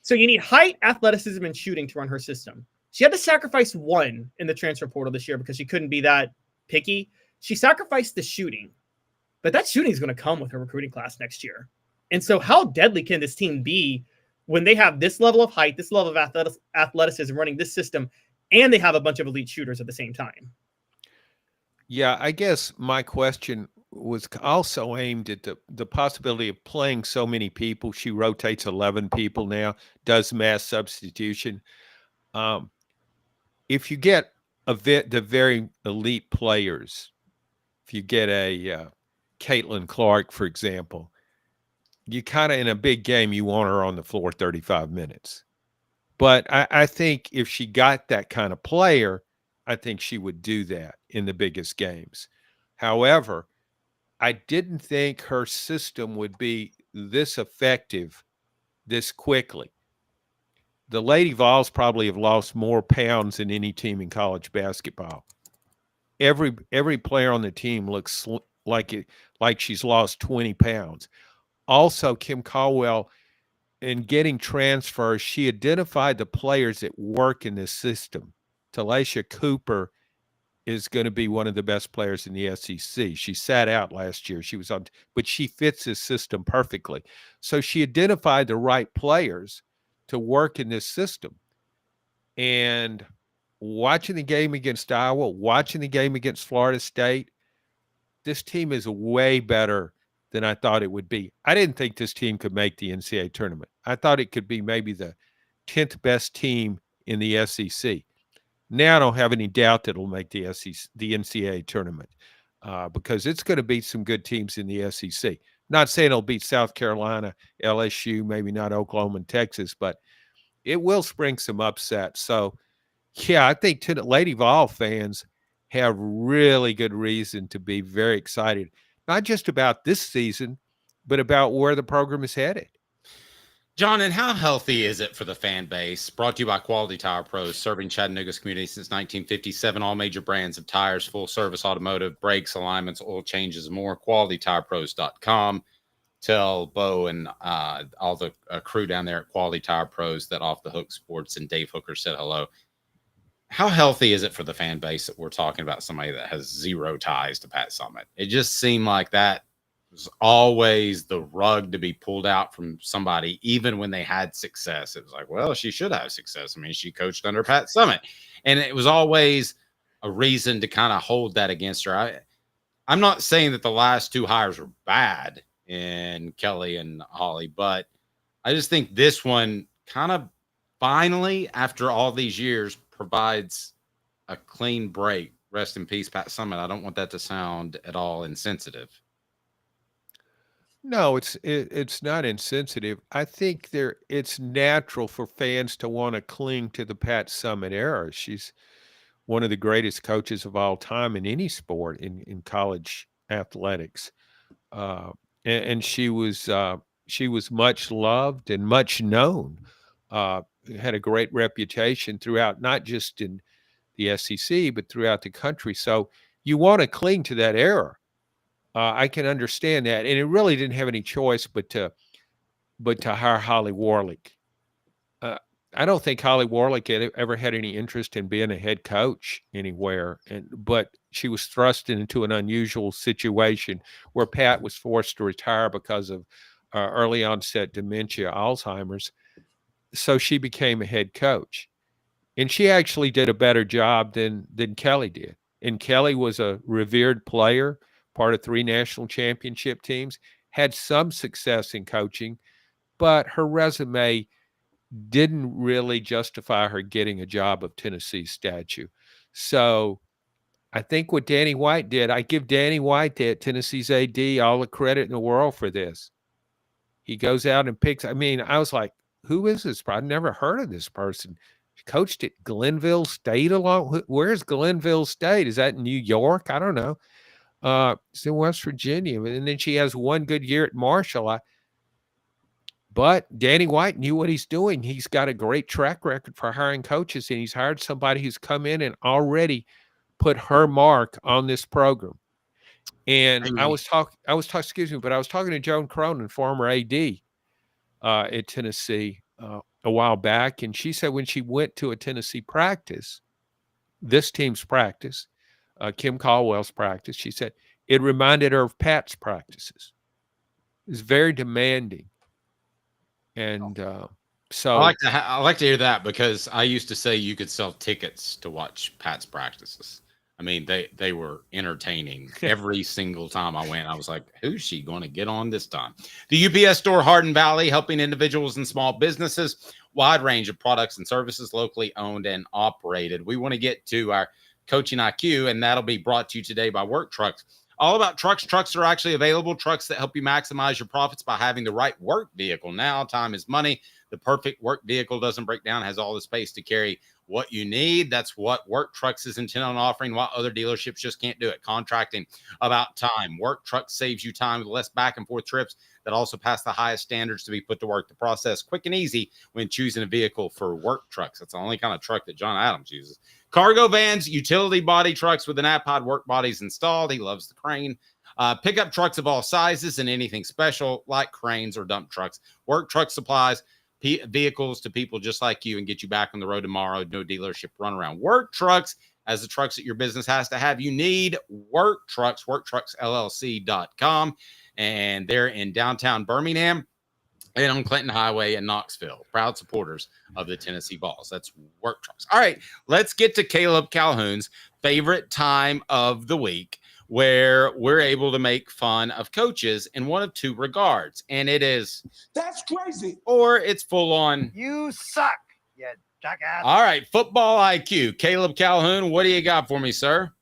So you need height, athleticism, and shooting to run her system. She had to sacrifice one in the transfer portal this year because she couldn't be that picky. She sacrificed the shooting, but that shooting is going to come with her recruiting class next year. And so how deadly can this team be when they have this level of height, this level of athleticism running this system, and they have a bunch of elite shooters at the same time? Yeah, I guess my question was also aimed at the possibility of playing so many people. She rotates 11 people now, does mass substitution. If you get the very elite players, if you get a Caitlin Clark, for example, you kind of, in a big game, you want her on the floor 35 minutes. But I think if she got that kind of player, I think she would do that in the biggest games. However, I didn't think her system would be this effective this quickly. The Lady Vols probably have lost more pounds than any team in college basketball. Every player on the team looks like she's lost 20 pounds. Also, Kim Caldwell, in getting transfers, she identified the players that work in this system. Talasha Cooper is going to be one of the best players in the SEC. She sat out last year. She was on, but she fits this system perfectly. So she identified the right players to work in this system. And watching the game against Iowa, watching the game against Florida State, this team is way better than I thought it would be. I didn't think this team could make the NCAA tournament. I thought it could be maybe the 10th best team in the SEC. Now I don't have any doubt that it'll make the NCAA tournament because it's going to beat some good teams in the SEC. Not saying it'll beat South Carolina, LSU, maybe not Oklahoma and Texas, but it will spring some upsets. So, yeah, I think Lady Vol fans have really good reason to be very excited, not just about this season, but about where the program is headed. John, and how healthy is it for the fan base? Brought to you by Quality Tire Pros, serving Chattanooga's community since 1957. All major brands of tires, full service automotive, brakes, alignments, oil changes, and more. QualityTirePros.com. Tell Bo and all the crew down there at Quality Tire Pros that Off the Hook Sports and Dave Hooker said hello. How healthy is it for the fan base that we're talking about somebody that has zero ties to Pat Summitt? It just seemed like that was always the rug to be pulled out from somebody, even when they had success. It was like, well, she should have success. I mean, she coached under Pat Summitt. And it was always a reason to kind of hold that against her. I'm not saying that the last two hires were bad in Kelly and Holly, but I just think this one kind of finally, after all these years, provides a clean break. Rest in peace, Pat Summitt. I don't want that to sound at all insensitive. No, it's not insensitive. I think it's natural for fans to want to cling to the Pat Summitt era. She's one of the greatest coaches of all time in any sport in college athletics, and she was much loved and much known. Had a great reputation throughout, not just in the SEC, but throughout the country. So you want to cling to that era. I can understand that, and it really didn't have any choice but to hire Holly Warlick. I don't think Holly Warlick had ever had any interest in being a head coach anywhere, but she was thrust into an unusual situation where Pat was forced to retire because of early onset dementia, Alzheimer's. So she became a head coach, and she actually did a better job than Kelly did. And Kelly was a revered player, part of 3 national championship teams, had some success in coaching, but her resume didn't really justify her getting a job of Tennessee's statue. So I think what Danny White did, I give Danny White, Tennessee's AD, all the credit in the world for this. He goes out and picks, I was like, who is this? I've never heard of this person. She coached at Glenville State where's Glenville State? Is that in New York? I don't know. It's in West Virginia. And then she has one good year at Marshall. But Danny White knew what he's doing. He's got a great track record for hiring coaches, and he's hired somebody who's come in and already put her mark on this program. And I was talking to Joan Cronin, former AD at Tennessee a while back, and she said when she went to a Tennessee practice, this team's practice, Kim Caldwell's practice, she said it reminded her of Pat's practices. It was very demanding. And so I like to hear that, because I used to say you could sell tickets to watch Pat's practices. I mean, they were entertaining every single time I went. I was like, who's she going to get on this time? The UPS store, Hardin Valley, helping individuals and small businesses, wide range of products and services, locally owned and operated. We want to get to our coaching IQ, and that'll be brought to you today by Work Trucks. All about trucks. Trucks are actually available. Trucks that help you maximize your profits by having the right work vehicle. Now, time is money. The perfect work vehicle doesn't break down, has all the space to carry what you need. That's what Work Trucks is intended on offering, while other dealerships just can't do it. Contracting about time. Work Trucks saves you time with less back and forth trips that also pass the highest standards to be put to work. The process quick and easy when choosing a vehicle for Work Trucks. That's the only kind of truck that John Adams uses. Cargo vans, utility body trucks with an Apod work bodies installed. He loves the crane. Pickup trucks of all sizes and anything special like cranes or dump trucks. Work Truck supplies vehicles to people just like you and get you back on the road tomorrow. No dealership runaround. Work Trucks, as the trucks that your business has to have, you need Work Trucks, worktrucksllc.com. And they're in downtown Birmingham and on Clinton Highway in Knoxville. Proud supporters of the Tennessee Vols. That's Work Trucks. All right, let's get to Caleb Calhoun's favorite time of the week, where we're able to make fun of coaches in one of two regards. And it is, that's crazy, or it's full on, you suck, you jackass. All right, football IQ. Caleb Calhoun, what do you got for me, sir?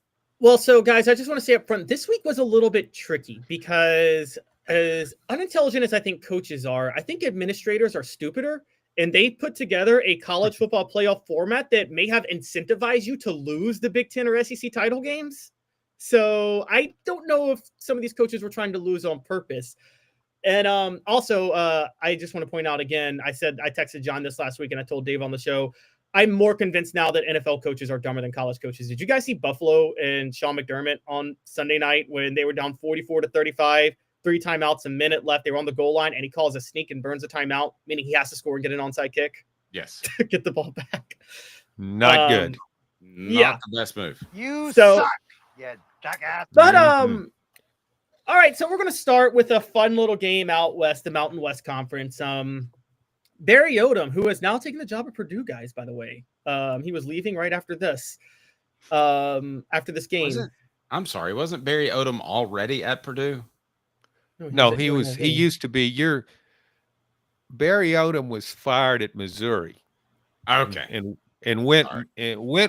Well, so guys, I just want to say up front, this week was a little bit tricky because as unintelligent as I think coaches are, I think administrators are stupider, and they put together a college football playoff format that may have incentivized you to lose the Big Ten or SEC title games. So I don't know if some of these coaches were trying to lose on purpose. And also, I just want to point out again, I texted John this last week and I told Dave on the show, I'm more convinced now that NFL coaches are dumber than college coaches. Did you guys see Buffalo and Sean McDermott on Sunday night when they were down 44-35, 3 timeouts, a minute left? They were on the goal line and he calls a sneak and burns a timeout, meaning he has to score and get an onside kick. Yes. To get the ball back. Not good. Not the best move. You suck, you jackass. But all right, so we're going to start with a fun little game out west, the Mountain West Conference. Barry Odom, who has now taken the job at Purdue, guys, by the way. He was leaving right after this. After this game. I'm sorry, wasn't Barry Odom already at Purdue? No, he used to be. Barry Odom was fired at Missouri. Okay. And went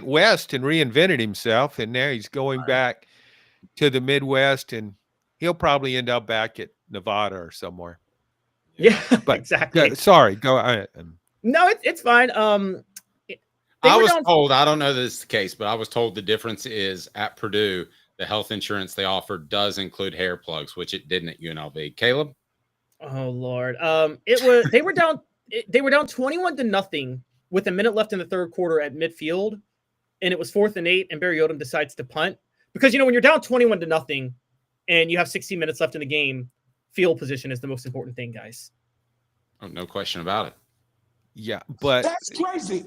west and reinvented himself, and now he's going back to the Midwest, and he'll probably end up back at Nevada or somewhere. Yeah, but exactly. Sorry, go ahead. No, it's fine. I was told, I don't know that it's the case, but I was told the difference is at Purdue, the health insurance they offer does include hair plugs, which it didn't at UNLV. Caleb? Oh Lord. They were down 21-0 with a minute left in the third quarter at midfield, and it was 4th and 8, and Barry Odom decides to punt. Because when you're down 21-0 and you have 16 minutes left in the game, field position is the most important thing, guys. Oh, no question about it. Yeah, but that's crazy.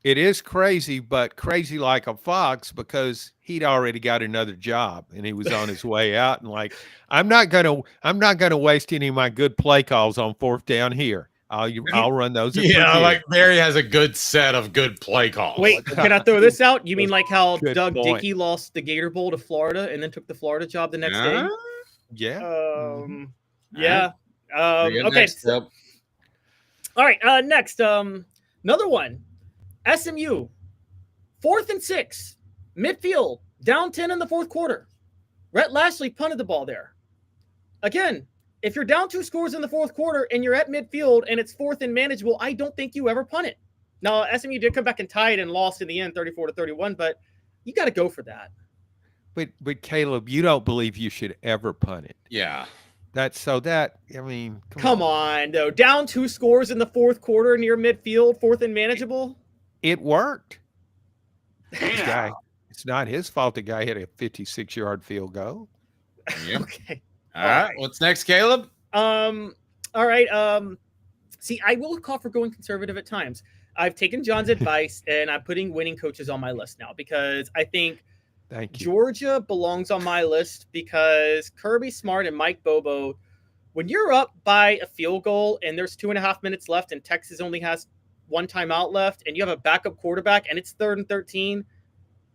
It is crazy, but crazy like a fox, because he'd already got another job and he was on his way out. And like, I'm not gonna waste any of my good play calls on 4th down here. I'll run those. Yeah, like Barry has a good set of good play calls. Wait, can I throw this out? You mean like how Good Doug point. Dickey lost the Gator Bowl to Florida and then took the Florida job the next day? Yeah. Yeah. Okay. All right. Next, another one. SMU, 4th and 6, midfield, down 10 in the fourth quarter. Rhett Lashley punted the ball there. Again, if you're down 2 scores in the fourth quarter and you're at midfield and it's 4th and manageable, I don't think you ever punt it. Now, SMU did come back and tie it and lost in the end, 34-31, but you got to go for that. But Caleb, you don't believe you should ever punt it. Yeah. Come on, though. Down 2 scores in the fourth quarter near midfield, 4th and manageable. It worked. Guy, it's not his fault the guy hit a 56-yard field goal. Yeah. Okay. All right. What's next, Caleb? All right. See, I will call for going conservative at times. I've taken John's advice and I'm putting winning coaches on my list now because I think Georgia belongs on my list because Kirby Smart and Mike Bobo, when you're up by a field goal and there's 2.5 minutes left and Texas only has 1 timeout left and you have a backup quarterback and it's 3rd and 13,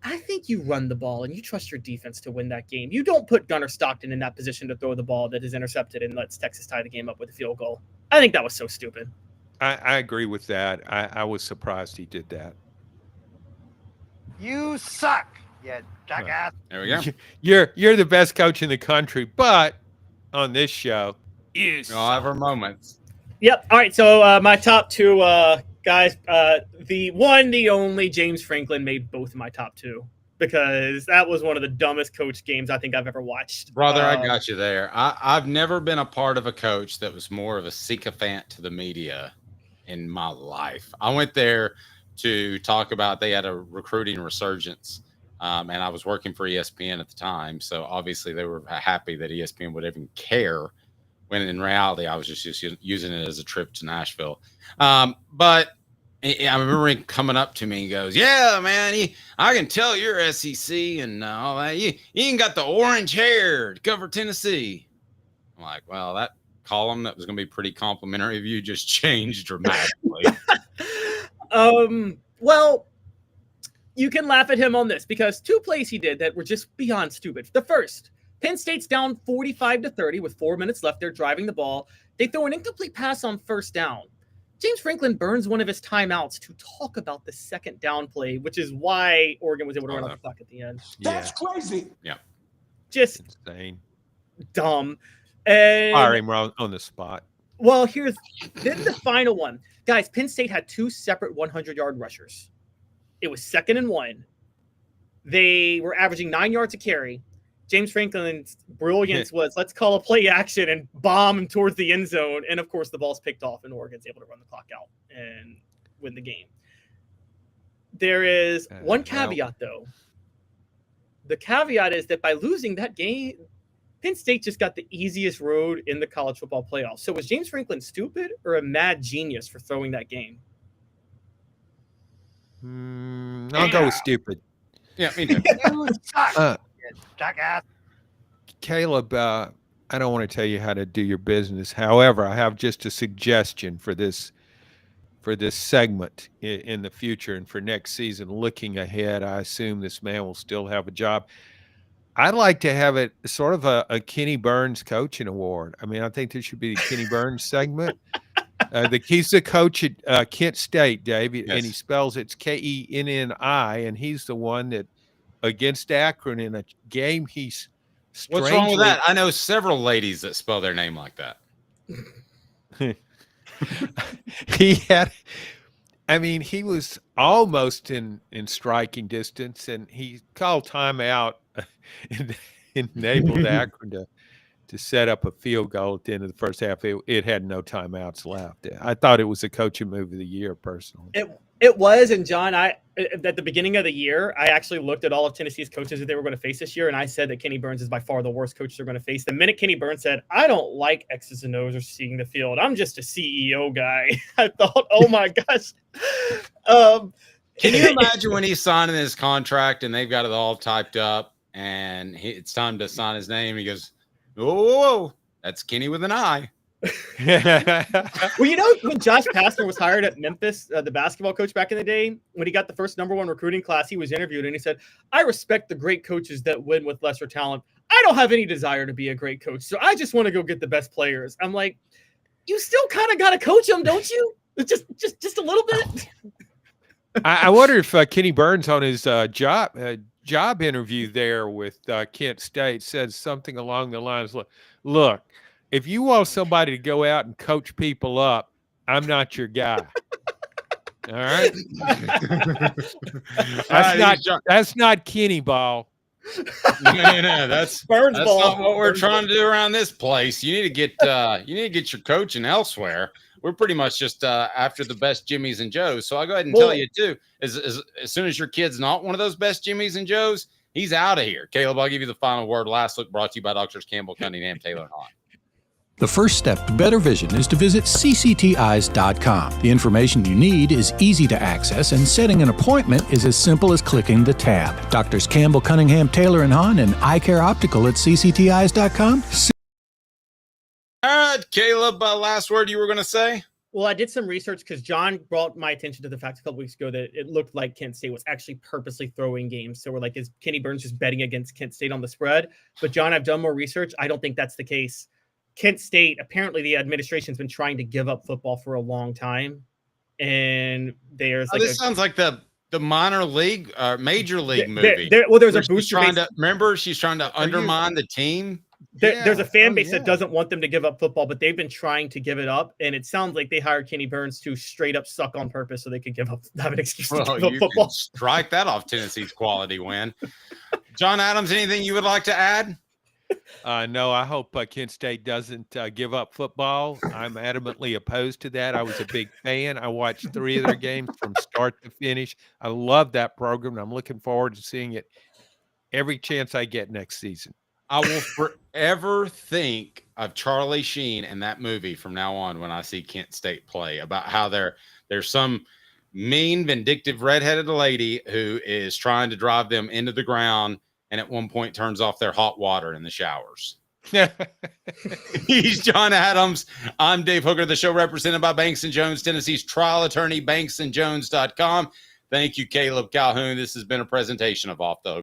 I think you run the ball and you trust your defense to win that game. You don't put Gunnar Stockton in that position to throw the ball that is intercepted and lets Texas tie the game up with a field goal. I think that was so stupid. I agree with that. I was surprised he did that. You suck, you jackass. There we go. You're the best coach in the country, but on this show, you I'll have our moments. Yep. All right. So my top two guys, the only James Franklin made both of my top two because that was one of the dumbest coach games I think I've ever watched. Brother, I got you there. I've never been a part of a coach that was more of a sycophant to the media in my life. I went there to talk about they had a recruiting resurgence, and I was working for ESPN at the time, so obviously they were happy that ESPN would even care, when in reality I was just using it as a trip to Nashville. But I remember him coming up to me and goes, "Yeah, man, I can tell you're SEC and all that. You ain't got the orange hair to cover Tennessee." I'm like, well, that column that was going to be pretty complimentary of you just changed dramatically. Well, you can laugh at him on this because two plays he did that were just beyond stupid. The first, Penn State's down 45-30 with 4 minutes left. They're driving the ball. They throw an incomplete pass on first down. James Franklin burns one of his timeouts to talk about the second down play, which is why Oregon was able to run off the clock at the end. That's crazy. Yeah. Just insane. Dumb. And Fire him on the spot. Well, then the final one. Guys, Penn State had two separate 100-yard rushers. It was 2nd and 1. They were averaging 9 yards a carry. James Franklin's brilliance was, let's call a play action and bomb him towards the end zone. And, of course, the ball's picked off and Oregon's able to run the clock out and win the game. There is one caveat, though. The caveat is that by losing that game, Penn State just got the easiest road in the college football playoffs. So was James Franklin stupid or a mad genius for throwing that game? I'll go with stupid. Yeah, me too. Caleb, I don't want to tell you how to do your business. However, I have just a suggestion for this segment in the future and for next season. Looking ahead, I assume this man will still have a job. I'd like to have it sort of a Kenny Burns coaching award. I mean, I think there should be the Kenny Burns segment. He's the coach at Kent State, Dave, and he spells it's Kenni, and he's the one that against Akron in a game he's strangely... What's wrong with that? I know several ladies that spell their name like that. He was almost in striking distance, and he called timeout and enabled Akron to set up a field goal at the end of the first half. It had no timeouts left. I thought it was a coaching move of the year, personally. It was, and John, at the beginning of the year, I actually looked at all of Tennessee's coaches that they were going to face this year, and I said that Kenny Burns is by far the worst coach they're going to face. The minute Kenny Burns said, "I don't like X's and O's or seeing the field, I'm just a CEO guy," I thought, oh my gosh. Can you imagine when he's signing his contract and they've got it all typed up and it's time to sign his name? He goes, "Whoa, that's Kenny with an I." Well, you know, when Josh Pastner was hired at Memphis, the basketball coach back in the day, when he got the first #1 recruiting class, he was interviewed and he said, "I respect the great coaches that win with lesser talent. I don't have any desire to be a great coach, so I just want to go get the best players." I'm like, you still kind of got to coach them, don't you? Just a little bit. I wonder if Kenny Burns on his job interview there with Kent State said something along the lines, look, if you want somebody to go out and coach people up, I'm not your guy. All right? That's not Kenny ball. No, that's Burns ball. Not what we're trying to do around this place. You need to get your coaching elsewhere. We're pretty much just after the best Jimmys and Joes. So I'll go ahead and tell you too, as soon as your kid's not one of those best Jimmys and Joes, he's out of here. Caleb, I'll give you the final word. Last Look brought to you by Doctors Campbell, Cunningham, Taylor, and Hahn. The first step to better vision is to visit ccteyes.com. The information you need is easy to access, and setting an appointment is as simple as clicking the tab. Doctors Campbell, Cunningham, Taylor, and Hahn, and Eye Care Optical at ccteyes.com. All right, Caleb, last word you were going to say? Well, I did some research because John brought my attention to the fact a couple weeks ago that it looked like Kent State was actually purposely throwing games. So we're like, is Kenny Burns just betting against Kent State on the spread? But John, I've done more research. I don't think that's the case. Kent State, apparently the administration's been trying to give up football for a long time. And there's this sounds like the minor league, major league movie. There's a booster base. She's trying to undermine the team. There's a fan base that doesn't want them to give up football, but they've been trying to give it up. And it sounds like they hired Kenny Burns to straight up suck on purpose so they could have an excuse to give up football. Strike that off Tennessee's quality win. John Adams, anything you would like to add? No, I hope Kent State doesn't give up football. I'm adamantly opposed to that. I was a big fan. I watched 3 of their games from start to finish. I love that program. And I'm looking forward to seeing it every chance I get next season. I will forever think of Charlie Sheen in that movie from now on when I see Kent State play, about how there's some mean, vindictive, redheaded lady who is trying to drive them into the ground and at one point turns off their hot water in the showers. He's John Adams. I'm Dave Hooker, the show represented by Banks & Jones, Tennessee's trial attorney, banksandjones.com. Thank you, Caleb Calhoun. This has been a presentation of Off the Hook.